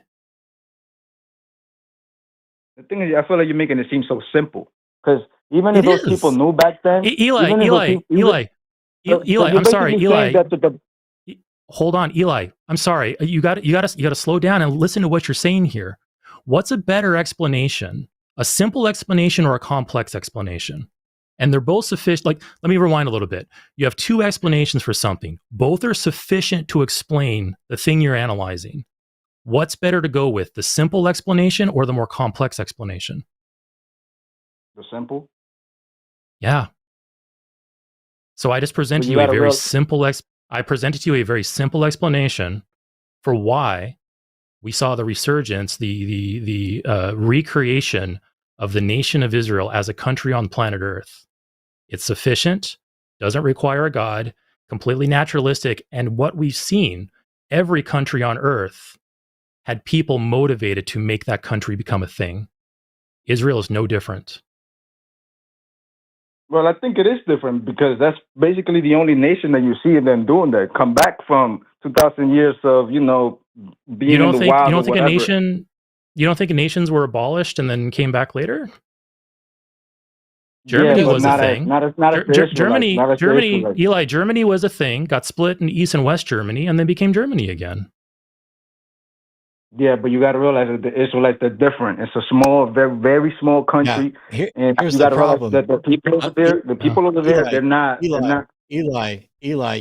The thing is, I feel like you're making it seem so simple. Because even if those people knew back then, Eli, I'm sorry, Eli. Hold on, Eli. I'm sorry. You got to slow down and listen to what you're saying here. What's a better explanation? A simple explanation or a complex explanation? And they're both sufficient. Like, let me rewind a little bit. You have two explanations for something. Both are sufficient to explain the thing you're analyzing. What's better to go with, the simple explanation or the more complex explanation? The simple. Yeah. So I just presented you a very simple I presented to you a very simple explanation for why we saw the resurgence, the recreation of the nation of Israel as a country on planet Earth. It's sufficient, doesn't require a God, completely naturalistic, and what we've seen, every country on Earth had people motivated to make that country become a thing. Israel is no different. Well, I think it is different because that's basically the only nation that you see them doing that. Come back from 2,000 years of, being in the wild. You don't think nations were abolished and then came back later? Germany was a thing. Germany, Eli, Germany was a thing, got split in East and West Germany, and then became Germany again. Yeah, but you got to realize that the Israelites are different. It's a small, very, very small country, and here's you got the to realize problem. that the people over there, they're not. Eli,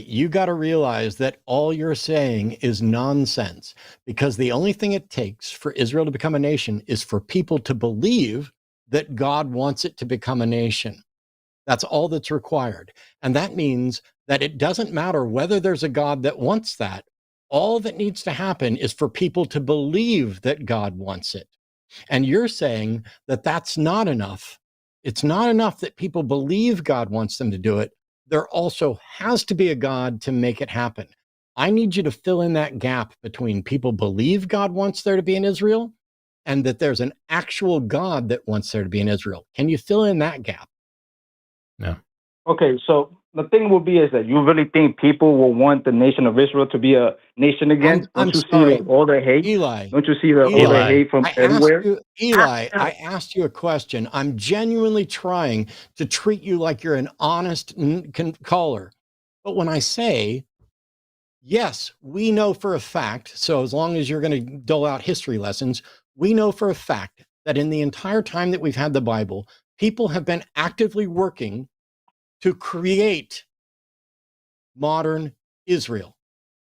you got to realize that all you're saying is nonsense, because the only thing it takes for Israel to become a nation is for people to believe that God wants it to become a nation. That's all that's required. And that means that it doesn't matter whether there's a God that wants that. All that needs to happen is for people to believe that God wants it. And you're saying that that's not enough. It's not enough that people believe God wants them to do it. There also has to be a God to make it happen. I need you to fill in that gap between people believe God wants there to be an Israel and that there's an actual God that wants there to be in Israel. Can you fill in that gap? No. Okay, so the thing will be is that you really think people will want the nation of Israel to be a nation again? I'm See all the hate? Eli. Don't you see all the hate from everywhere? Eli, I asked you a question. I'm genuinely trying to treat you like you're an honest caller. But when I say, yes, we know for a fact, so as long as you're going to dole out history lessons, we know for a fact that in the entire time that we've had the Bible, people have been actively working to create modern Israel.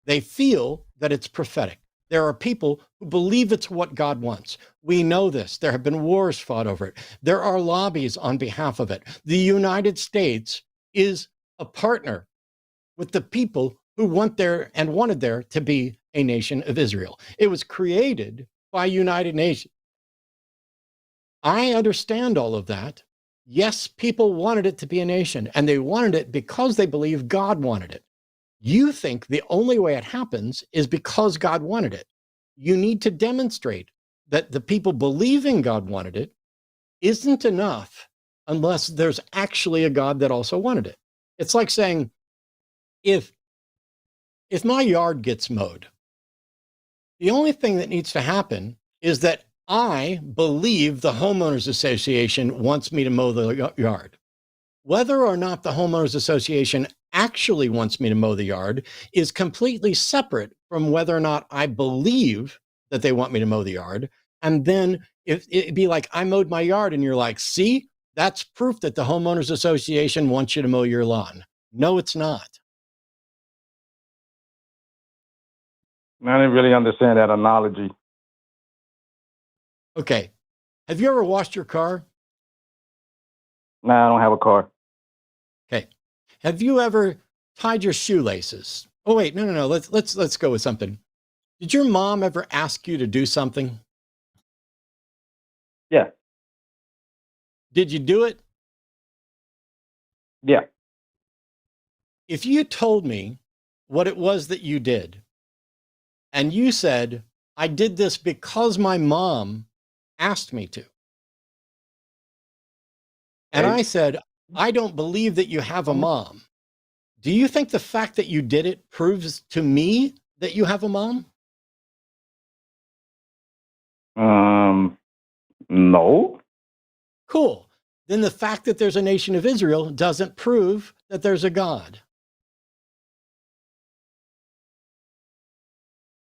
They feel that it's prophetic. There are people who believe it's what God wants. We know this. There have been wars fought over it. There are lobbies on behalf of it. The United States is a partner with the people who want there and wanted there to be a nation of Israel. It was created by United Nations. I understand all of that. Yes, people wanted it to be a nation, and they wanted it because they believe God wanted it. You think the only way it happens is because God wanted it. You need to demonstrate that the people believing God wanted it isn't enough unless there's actually a God that also wanted it. It's like saying, if my yard gets mowed, the only thing that needs to happen is that I believe the homeowners association wants me to mow the yard. Whether or not the homeowners association actually wants me to mow the yard is completely separate from whether or not I believe that they want me to mow the yard. And then it'd be like, I mowed my yard and you're like, see, that's proof that the homeowners association wants you to mow your lawn. No, it's not. I didn't really understand that analogy. Okay. Have you ever washed your car? No, I don't have a car. Okay. Have you ever tied your shoelaces? Oh, wait, no. Let's go with something. Did your mom ever ask you to do something? Yeah. Did you do it? Yeah. If you told me what it was that you did, and you said, I did this because my mom asked me to. And I said, I don't believe that you have a mom. Do you think the fact that you did it proves to me that you have a mom? No. Cool. Then the fact that there's a nation of Israel doesn't prove that there's a God.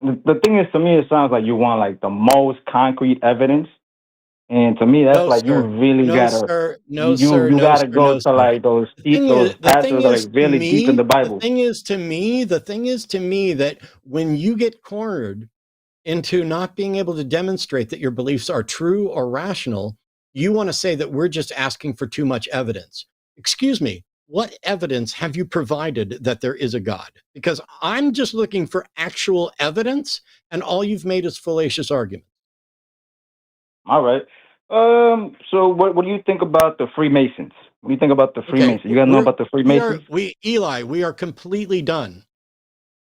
The thing is, to me, it sounds like you want like the most concrete evidence And to me, that's No, like you sir. really No, gotta sir. No, you sir. you No, gotta sir. go No, to sir. like those The thing those is, the thing pastors that are is like to really deep in me, the the Bible. thing is to me, the thing is to me that when you get cornered into not being able to demonstrate that your beliefs are true or rational, you want to say that we're just asking for too much evidence. Excuse me, what evidence have you provided that there is a God? Because I'm just looking for actual evidence, and all you've made is fallacious arguments. All right. So what do you think about the Freemasons? What do you think about the Okay, Freemasons? You guys know about the Freemasons? Eli, we are completely done.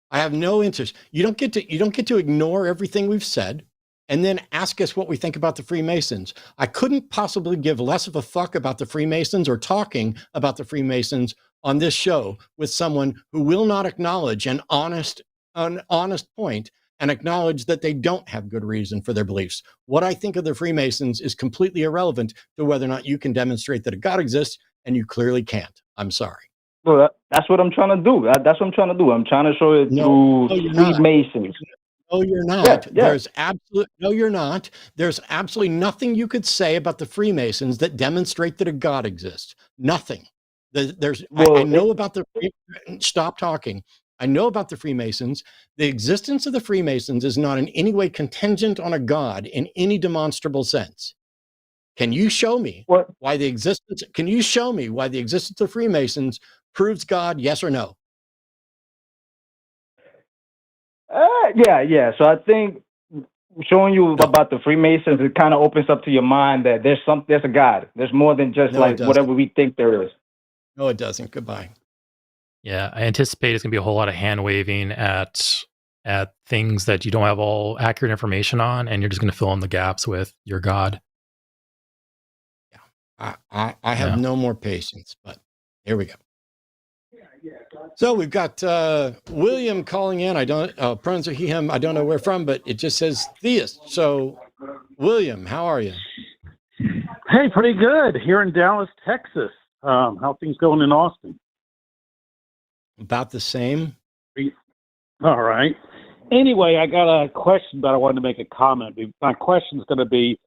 I have no interest. You don't get to ignore everything we've said and then ask us what we think about the Freemasons. I couldn't possibly give less of a fuck about the Freemasons or talking about the Freemasons on this show with someone who will not acknowledge an honest point and acknowledge that they don't have good reason for their beliefs. What I think of the Freemasons is completely irrelevant to whether or not you can demonstrate that a God exists, and you clearly can't. I'm sorry. Well, that's what I'm trying to do. That's what I'm trying to do. I'm trying to show it through No, you're not. Freemasons. No, you're not. Yeah. No, you're not. There's absolutely nothing you could say about the Freemasons that demonstrate that a God exists. Nothing. I know about the. Stop talking. I know about the Freemasons. The existence of the Freemasons is not in any way contingent on a God in any demonstrable sense. Can you show me why the existence? Can you show me why the existence of Freemasons proves God? Yes or no? Yeah. So I think showing you about the Freemasons, it kind of opens up to your mind that there's a God. There's more than just No, it like doesn't. whatever we think there is. No, it doesn't. Goodbye. Yeah, I anticipate it's going to be a whole lot of hand waving at things that you don't have all accurate information on, and you're just going to fill in the gaps with your God. Yeah, I have no more patience, but here we go. So we've got William calling in. I don't pronouns are he, him. I don't know where from, but it just says theist. So, William, how are you? Hey, pretty good here in Dallas, Texas. How things going in Austin? About the same. All right. Anyway, I got a question, but I wanted to make a comment. My question is going to be,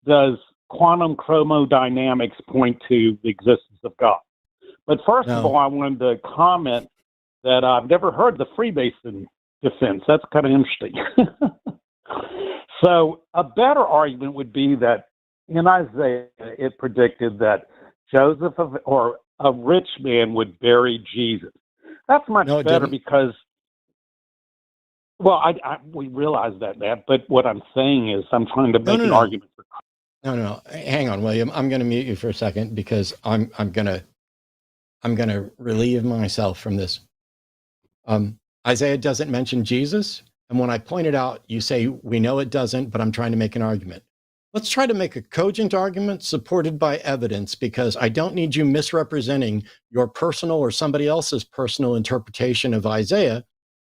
does quantum chromodynamics point to the existence of God? But first of all, I wanted to comment that I've never heard the Freemason defense. That's kind of interesting. So a better argument would be that in Isaiah, it predicted that Joseph or a rich man would bury Jesus. That's much better because, well, we realize that, but what I'm saying is I'm trying to make an argument for. No. Hang on, William. I'm going to mute you for a second because I'm going to relieve myself from this. Isaiah doesn't mention Jesus. And when I point it out, you say, we know it doesn't, but I'm trying to make an argument. Let's try to make a cogent argument supported by evidence, because I don't need you misrepresenting your personal or somebody else's personal interpretation of Isaiah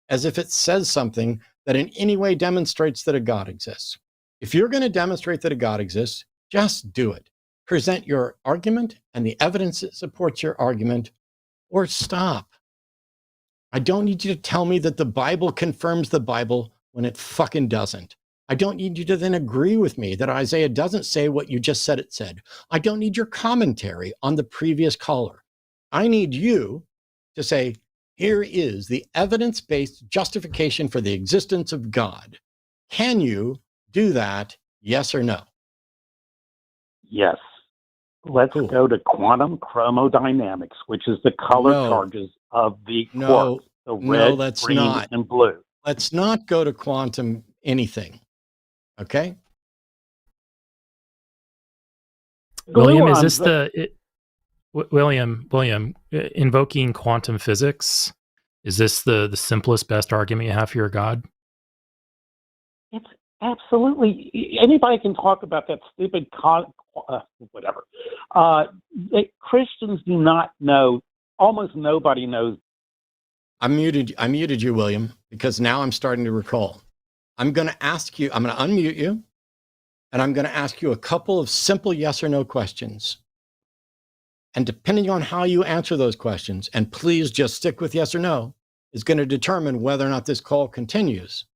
as if it says something that in any way demonstrates that a God exists. If you're going to demonstrate that a God exists, just do it. Present your argument and the evidence that supports your argument, or stop. I don't need you to tell me that the Bible confirms the Bible when it fucking doesn't. I don't need you to then agree with me that Isaiah doesn't say what you just said it said. I don't need your commentary on the previous caller. I need you to say, here is the evidence-based justification for the existence of God. Can you do that, yes or no? Yes. Let's go to quantum chromodynamics, which is the color charges of the quark, the red, green, and blue. Let's not go to quantum anything. Okay? William, is this William, invoking quantum physics? Is this the simplest, best argument you have for your God? It's absolutely, anybody can talk about that stupid whatever. Christians do not know, almost nobody knows. I muted you, William, because now I'm starting to recall. I'm going to unmute you, and I'm going to ask you a couple of simple yes or no questions. And depending on how you answer those questions, and please just stick with yes or no, is going to determine whether or not this call continues.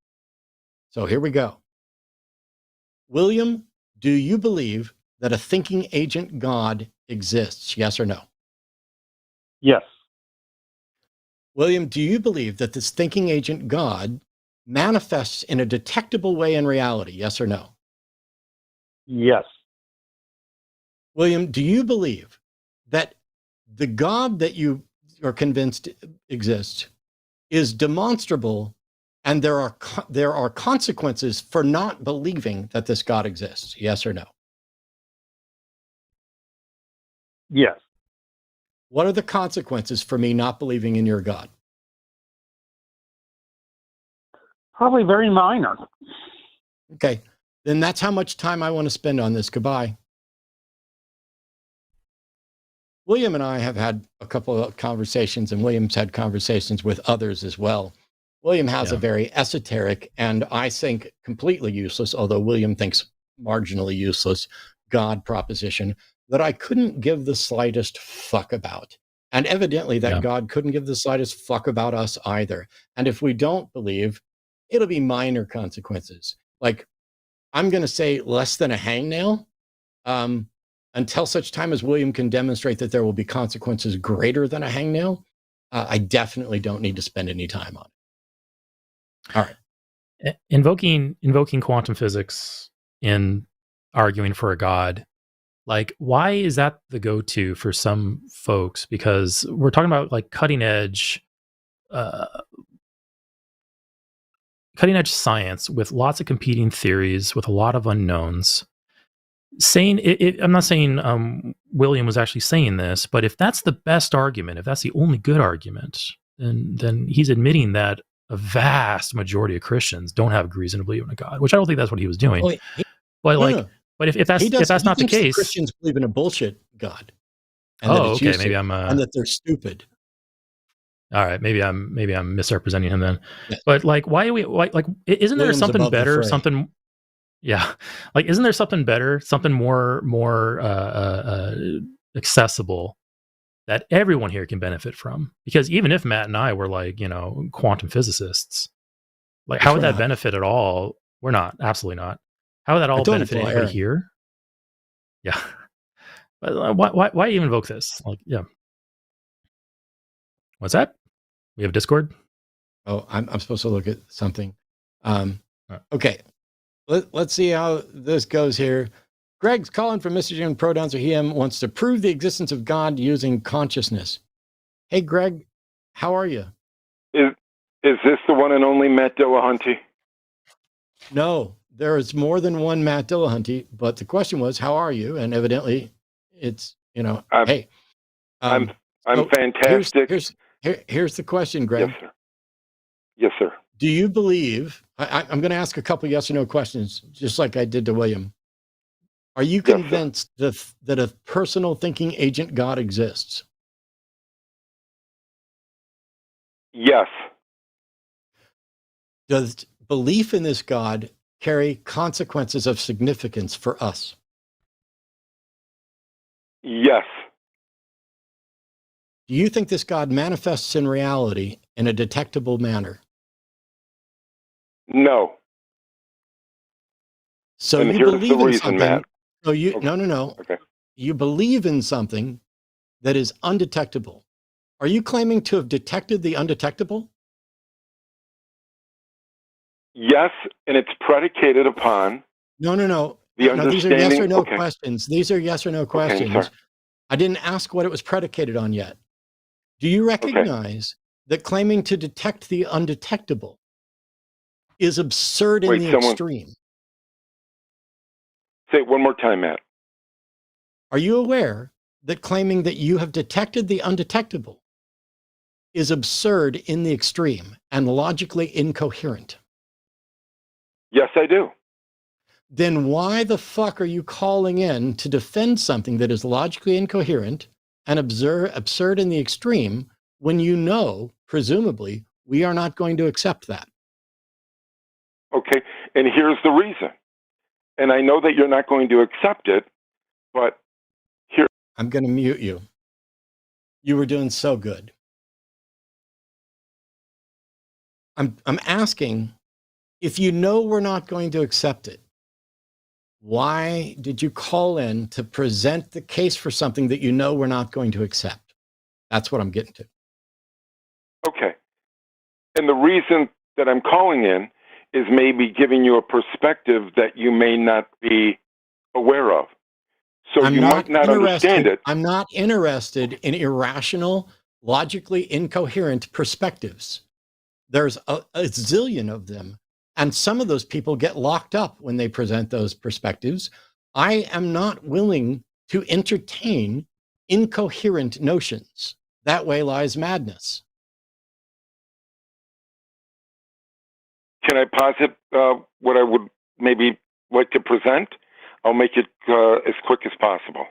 So here we go. William, do you believe that a thinking agent God exists? Yes or no? Yes. William, do you believe that this thinking agent God manifests in a detectable way in reality? Yes or no? Yes. William, do you believe that the God that you are convinced exists is demonstrable, and there are consequences for not believing that this God exists? Yes or no? Yes. What are the consequences for me not believing in your God? Probably very minor. Okay, then that's how much time I want to spend on this. Goodbye. William and I have had a couple of conversations, and William's had conversations with others as well. William has a very esoteric, and I think completely useless, although William thinks marginally useless, God proposition that I couldn't give the slightest fuck about. And evidently that God couldn't give the slightest fuck about us either. And if we don't believe, it'll be minor consequences. Like, I'm going to say less than a hangnail, until such time as William can demonstrate that there will be consequences greater than a hangnail. I definitely don't need to spend any time on it. All right. Invoking quantum physics in arguing for a God, like, why is that the go-to for some folks? Because we're talking about like cutting edge science with lots of competing theories, with a lot of unknowns. Saying it, I'm not saying William was actually saying this, but if that's the best argument, if that's the only good argument, then he's admitting that a vast majority of Christians don't have reason to believe in a God, which I don't think that's what he was doing. Well, but like, no. but if that's not the case, Christians believe in a bullshit God. And okay, maybe and that they're stupid. All right, maybe I'm misrepresenting him then. Yes. But like, why are we like? Isn't there William's something better? Something, yeah. Like, isn't there something better? Something more accessible that everyone here can benefit from? Because even if Matt and I were like, quantum physicists, like, how would that benefit at all? We're not, absolutely not. How would that all benefit anybody here? Yeah. Why even invoke this? Like, yeah. What's that? We have Discord? Oh, I'm supposed to look at something. Okay. Let's see how this goes here. Greg's calling from Mr. Jim Pronouns or him wants to prove the existence of God using consciousness. Hey, Greg, how are you? Is this the one and only Matt Dillahunty? No, there is more than one Matt Dillahunty, but the question was, how are you? And evidently it's, hey. I'm fantastic. Here's the question, Greg. Yes, sir. Yes, sir. Do you believe, I'm going to ask a couple yes or no questions, just like I did to William. Are you convinced that a personal thinking agent God exists? Yes. Does belief in this God carry consequences of significance for us? Yes. Do you think this God manifests in reality in a detectable manner? No. So and you here's believe the in reason, something. Matt. No, Okay. No. Okay. You believe in something that is undetectable. Are you claiming to have detected the undetectable? Yes, and it's predicated upon No. the No, these are yes or no okay. questions. These are yes or no questions. Okay, I didn't ask what it was predicated on yet. Do you recognize that claiming to detect the undetectable is absurd in the extreme? Say it one more time, Matt. Are you aware that claiming that you have detected the undetectable is absurd in the extreme and logically incoherent? Yes, I do. Then why the fuck are you calling in to defend something that is logically incoherent and absurd in the extreme when you know, presumably, we are not going to accept that? Okay, and here's the reason. And I know that you're not going to accept it, but here... I'm going to mute you. You were doing so good. I'm asking, if you know we're not going to accept it, Why did you call in to present the case for something that you know we're not going to accept? That's what I'm getting to. Okay. And the reason that I'm calling in is maybe giving you a perspective that you may not be aware of. So you might not understand it. I'm not interested in irrational, logically incoherent perspectives. There's a zillion of them. And some of those people get locked up when they present those perspectives. I am not willing to entertain incoherent notions. That way lies madness. Can I posit what I would maybe like to present? I'll make it as quick as possible.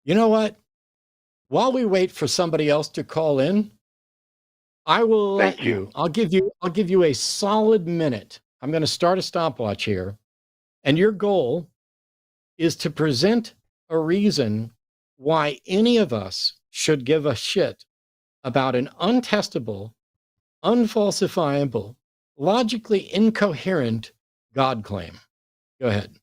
You know what? While we wait for somebody else to call in, I will let you. I'll give you a solid minute. I'm going to start a stopwatch here. And your goal is to present a reason why any of us should give a shit about an untestable, unfalsifiable, logically incoherent God claim. Go ahead.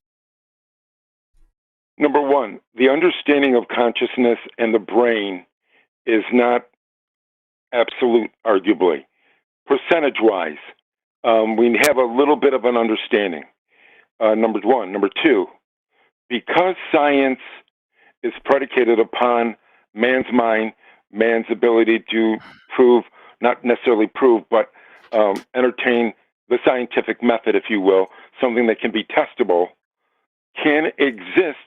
Number one, the understanding of consciousness and the brain is not absolute, arguably. Percentage-wise, we have a little bit of an understanding. Number one. Number two, because science is predicated upon man's mind, man's ability to prove, not necessarily prove, but entertain the scientific method, if you will, something that can be testable, can exist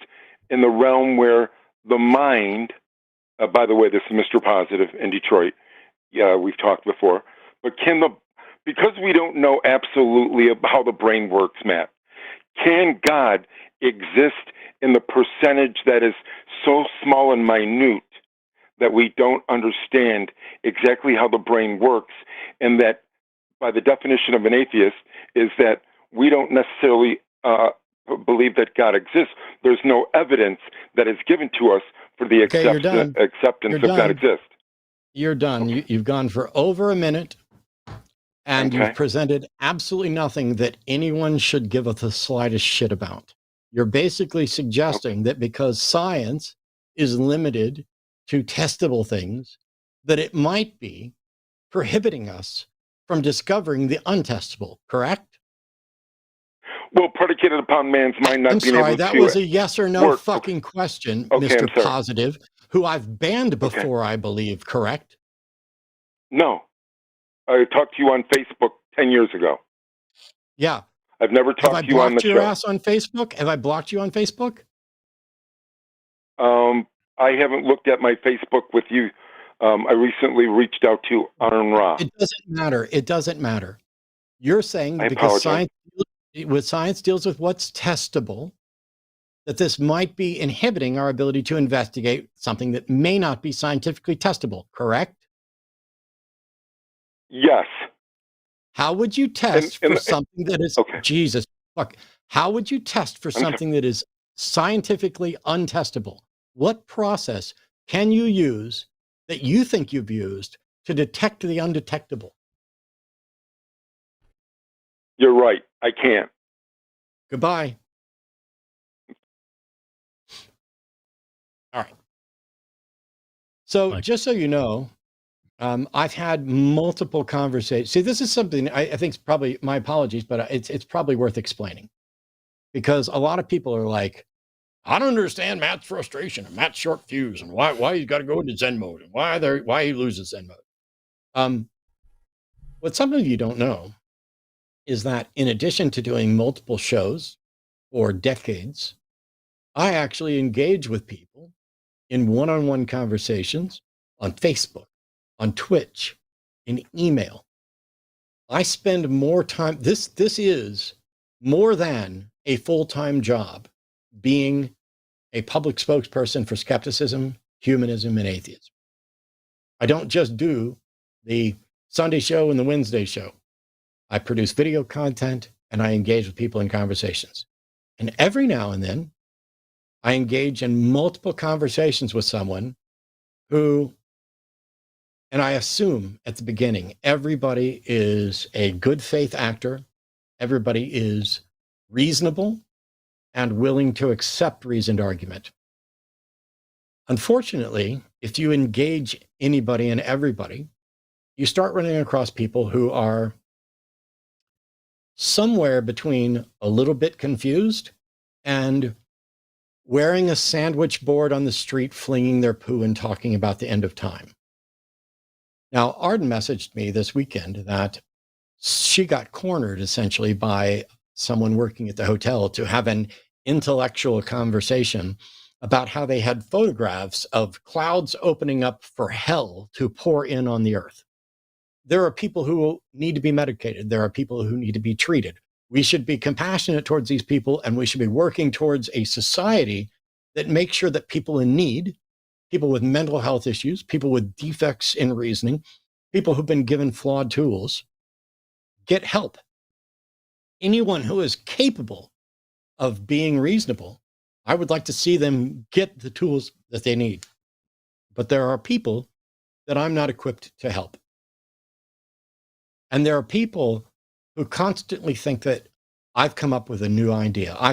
in the realm where the mind, by the way, this is Mr. Positive in Detroit. Yeah, we've talked before. But because we don't know absolutely how the brain works, Matt, can God exist in the percentage that is so small and minute that we don't understand exactly how the brain works, and that by the definition of an atheist is that we don't necessarily believe that God exists. There's no evidence that is given to us for the acceptance of God exists. You're done. Okay. You've gone for over a minute, and you've presented absolutely nothing that anyone should give us the slightest shit about. You're basically suggesting that because science is limited to testable things, that it might be prohibiting us from discovering the untestable, correct? Well, predicated upon man's mind not being able to... that was a yes or no fucking question, Mr. Positive, who I've banned before, I believe, correct? No. I talked to you on Facebook 10 years ago. Yeah. I've never talked to you on the show. Have I blocked your ass on Facebook? Have I blocked you on Facebook? I haven't looked at my Facebook with you. I recently reached out to Arun Ra. It doesn't matter. It doesn't matter. You're saying that because science deals with what's testable, that this might be inhibiting our ability to investigate something that may not be scientifically testable, correct? Yes. How would you test for something that is, Jesus, fuck, how would you test for something that is scientifically untestable? What process can you use that you think you've used to detect the undetectable? You're right. I can't. Goodbye. All right. So just so you know, I've had multiple conversations. See, this is something I think is probably, my apologies, but it's probably worth explaining, because a lot of people are like, I don't understand Matt's frustration and Matt's short fuse and why he's got to go into Zen mode and why he loses Zen mode. What some of you don't know is that in addition to doing multiple shows for decades, I actually engage with people in one-on-one conversations on Facebook, on Twitch, in email. I spend more time, this is more than a full-time job being a public spokesperson for skepticism, humanism, and atheism. I don't just do the Sunday show and the Wednesday show. I produce video content and I engage with people in conversations. And every now and then, I engage in multiple conversations with someone who, and I assume at the beginning, everybody is a good faith actor, everybody is reasonable, and willing to accept reasoned argument. Unfortunately, if you engage anybody and everybody, you start running across people who are somewhere between a little bit confused and wearing a sandwich board on the street, flinging their poo and talking about the end of time. Now, Arden messaged me this weekend that she got cornered essentially by someone working at the hotel to have an intellectual conversation about how they had photographs of clouds opening up for hell to pour in on the earth. There are people who need to be medicated. There are people who need to be treated. We should be compassionate towards these people, and we should be working towards a society that makes sure that people in need, people with mental health issues, people with defects in reasoning, people who've been given flawed tools, get help. Anyone who is capable of being reasonable, I would like to see them get the tools that they need. But there are people that I'm not equipped to help. And there are people who constantly think that I've come up with a new idea. I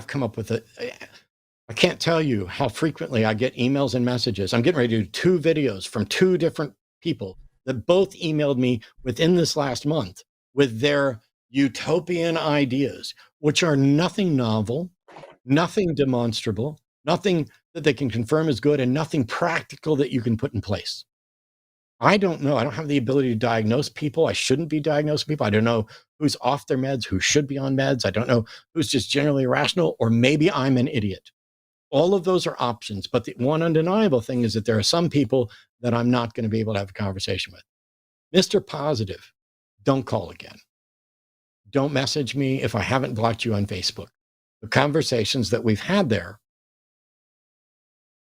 can't tell you how frequently I get emails and messages. I'm getting ready to do 2 videos from 2 different people that both emailed me within this last month with their utopian ideas, which are nothing novel, nothing demonstrable, nothing that they can confirm is good, and nothing practical that you can put in place. I don't know. I don't have the ability to diagnose people. I shouldn't be diagnosing people. I don't know who's off their meds, who should be on meds. I don't know who's just generally irrational, or maybe I'm an idiot. All of those are options. But the one undeniable thing is that there are some people that I'm not going to be able to have a conversation with. Mr. Positive, don't call again. Don't message me if I haven't blocked you on Facebook. The conversations that we've had there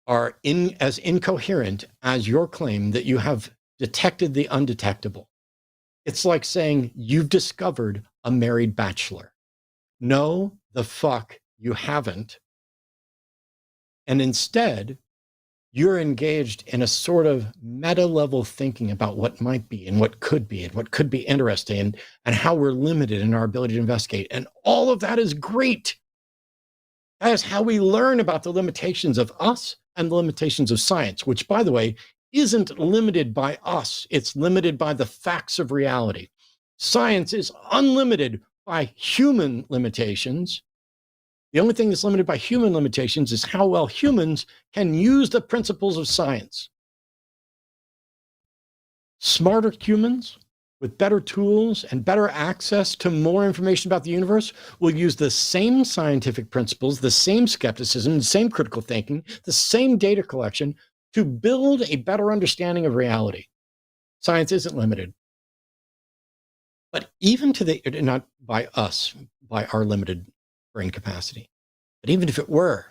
are as incoherent as your claim that you have detected the undetectable. It's like saying you've discovered a married bachelor. No, the fuck you haven't. And instead, you're engaged in a sort of meta level thinking about what might be and what could be interesting, and how we're limited in our ability to investigate. And all of that is great. That is how we learn about the limitations of us and the limitations of science, which, by the way, isn't limited by us. It's limited by the facts of reality. Science is unlimited by human limitations. The only thing that's limited by human limitations is how well humans can use the principles of science. Smarter humans with better tools and better access to more information about the universe will use the same scientific principles, the same skepticism, the same critical thinking, the same data collection to build a better understanding of reality. Science isn't limited. But even not by us, by our limited brain capacity, but even if it were,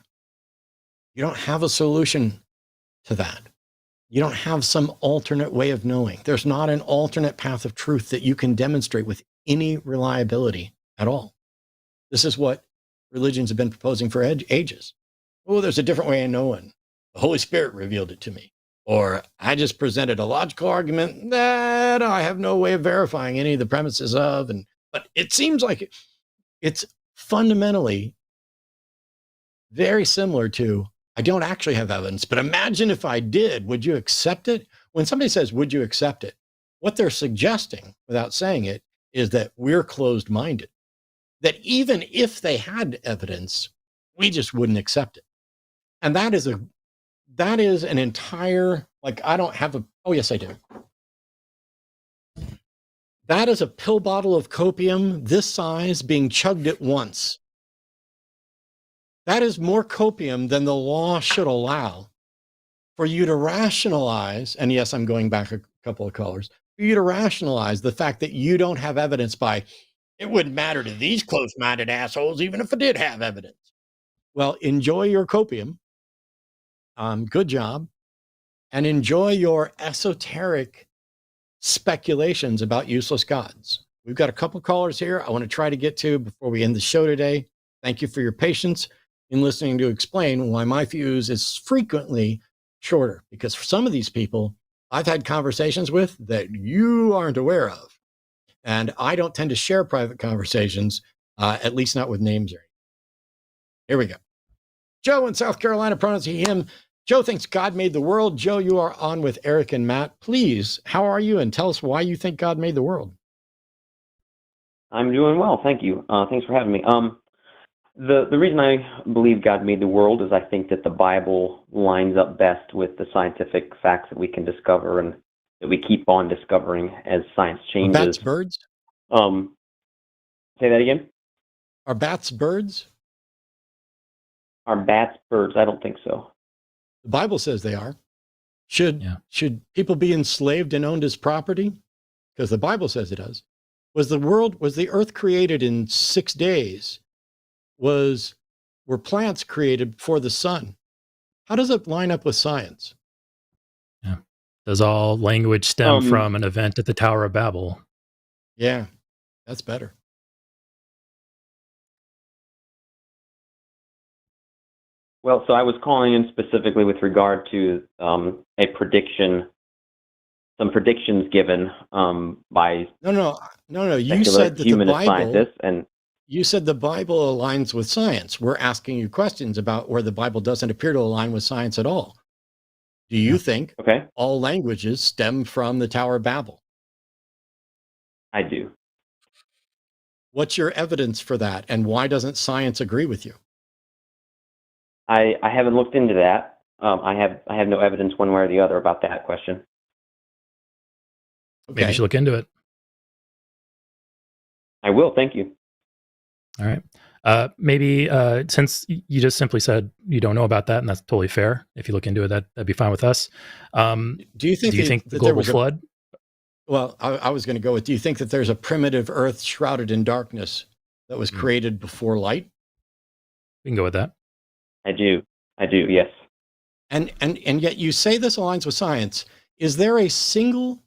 you don't have a solution to that. You don't have some alternate way of knowing. There's not an alternate path of truth that you can demonstrate with any reliability at all. This is what religions have been proposing for ages. Oh, there's a different way of knowing. The Holy Spirit revealed it to me. Or I just presented a logical argument that I have no way of verifying any of the premises of. But it seems like it's fundamentally very similar to, I don't actually have evidence, but imagine if I did, would you accept it? When somebody says, would you accept it? What they're suggesting, without saying it, is that we're closed-minded. That even if they had evidence, we just wouldn't accept it. And that is an entire, like, I don't have oh yes, I do. That is a pill bottle of copium this size being chugged at once. That is more copium than the law should allow for you to rationalize, and yes, I'm going back a couple of colors, for you to rationalize the fact that you don't have evidence by, it wouldn't matter to these close-minded assholes even if I did have evidence. Well, enjoy your copium. Good job. And enjoy your esoteric speculations about useless gods. We've got a couple callers here I want to try to get to before we end the show today. Thank you for your patience in listening to explain why my fuse is frequently shorter, because for some of these people I've had conversations with that you aren't aware of. And I don't tend to share private conversations, at least not with names or anything. Here we go. Joe in South Carolina, pronouns he, him. Joe thinks God made the world. Joe, you are on with Eric and Matt. Please, how are you? And tell us why you think God made the world. I'm doing well, thank you. Thanks for having me. The reason I believe God made the world is I think that the Bible lines up best with the scientific facts that we can discover and that we keep on discovering as science Are changes. bats birds? Say that again? Are bats birds? Are bats birds? I don't think so. The Bible says they are. Should people be enslaved and owned as property? Because the Bible says it does. Was the earth created in 6 days? Were plants created before the sun? How does it line up with science? Yeah. Does all language stem from an event at the Tower of Babel? Yeah, that's better. Well, so I was calling in specifically with regard to a prediction, some predictions given by No. You said that humanist scientists, and you said the Bible aligns with science. We're asking you questions about where the Bible doesn't appear to align with science at all. Do you think all languages stem from the Tower of Babel? I do. What's your evidence for that, and why doesn't science agree with you? I haven't looked into that. I have no evidence one way or the other about that question. Maybe you should look into it. I will. Thank you. All right. Maybe since you just simply said you don't know about that, and that's totally fair. If you look into it, that'd be fine with us. Do you think the global flood? Well, I was going to go with, do you think that there's a primitive Earth shrouded in darkness that was created before light? We can go with that. I do. Yes. And yet you say this aligns with science. Is there a single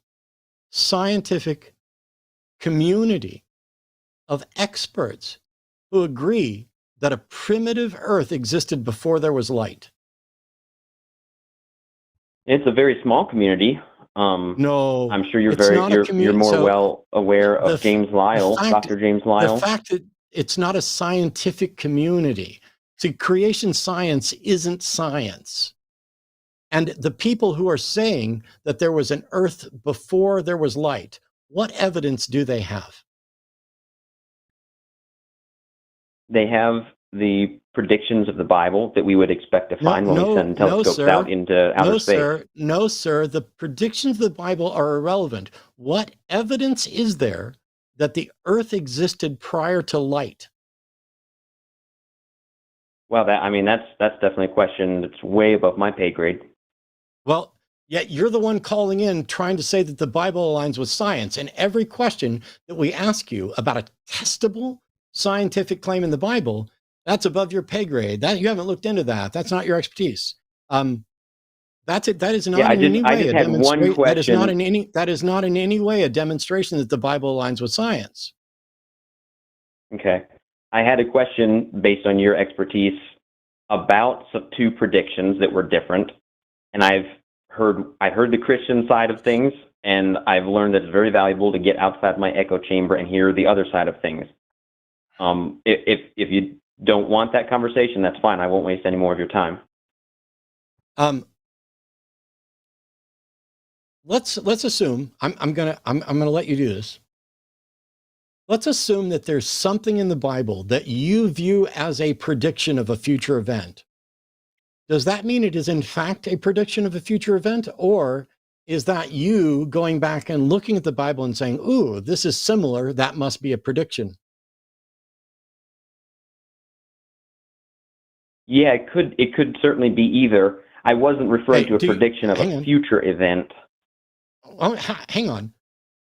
scientific community of experts who agree that a primitive Earth existed before there was light? It's a very small community. No, I'm sure you're more well aware of James Lyle, Dr. James Lyle. The fact that it's not a scientific community. See, creation science isn't science. And the people who are saying that there was an Earth before there was light, what evidence do they have? They have the predictions of the Bible that we would expect to find when we send telescopes out into outer space. No, sir. The predictions of the Bible are irrelevant. What evidence is there that the Earth existed prior to light? Well, that's definitely a question that's way above my pay grade. Well, yet you're the one calling in trying to say that the Bible aligns with science. And every question that we ask you about a testable scientific claim in the Bible, that's above your pay grade. That you haven't looked into that. That's not your expertise. That's it. That is not in any way a demonstration. That is not in any way a demonstration that the Bible aligns with science. Okay. I had a question based on your expertise about two predictions that were different, and I've heard the Christian side of things, and I've learned that it's very valuable to get outside my echo chamber and hear the other side of things. If you don't want that conversation, that's fine. I won't waste any more of your time. Let's assume I'm gonna let you do this. Let's assume that there's something in the Bible that you view as a prediction of a future event. Does that mean it is in fact a prediction of a future event, or is that you going back and looking at the Bible and saying, "Ooh, this is similar. That must be a prediction"? Yeah, it could certainly be either. I wasn't referring to a prediction of a future event. Oh, hang on.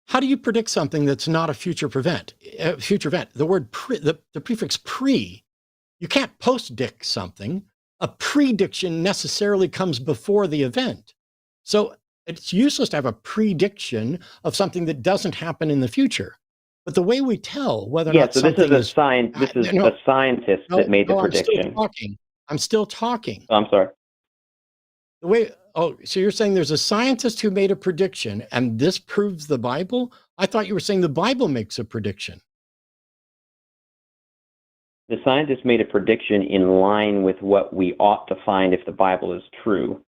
How do you predict something that's not a future event? The word the prefix pre, you can't post-dict something. A prediction necessarily comes before the event. So it's useless to have a prediction of something that doesn't happen in the future. But the way we tell whether or not so something this is a scientist that made the prediction. I'm still talking. Oh, I'm sorry. So you're saying there's a scientist who made a prediction and this proves the Bible? I thought you were saying the Bible makes a prediction. The scientists made a prediction in line with what we ought to find if the Bible is true,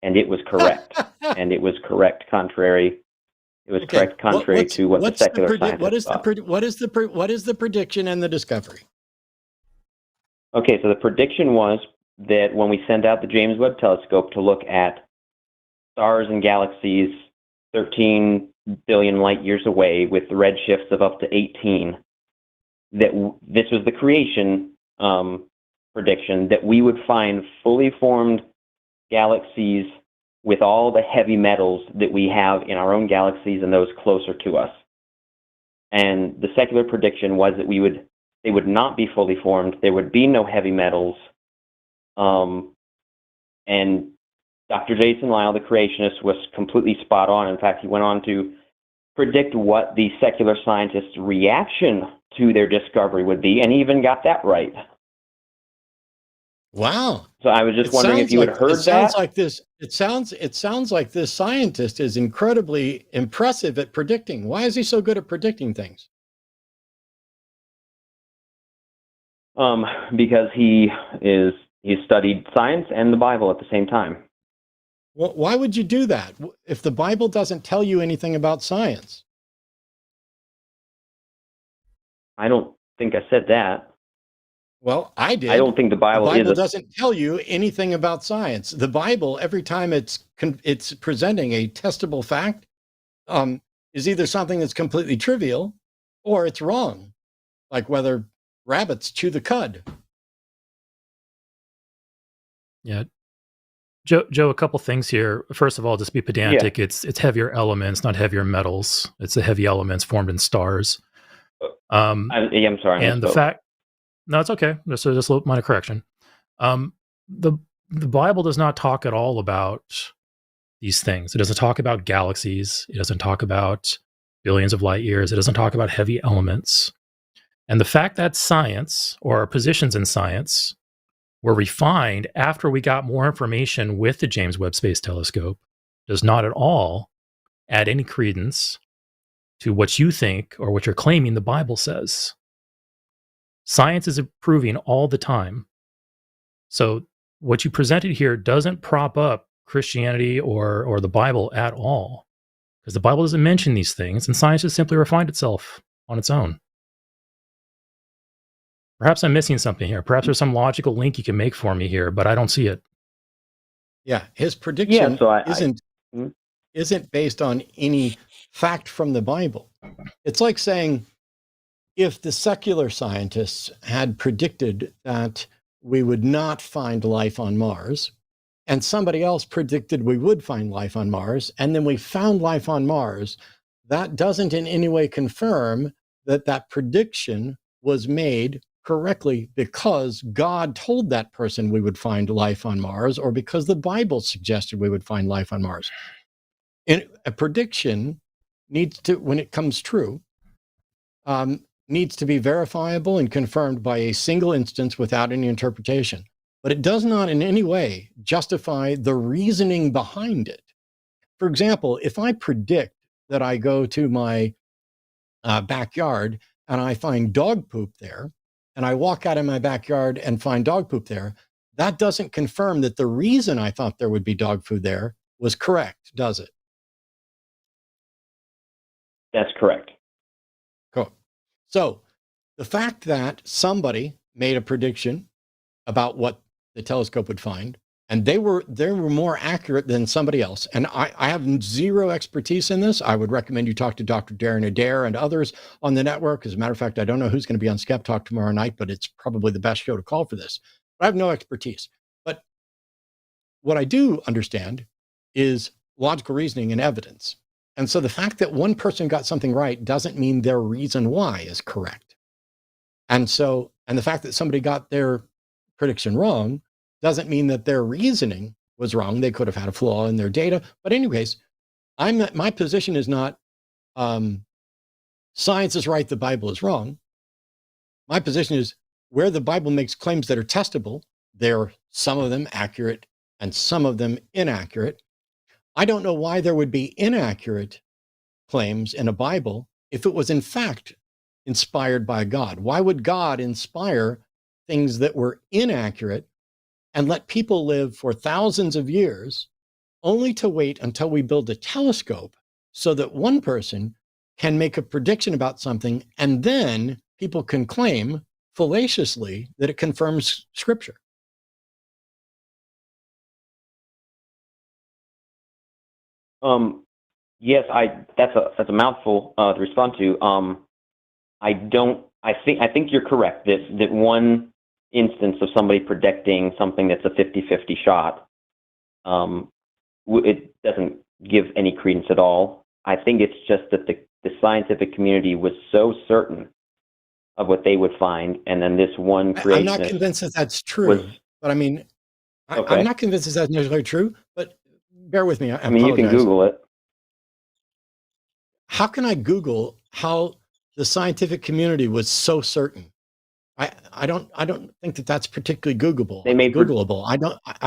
and it was correct. And it was correct contrary. It was correct contrary to what the secular scientists thought. What is the prediction and the discovery? Okay, so the prediction was that when we send out the James Webb Telescope to look at stars and galaxies 13 billion light years away with redshifts of up to 18, that this was the creation prediction, that we would find fully formed galaxies with all the heavy metals that we have in our own galaxies and those closer to us. And the secular prediction was that they would not be fully formed, there would be no heavy metals, and Dr. Jason Lisle, the creationist, was completely spot on. In fact, he went on to predict what the secular scientists' reaction to their discovery would be, and he even got that right. Wow. So I was just wondering if you had heard that. It sounds like this scientist is incredibly impressive at predicting. Why is he so good at predicting things? Because he studied science and the Bible at the same time. Well, why would you do that if the Bible doesn't tell you anything about science? I don't think I said that. Well, I did. I don't think the Bible doesn't tell you anything about science. The Bible, every time it's presenting a testable fact, is either something that's completely trivial or it's wrong, like whether rabbits chew the cud. Yeah. Joe, a couple things here. First of all, just be pedantic. Yeah. It's heavier elements, not heavier metals. It's the heavy elements formed in stars. I'm sorry. And the fact, no, it's okay. Just a little minor correction. The Bible does not talk at all about these things. It doesn't talk about galaxies. It doesn't talk about billions of light years. It doesn't talk about heavy elements. And the fact that science, or our positions in science, were refined after we got more information with the James Webb Space Telescope does not at all add any credence to what you think or what you're claiming the Bible says. Science is improving all the time. So what you presented here doesn't prop up Christianity or the Bible at all, because the Bible doesn't mention these things, and science has simply refined itself on its own. Perhaps I'm missing something here. Perhaps there's some logical link you can make for me here, but I don't see it. Yeah, his prediction isn't based on any fact from the Bible. It's like saying, if the secular scientists had predicted that we would not find life on Mars, and somebody else predicted we would find life on Mars, and then we found life on Mars, that doesn't in any way confirm that that prediction was made correctly because God told that person we would find life on Mars, or because the Bible suggested we would find life on Mars. And a prediction needs to, when it comes true, needs to be verifiable and confirmed by a single instance without any interpretation. But it does not in any way justify the reasoning behind it. For example, if I predict that I go to my backyard and I find dog poop there, and I walk out in my backyard and find dog poop there, that doesn't confirm that the reason I thought there would be dog food there was correct, does it? That's correct. Cool. So the fact that somebody made a prediction about what the telescope would find, and they were more accurate than somebody else. And I have zero expertise in this. I would recommend you talk to Dr. Darren Adair and others on the network. As a matter of fact, I don't know who's going to be on Skeptalk tomorrow night, but it's probably the best show to call for this. But I have no expertise. But what I do understand is logical reasoning and evidence. And so the fact that one person got something right doesn't mean their reason why is correct. And the fact that somebody got their prediction wrong doesn't mean that their reasoning was wrong. They could have had a flaw in their data. But anyways, my position is not science is right, the Bible is wrong. My position is where the Bible makes claims that are testable, there are some of them accurate and some of them inaccurate. I don't know why there would be inaccurate claims in a Bible if it was in fact inspired by God. Why would God inspire things that were inaccurate and let people live for thousands of years, only to wait until we build a telescope so that one person can make a prediction about something, and then people can claim fallaciously that it confirms scripture. Yes, that's a mouthful to respond to. I think you're correct that one instance of somebody predicting something that's a 50-50 shot, it doesn't give any credence at all. I think it's just that the scientific community was so certain of what they would find, and then this one creationist. I'm not convinced that that's true, but I mean, okay. I'm not convinced that that's necessarily true, but bear with me. I mean, you can Google it. How can I Google how the scientific community was so certain? I don't think that that's particularly Googleable. They made Googleable. I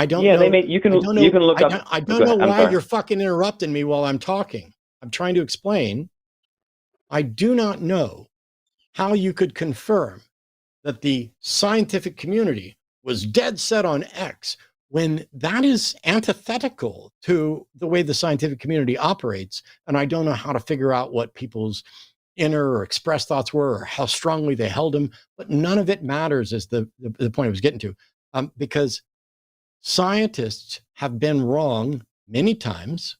don't yeah, know. they made you can look up. I don't know why you're fucking interrupting me while I'm talking. I'm trying to explain. I do not know how you could confirm that the scientific community was dead set on X when that is antithetical to the way the scientific community operates. And I don't know how to figure out what people's inner or expressed thoughts were or how strongly they held them, but none of it matters is the point I was getting to, because scientists have been wrong many times.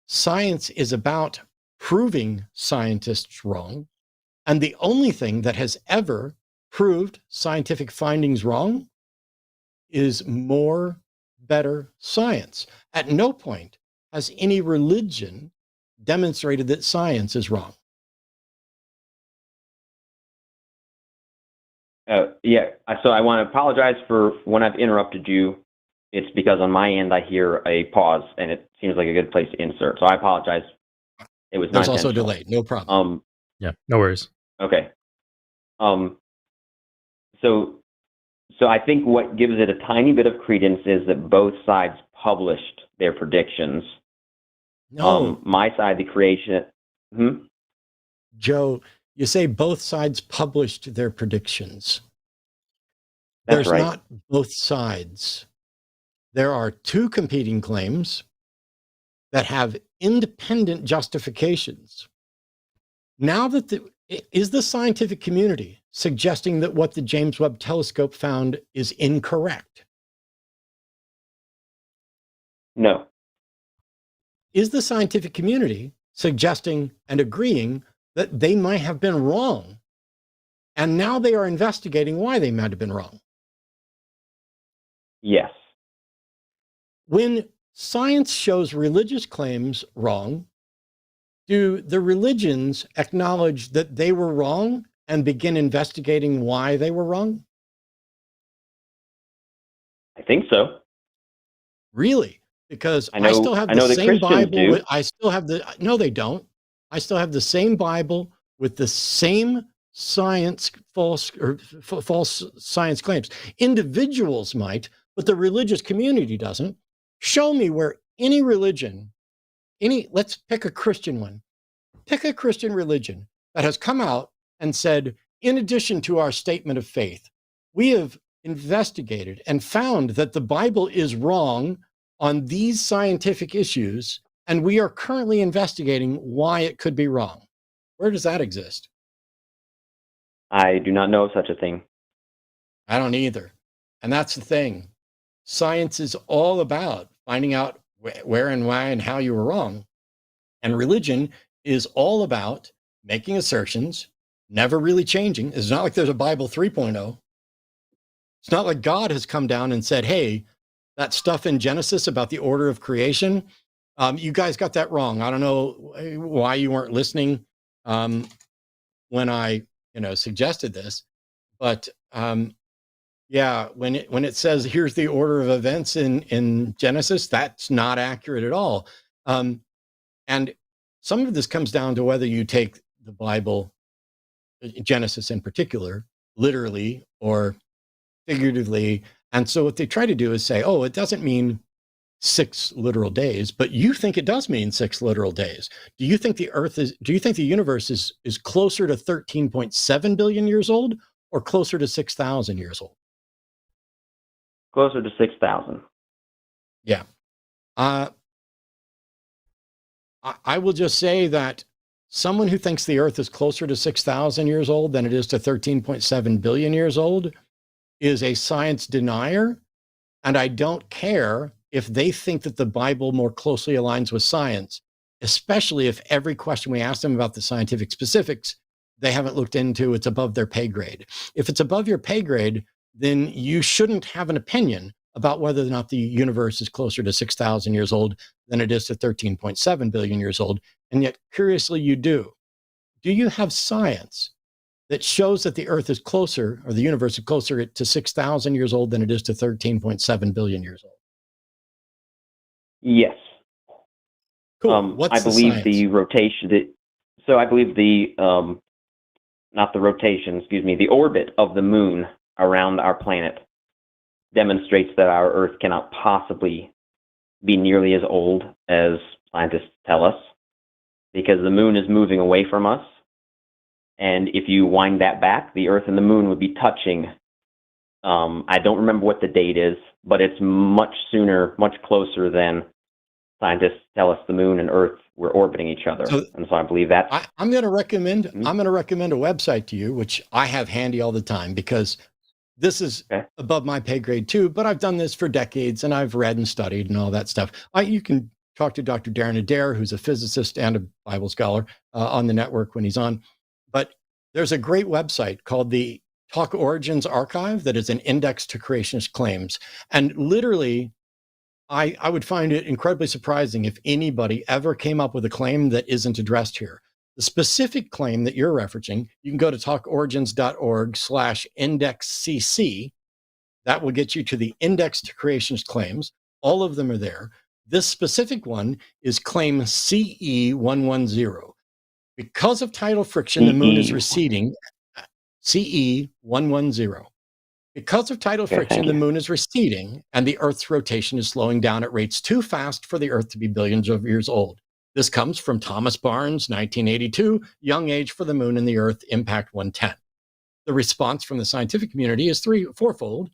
Science is about proving scientists wrong. And the only thing that has ever proved scientific findings wrong is more, better science. At no point has any religion demonstrated that science is wrong. Yeah, so I want to apologize for when I've interrupted you. It's because on my end I hear a pause, and it seems like a good place to insert. So I apologize. It was There's not also a intentional. delay. No problem. Yeah, no worries. Okay. So I think what gives it a tiny bit of credence is that both sides published their predictions. No. My side, the creation. Joe, you say both sides published their predictions. That's There's right. not both sides. There are two competing claims that have independent justifications. Now that is the scientific community suggesting that what the James Webb Telescope found is incorrect? No. Is the scientific community suggesting and agreeing that they might have been wrong, and now they are investigating why they might have been wrong? Yes. When science shows religious claims wrong, do the religions acknowledge that they were wrong and begin investigating why they were wrong? I think so. Really? Because I, know, still have the same Bible. do. I still have no, they don't. I still have the same Bible with the same false science claims. Individuals might, but the religious community doesn't. Show me where any religion, let's pick a Christian one. Pick a Christian religion that has come out and said, in addition to our statement of faith, we have investigated and found that the Bible is wrong on these scientific issues, and we are currently investigating why it could be wrong. Where does that exist? I do not know of such a thing. I don't either. And that's the thing. Science is all about finding out where and why and how you were wrong. And religion is all about making assertions, never really changing. It's not like there's a Bible 3.0. It's not like God has come down and said, hey, that stuff in Genesis about the order of creation, you guys got that wrong. I don't know why you weren't listening when I suggested this, but yeah, when it says here's the order of events in Genesis, that's not accurate at all. And some of this comes down to whether you take the Bible, Genesis in particular, literally or figuratively. And so what they try to do is say, oh, it doesn't mean 6 literal days, but you think it does mean 6 literal days. Do you think the universe is closer to 13.7 billion years old or closer to 6,000 years old? Closer to 6,000. Yeah. I will just say that someone who thinks the Earth is closer to 6,000 years old than it is to 13.7 billion years old is a science denier. And I don't care if they think that the Bible more closely aligns with science, especially if every question we ask them about the scientific specifics, they haven't looked into, it's above their pay grade. If it's above your pay grade, then you shouldn't have an opinion about whether or not the universe is closer to 6,000 years old than it is to 13.7 billion years old. And yet, curiously, you do. Do you have science that shows that the Earth is closer, or the universe is closer to 6,000 years old than it is to 13.7 billion years old? Yes. Cool. What's I believe the the rotation. So I believe not the rotation, excuse me, the orbit of the moon around our planet demonstrates that our Earth cannot possibly be nearly as old as scientists tell us, because the moon is moving away from us. And if you wind that back, the Earth and the moon would be touching. I don't remember what the date is, but it's much sooner, much closer than scientists tell us the moon and Earth were orbiting each other. And so I believe that. I'm going to recommend a website to you, which I have handy all the time, because this is above my pay grade too, but I've done this for decades and I've read and studied and all that stuff. You can talk to Dr. Darren Adair, who's a physicist and a Bible scholar on the network when he's on. But there's a great website called the Talk Origins Archive that is an index to creationist claims. And literally, I would find it incredibly surprising if anybody ever came up with a claim that isn't addressed here. The specific claim that you're referencing, you can go to talkorigins.org/indexcc. That will get you to the index to creationist claims. All of them are there. This specific one is claim CE110. Because of tidal friction, the moon is receding. CE110. Because of tidal friction, the moon is receding and the Earth's rotation is slowing down at rates too fast for the Earth to be billions of years old. This comes from Thomas Barnes, 1982, Young Age for the Moon and the Earth, Impact 110. The response from the scientific community is fourfold.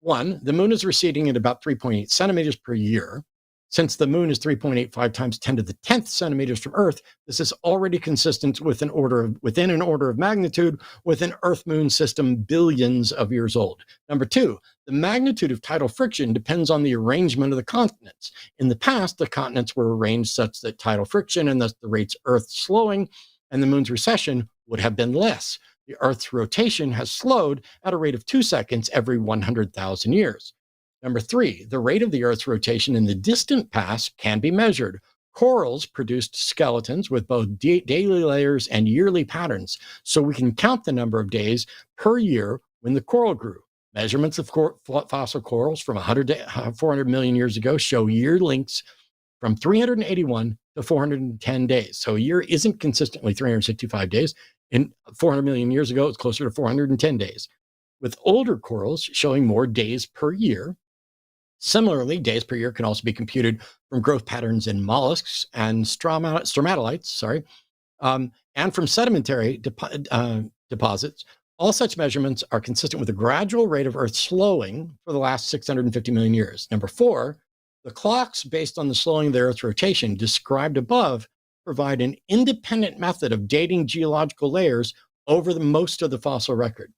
One, the moon is receding at about 3.8 centimeters per year. Since the moon is 3.85 times 10 to the 10th centimeters from Earth, this is already consistent with within an order of magnitude with an Earth-Moon system billions of years old. Number two, the magnitude of tidal friction depends on the arrangement of the continents. In the past, the continents were arranged such that tidal friction and thus the rates Earth slowing and the moon's recession would have been less. The Earth's rotation has slowed at a rate of 2 seconds every 100,000 years. Number three, the rate of the Earth's rotation in the distant past can be measured. Corals produced skeletons with both daily layers and yearly patterns, so we can count the number of days per year when the coral grew. Measurements of fossil corals from 100 to 400 million years ago show year lengths from 381 to 410 days. So a year isn't consistently 365 days. In 400 million years ago, it's closer to 410 days, with older corals showing more days per year. Similarly, days per year can also be computed from growth patterns in mollusks and stromatolites, and from sedimentary deposits. All such measurements are consistent with the gradual rate of Earth slowing for the last 650 million years. Number four, the clocks based on the slowing of the Earth's rotation described above provide an independent method of dating geological layers over most of the fossil record.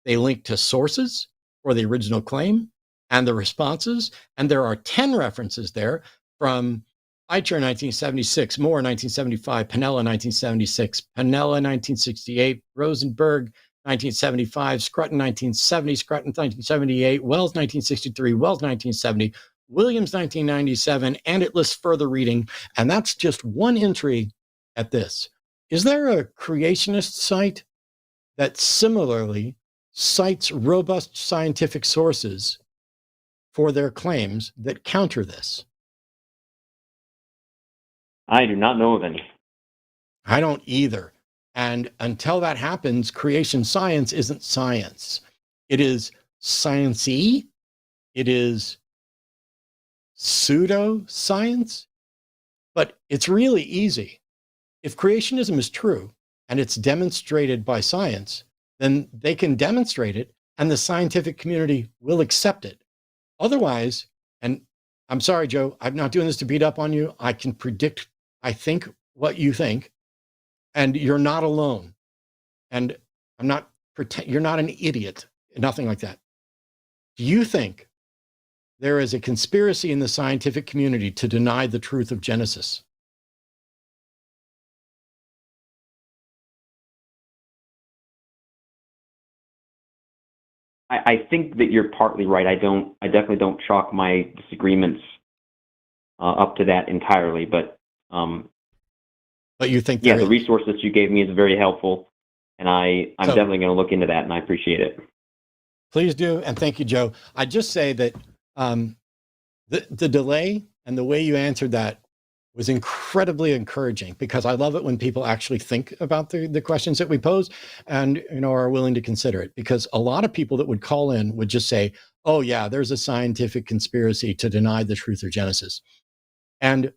They link to sources for the original claim and the responses, and there are 10 references there from Eicher 1976, Moore 1975, Pennella 1976, Pennella 1968, Rosenberg 1975, Scruton 1970, Scruton 1978, Wells 1963, Wells 1970, Williams 1997, and it lists further reading, and that's just one entry at this. Is there a creationist site that similarly cites robust scientific sources for their claims that counter this? I do not know of any. I don't either. And until that happens, creation science isn't science. It is science-y. It is pseudo-science. But it's really easy. If creationism is true, and it's demonstrated by science, then they can demonstrate it and the scientific community will accept it. Otherwise, and I'm sorry, Joe, I'm not doing this to beat up on you. I can predict, I think, what you think, and you're not alone. And you're not an idiot, nothing like that. Do you think there is a conspiracy in the scientific community to deny the truth of Genesis? I think that you're partly right. I definitely don't chalk my disagreements up to that entirely, but you think the resources you gave me is very helpful, and I'm So- definitely going to look into that, and I appreciate it. Please do, and thank you, Joe. I just say that the delay and the way you answered that was incredibly encouraging, because I love it when people actually think about the questions that we pose and are willing to consider it. Because a lot of people that would call in would just say, "Oh yeah, there's a scientific conspiracy to deny the truth of Genesis," and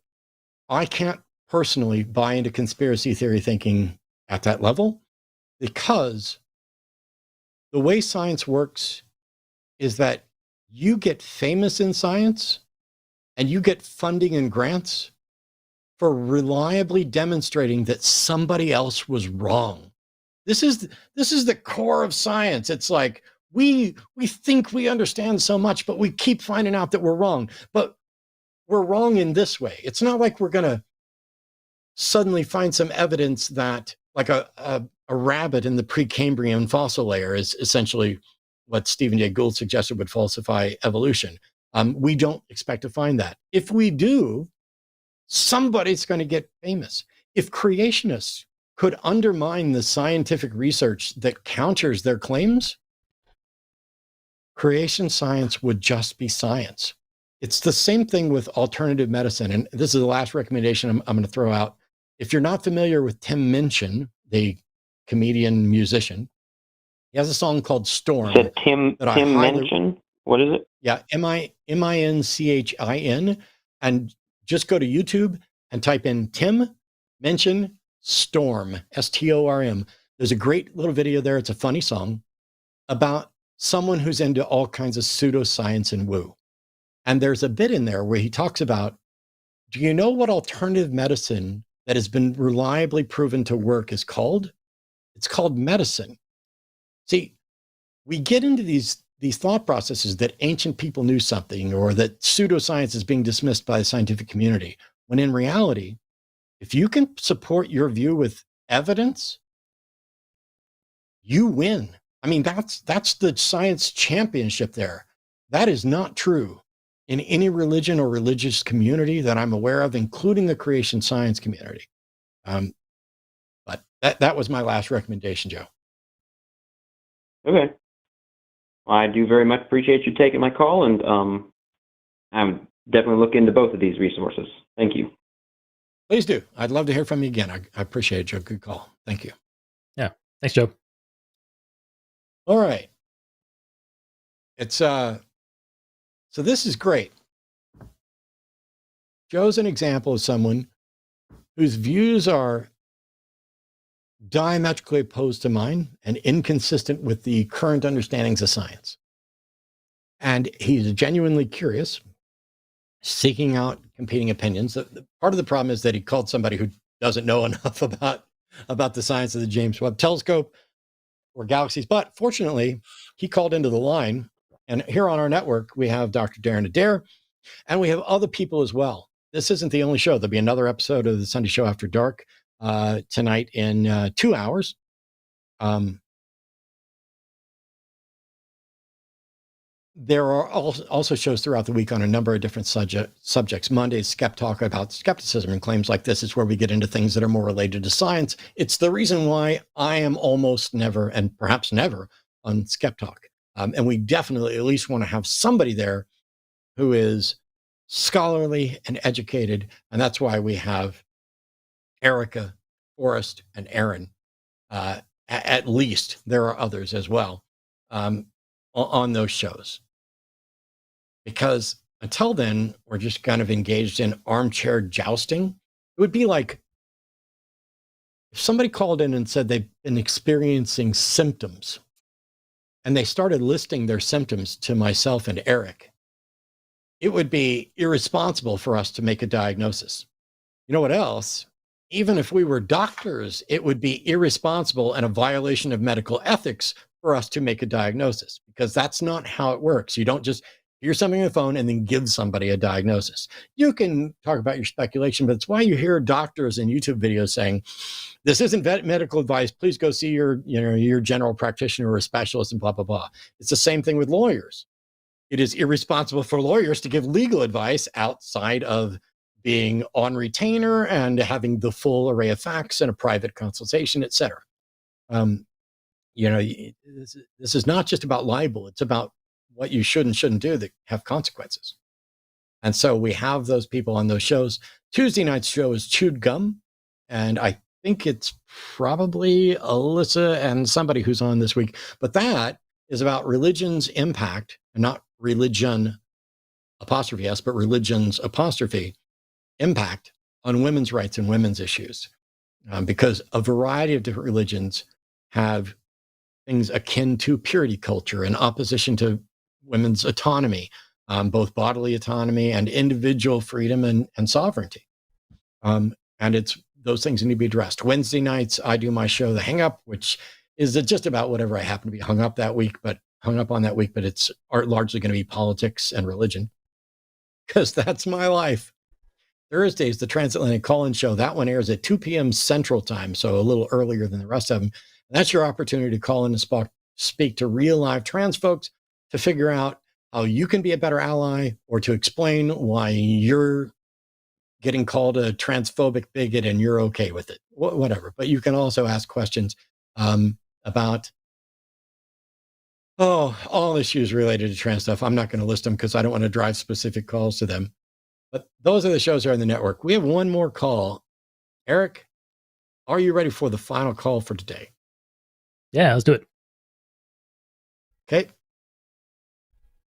I can't personally buy into conspiracy theory thinking at that level, because the way science works is that you get famous in science and you get funding and grants for reliably demonstrating that somebody else was wrong. This is the core of science. It's like we think we understand so much, but we keep finding out that we're wrong. But we're wrong in this way. It's not like we're going to suddenly find some evidence that, like a rabbit in the Precambrian fossil layer is essentially what Stephen Jay Gould suggested would falsify evolution. We don't expect to find that. If we do, somebody's going to get famous. If creationists could undermine the scientific research that counters their claims, creation science would just be science. It's the same thing with alternative medicine. And this is the last recommendation I'm going to throw out. If you're not familiar with Tim Minchin, the comedian musician, he has a song called Storm. You said Tim Minchin? What is it? Yeah, Minchin. And just go to YouTube and type in Tim Minchin Storm, Storm. There's a great little video there. It's a funny song about someone who's into all kinds of pseudoscience and woo. And there's a bit in there where he talks about, do you know what alternative medicine that has been reliably proven to work is called? It's called medicine. See, we get into these thought processes that ancient people knew something, or that pseudoscience is being dismissed by the scientific community, when in reality, if you can support your view with evidence, you win. I mean, that's the science championship there. That is not true in any religion or religious community that I'm aware of, including the creation science community. But that was my last recommendation, Joe. Okay. Well, I do very much appreciate you taking my call, and I'm definitely looking into both of these resources. Thank you. Please do. I'd love to hear from you again. I appreciate it, Joe. Good call. Thank you. Yeah. Thanks, Joe. All right. It's so this is great. Joe's an example of someone whose views are diametrically opposed to mine and inconsistent with the current understandings of science. And he's genuinely curious, seeking out competing opinions. Part of the problem is that he called somebody who doesn't know enough about the science of the James Webb Telescope or galaxies. But fortunately, he called into the line. And here on our network, we have Dr. Darren Adair, and we have other people as well. This isn't the only show. There'll be another episode of the Sunday Show After Dark tonight in 2 hours. There are also shows throughout the week on a number of different subjects. Monday's Skeptalk about skepticism and claims like this is where we get into things that are more related to science. It's the reason why I am almost never, and perhaps never, on Skeptalk. And we definitely at least want to have somebody there who is scholarly and educated. And that's why we have Erica, Forrest, and Aaron. At least there are others as well on those shows. Because until then, we're just kind of engaged in armchair jousting. It would be like If somebody called in and said they've been experiencing symptoms, and they started listing their symptoms to myself and Eric, it would be irresponsible for us to make a diagnosis. You know what else? Even if we were doctors, it would be irresponsible and a violation of medical ethics for us to make a diagnosis, because that's not how it works. You don't just hear something on the phone and then give somebody a diagnosis. You can talk about your speculation, but it's why you hear doctors in YouTube videos saying, this isn't medical advice. Please go see your general practitioner or a specialist and blah, blah, blah. It's the same thing with lawyers. It is irresponsible for lawyers to give legal advice outside of being on retainer and having the full array of facts and a private consultation, et cetera. This is not just about libel. It's about what you should and shouldn't do that have consequences. And so we have those people on those shows. Tuesday night's show is Chewed Gum. And I think it's probably Alyssa and somebody who's on this week. But that is about religion's impact, and not religion apostrophe S, but religion's apostrophe impact on women's rights and women's issues. Because a variety of different religions have things akin to purity culture in opposition to women's autonomy, both bodily autonomy and individual freedom and sovereignty. And those things need to be addressed. Wednesday nights, I do my show, The Hang Up, which is just about whatever I happen to be hung up on that week, but it's largely going to be politics and religion, because that's my life. Thursday is the Transatlantic Call-In Show. That one airs at 2 p.m. Central Time, so a little earlier than the rest of them. That's your opportunity to call in and speak to real live trans folks to figure out how you can be a better ally, or to explain why you're getting called a transphobic bigot and you're okay with it, whatever. But you can also ask questions about all issues related to trans stuff. I'm not going to list them because I don't want to drive specific calls to them. But those are the shows that are on the network. We have one more call. Eric, are you ready for the final call for today? Yeah, let's do it. Okay.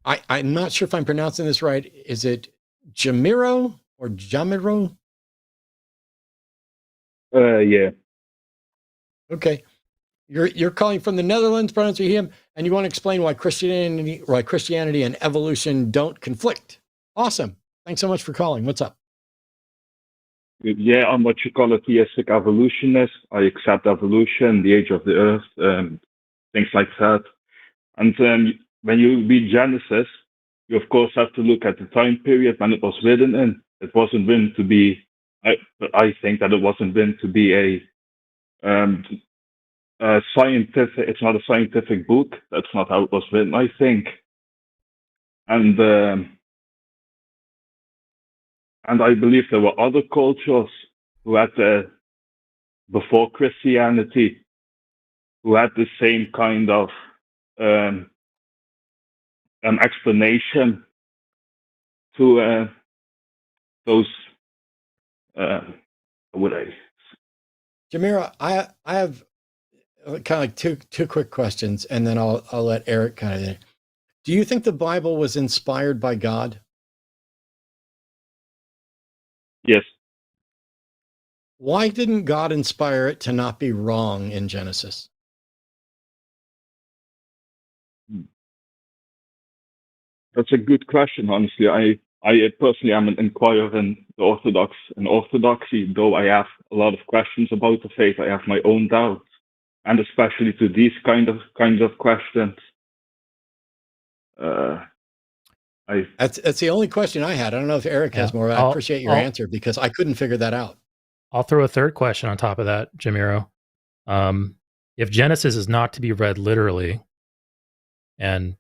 I'm not sure if I'm pronouncing this right. Is it Jamiro or Jamiro? Yeah. Okay. You're calling from the Netherlands, pronouncing him, and you want to explain why Christianity and evolution don't conflict. Awesome. Thanks so much for calling. What's up? Yeah, I'm what you call a theistic evolutionist. I accept evolution, the age of the earth, things like that. And when you read Genesis, you of course have to look at the time period when it was written in. It wasn't written to be, I think that it wasn't written to be a scientific, it's not a scientific book. That's not how it was written, I think. And I believe there were other cultures who had, before Christianity, who had the same kind of explanation to those. Jamira, I have kind of like two quick questions, and then I'll let Eric kind of. Do you think the Bible was inspired by God? Yes. Why didn't God inspire it to not be wrong in Genesis? That's a good question, honestly. I personally am an inquirer in the Orthodoxy, though I have a lot of questions about the faith. I have my own doubts, and especially to these kinds of questions. That's the only question I had. I don't know if Eric has more. I appreciate your answer, because I couldn't figure that out. I'll throw a third question on top of that, Jamiro. If Genesis is not to be read literally, and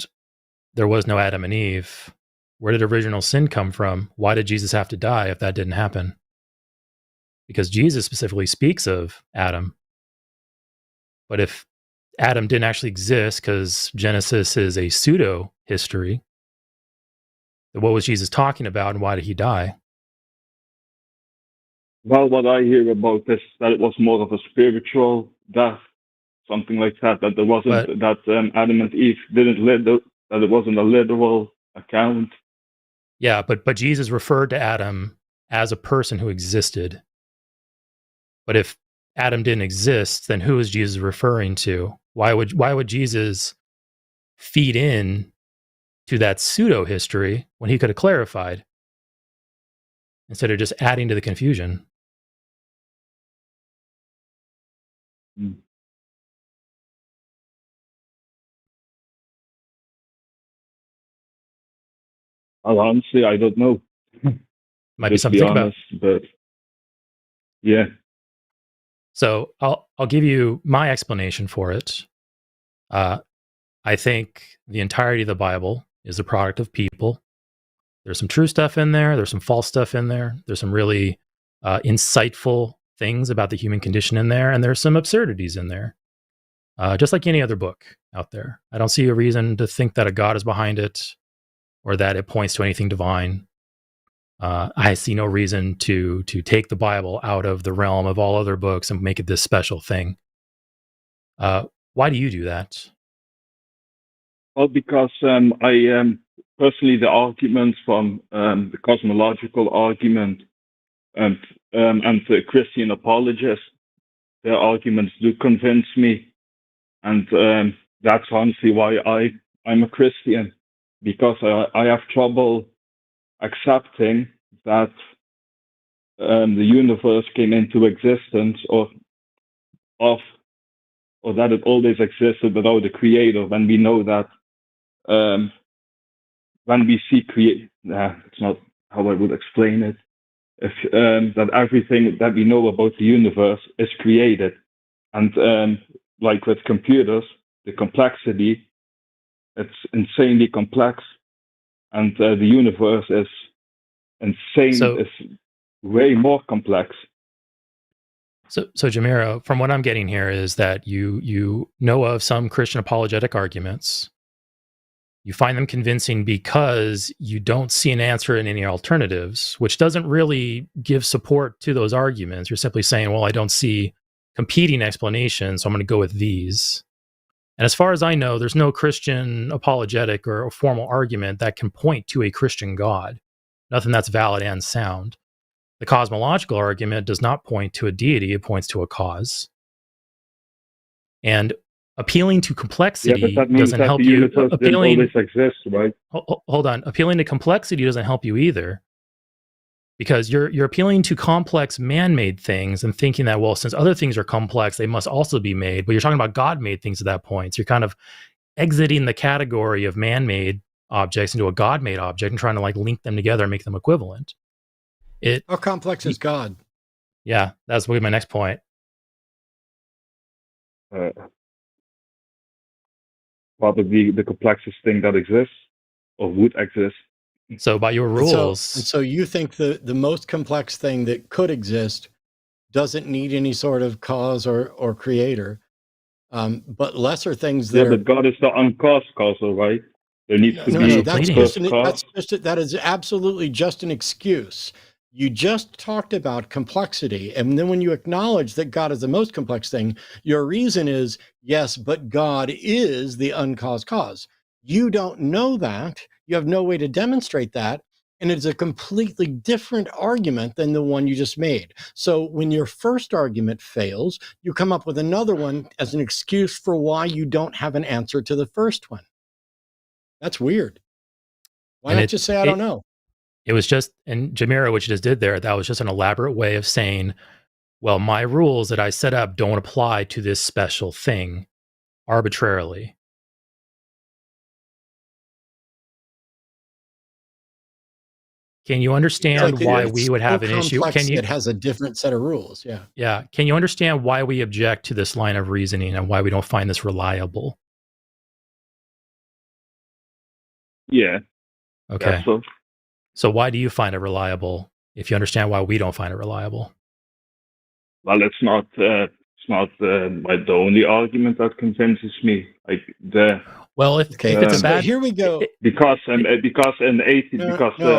there was no Adam and Eve, where did original sin come from? Why did Jesus have to die if that didn't happen? Because Jesus specifically speaks of Adam. But if Adam didn't actually exist, because Genesis is a pseudo history, then what was Jesus talking about, and why did he die? Well, what I hear about is that it was more of a spiritual death, something like that. That there wasn't that Adam and Eve didn't live. That it wasn't a literal account. Yeah, but Jesus referred to Adam as a person who existed. But if Adam didn't exist, then who is Jesus referring to? Why would Jesus feed in to that pseudo history when he could have clarified instead of just adding to the confusion? Well, honestly, I don't know. Might be something to think about. But yeah. So I'll give you my explanation for it. I think the entirety of the Bible is a product of people. There's some true stuff in there. There's some false stuff in there. There's some really insightful things about the human condition in there, and there's some absurdities in there. Just like any other book out there. I don't see a reason to think that a God is behind it or that it points to anything divine. I see no reason to take the Bible out of the realm of all other books and make it this special thing. Why do you do that? Well, because I personally the arguments from the cosmological argument and the Christian apologists, their arguments do convince me, and that's honestly why I'm a Christian, because I have trouble accepting that the universe came into existence or that it always existed without a creator, when we know that when we see it's not how I would explain it, if that everything that we know about the universe is created, and like with computers, the complexity, it's insanely complex, and the universe is insane, is way more complex. So Jamiro, from what I'm getting here is that you know of some Christian apologetic arguments. You find them convincing because you don't see an answer in any alternatives, which doesn't really give support to those arguments. You're simply saying, well, I don't see competing explanations, so I'm going to go with these. And as far as I know, there's no Christian apologetic or a formal argument that can point to a Christian God. Nothing that's valid and sound. The cosmological argument does not point to a deity, it points to a cause. And appealing to complexity doesn't help you. Appealing always exists, right? Hold on. Appealing to complexity doesn't help you either, because you're appealing to complex man-made things and thinking that, well, since other things are complex, they must also be made. But you're talking about God-made things at that point. So you're kind of exiting the category of man-made objects into a God-made object and trying to like link them together and make them equivalent. How complex is God? Yeah, that's my next point. Probably the complexest thing that exists or would exist. So by your rules. So you think the most complex thing that could exist doesn't need any sort of cause or creator, but lesser things that but God is the uncaused causal, right? There needs to be that is absolutely just an excuse. You just talked about complexity, and then when you acknowledge that God is the most complex thing, your reason is, yes, but God is the uncaused cause. You don't know that. You have no way to demonstrate that, and it's a completely different argument than the one you just made. So when your first argument fails, you come up with another one as an excuse for why you don't have an answer to the first one. That's weird. Why not just say, I don't know? It was just, and Jamiro, what you just did there, that was just an elaborate way of saying, well, my rules that I set up don't apply to this special thing arbitrarily. Can you understand why we would have an issue? It has a different set of rules. Yeah. Yeah. Can you understand why we object to this line of reasoning and why we don't find this reliable? Yeah. Okay. So why do you find it reliable if you understand why we don't find it reliable? Well, it's not the only argument that convinces me. Well, if it's a bad, here we go. Because the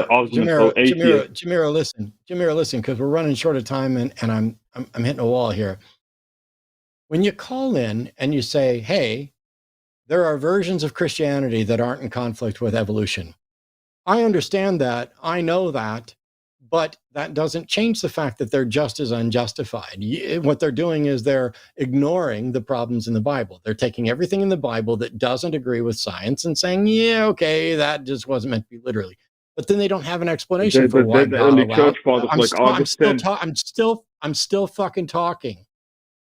argument for atheist. Jamiro, listen, because we're running short of time, and I'm hitting a wall here. When you call in and you say, "Hey, there are versions of Christianity that aren't in conflict with evolution," I understand that. I know that. But that doesn't change the fact that they're just as unjustified. What they're doing is they're ignoring the problems in the Bible. They're taking everything in the Bible that doesn't agree with science and saying, yeah, okay, that just wasn't meant to be literally. But then they don't have an explanation for why The God early allowed. church fathers like Augustine. I'm still fucking talking.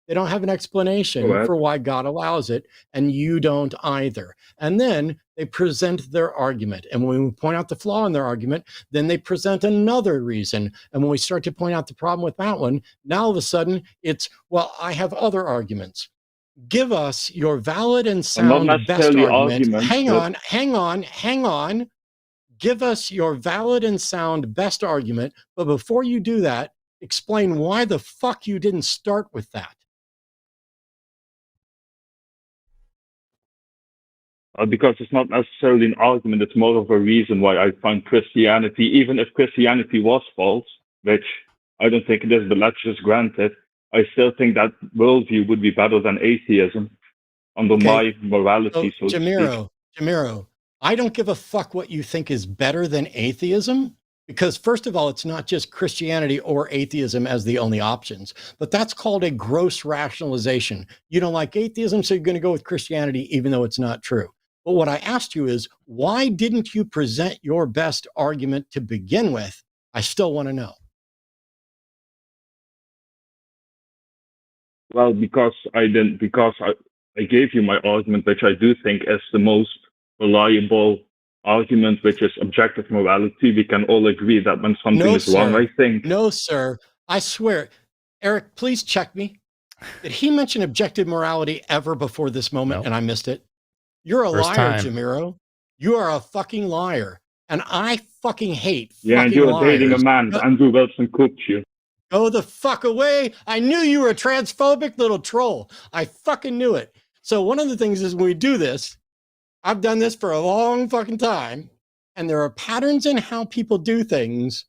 They don't have an explanation Correct. for why God allows it, and you don't either. And then they present their argument. And when we point out the flaw in their argument, then they present another reason. And when we start to point out the problem with that one, now all of a sudden it's, well, I have other arguments. Give us your valid and Not sound best necessarily argument. arguments. Hang on. Give us your valid and sound best argument. But before you do that, explain why the fuck you didn't start with that. Because it's not necessarily an argument, it's more of a reason why I find Christianity, even if Christianity was false, which I don't think it is, but let's just grant it, I still think that worldview would be better than atheism under my morality, so to speak. Jamiro, I don't give a fuck what you think is better than atheism, because first of all, it's not just Christianity or atheism as the only options, but that's called a gross rationalization. You don't like atheism, so you're going to go with Christianity, even though it's not true. But what I asked you is, why didn't you present your best argument to begin with? I still want to know. Well, because I gave you my argument, which I do think is the most reliable argument, which is objective morality. We can all agree that when something is wrong, I think. No, sir. I swear. Eric, please check me. Did he mention objective morality ever before this moment and I missed it? You're a liar, Jamiro. You are a fucking liar. And I fucking hate fucking and you're liars. dating a man. Andrew Wilson cooked you. Go the fuck away. I knew you were a transphobic little troll. I fucking knew it. So one of the things is when we do this, I've done this for a long fucking time, and there are patterns in how people do things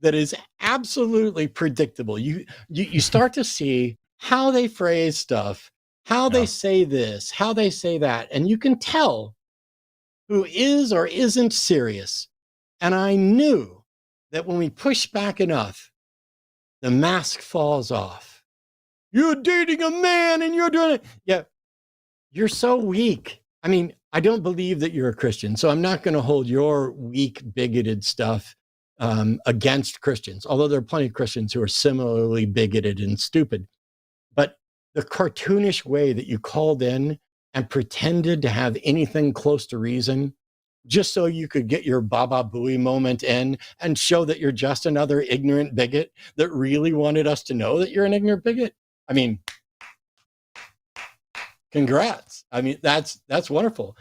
that is absolutely predictable. You start to see how they phrase stuff, how they say this, how they say that, and you can tell who is or isn't serious. And I knew that when we push back enough, the mask falls off. You're dating a man and you're doing it. Yeah, you're so weak. I mean, I don't believe that you're a Christian, so I'm not going to hold your weak, bigoted stuff against Christians, although there are plenty of Christians who are similarly bigoted and stupid. But the cartoonish way that you called in and pretended to have anything close to reason, just so you could get your Baba Booey moment in and show that you're just another ignorant bigot that really wanted us to know that you're an ignorant bigot. I mean, congrats. I mean, that's wonderful.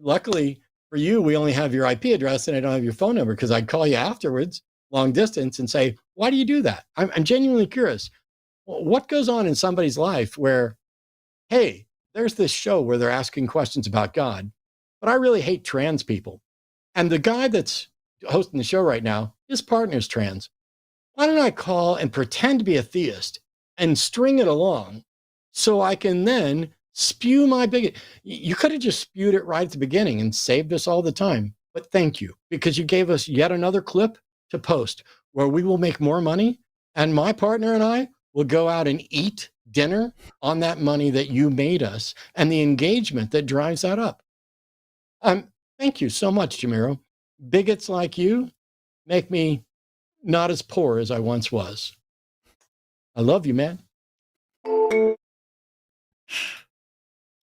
Luckily for you, we only have your IP address and I don't have your phone number, because I'd call you afterwards, long distance, and say, why do you do that? I'm genuinely curious. What goes on in somebody's life where, hey, there's this show where they're asking questions about God, but I really hate trans people. And the guy that's hosting the show right now, his partner's trans. Why don't I call and pretend to be a theist and string it along so I can then spew my bigot? You could have just spewed it right at the beginning and saved us all the time. But thank you, because you gave us yet another clip to post where we will make more money. And my partner and I will go out and eat dinner on that money that you made us and the engagement that drives that up. Thank you so much, Jamiro. Bigots like you make me not as poor as I once was. I love you, man.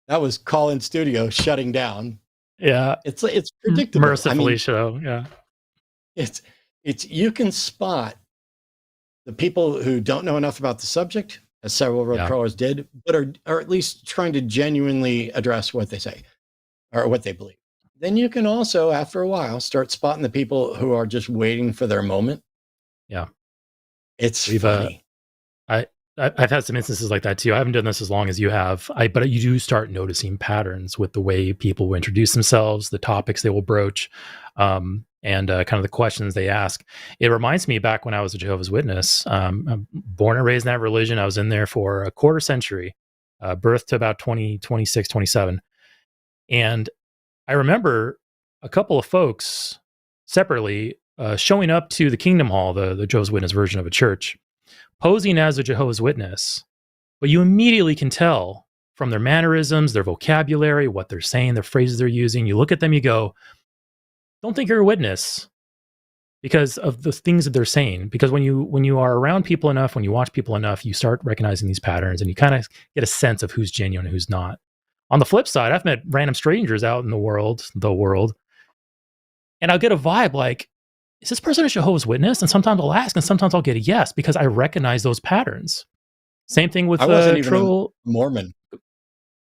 That was Call In Studio shutting down. Yeah. It's predictable. Mercifully so, yeah. It's you can spot the people who don't know enough about the subject, as several road crawlers did, but are at least trying to genuinely address what they say or what they believe. Then you can also, after a while, start spotting the people who are just waiting for their moment. Yeah. It's funny. I've had some instances like that too. I haven't done this as long as you have, but you do start noticing patterns with the way people will introduce themselves, the topics they will broach, and kind of the questions they ask. It reminds me back when I was a Jehovah's Witness. I'm born and raised in that religion. I was in there for a quarter century, birth to about 26, 27. And I remember a couple of folks separately showing up to the Kingdom Hall, the Jehovah's Witness version of a church, posing as a Jehovah's Witness, but you immediately can tell from their mannerisms, their vocabulary, what they're saying, the phrases they're using. You look at them, you go, don't think you're a witness because of the things that they're saying. Because when you are around people enough, when you watch people enough, you start recognizing these patterns and you kind of get a sense of who's genuine and who's not. On the flip side, I've met random strangers out in the world, and I'll get a vibe like, is this person a Jehovah's Witness? And sometimes I'll ask, and sometimes I'll get a yes because I recognize those patterns. Same thing with I wasn't even a Mormon.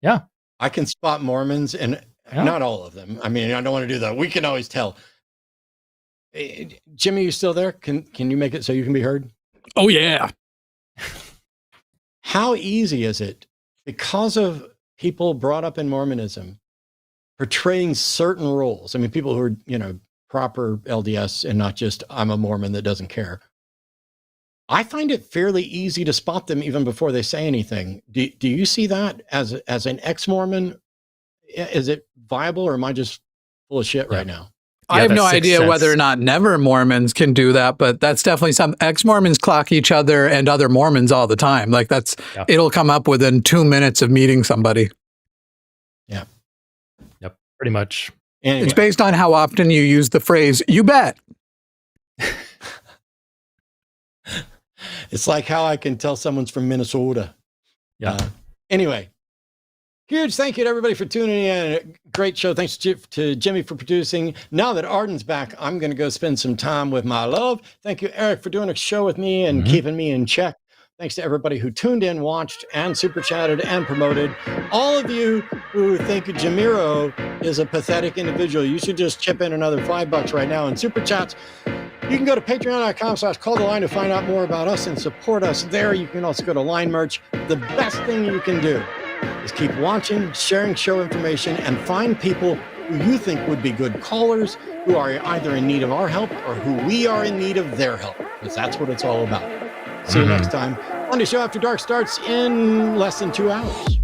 Yeah. I can spot Mormons, and not all of them. I mean, I don't want to do that. We can always tell. Jimmy, you still there? Can you make it so you can be heard? Oh, yeah. How easy is it, because of people brought up in Mormonism, portraying certain roles? I mean, people who are, proper LDS and not just, I'm a Mormon that doesn't care. I find it fairly easy to spot them even before they say anything. Do you see that as an ex-Mormon? Is it viable, or am I just full of shit right now? I have no idea whether or not never Mormons can do that, but that's definitely some ex-Mormons clock each other and other Mormons all the time. Like it'll come up within 2 minutes of meeting somebody. Yeah. Yep. Pretty much. Anyway. It's based on how often you use the phrase, you bet. It's like how I can tell someone's from Minnesota. Yeah. Anyway, huge thank you to everybody for tuning in. Great show. Thanks to Jimmy for producing. Now that Arden's back, I'm going to go spend some time with my love. Thank you, Eric, for doing a show with me and keeping me in check. Thanks to everybody who tuned in, watched, and super chatted and promoted. All of you who think Jamiro is a pathetic individual, you should just chip in another $5 right now in super chats. You can go to patreon.com/calltheline to find out more about us and support us there. You can also go to Line Merch. The best thing you can do is keep watching, sharing show information, and find people who you think would be good callers, who are either in need of our help or who we are in need of their help, because that's what it's all about. See you next time. Monday Show After Dark starts in less than 2 hours.